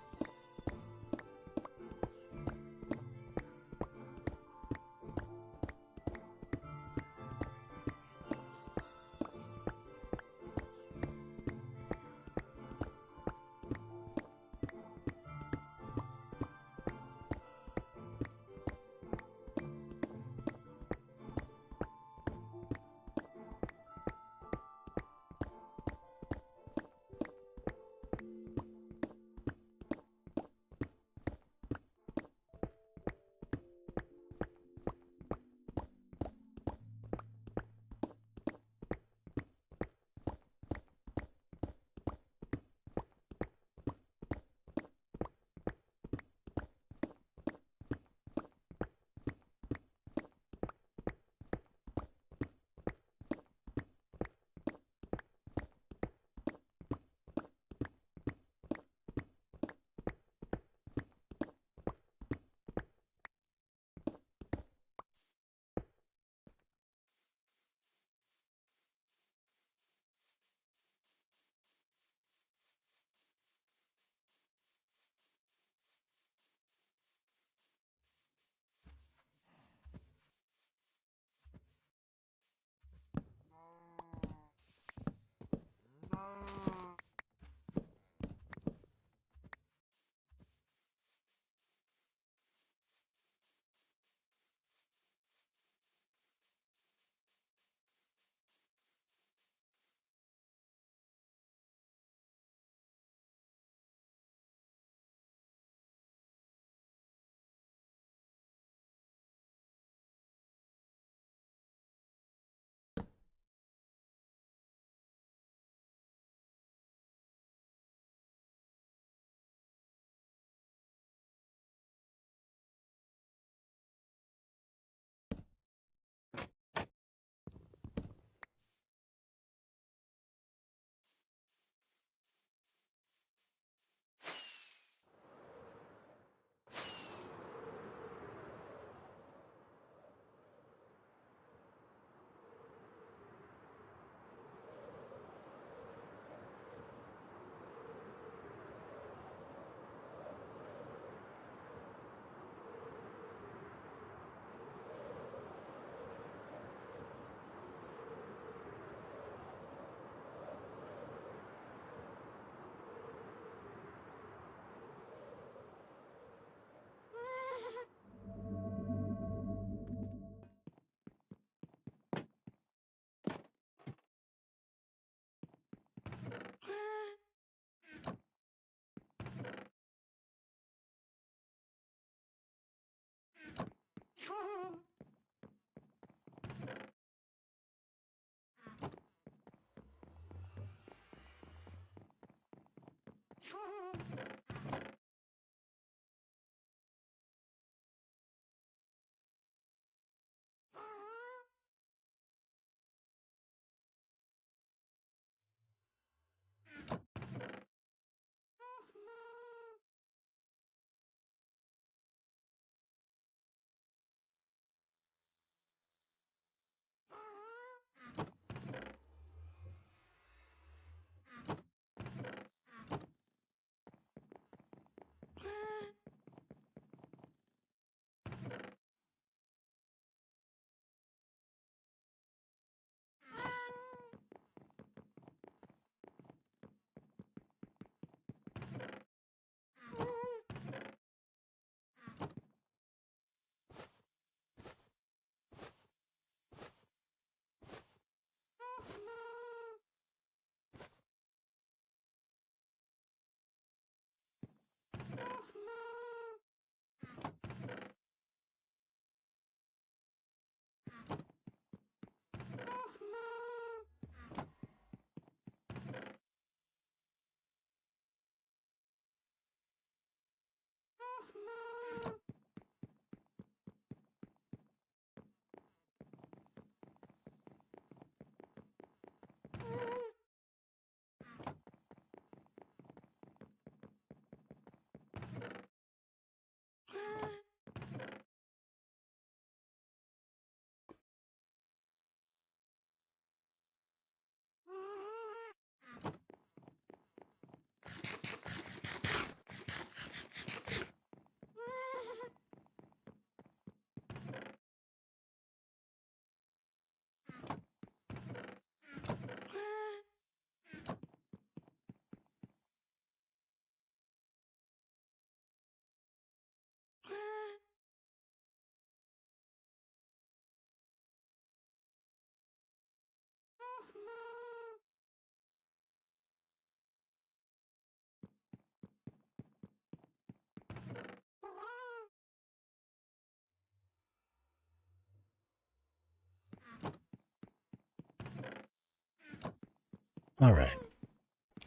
Alright.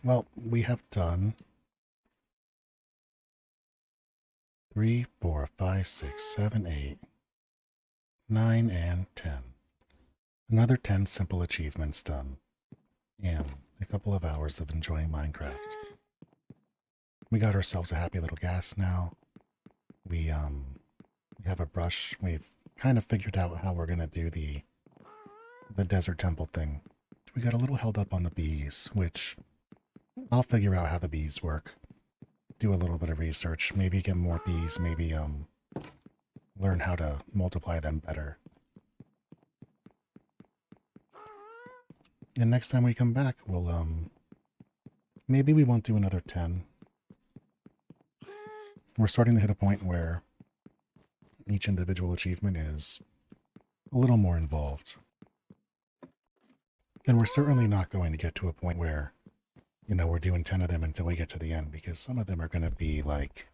Well, we have done 3, 4, 5, 6, 7, 8, 9, and 10. Another 10 simple achievements done. And a couple of hours of enjoying Minecraft. We got ourselves a happy little gas now. We have a brush. We've kind of figured out how we're gonna do the desert temple thing. We got a little held up on the bees, which I'll figure out how the bees work. Do a little bit of research, maybe get more bees, maybe learn how to multiply them better. And next time we come back, we'll maybe we won't do another 10. We're starting to hit a point where each individual achievement is a little more involved. And we're certainly not going to get to a point where, you know, we're doing 10 of them until we get to the end, because some of them are going to be like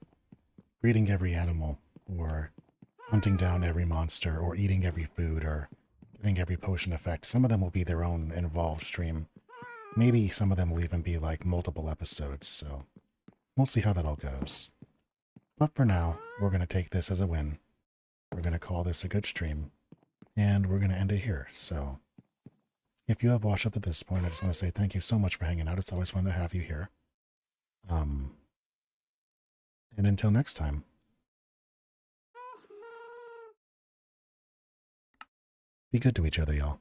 breeding every animal, or hunting down every monster, or eating every food, or getting every potion effect. Some of them will be their own involved stream. Maybe some of them will even be like multiple episodes, so we'll see how that all goes. But for now, we're going to take this as a win. We're going to call this a good stream, and we're going to end it here. So if you have watched up to this point, I just want to say thank you so much for hanging out. It's always fun to have you here. And until next time, be good to each other, y'all.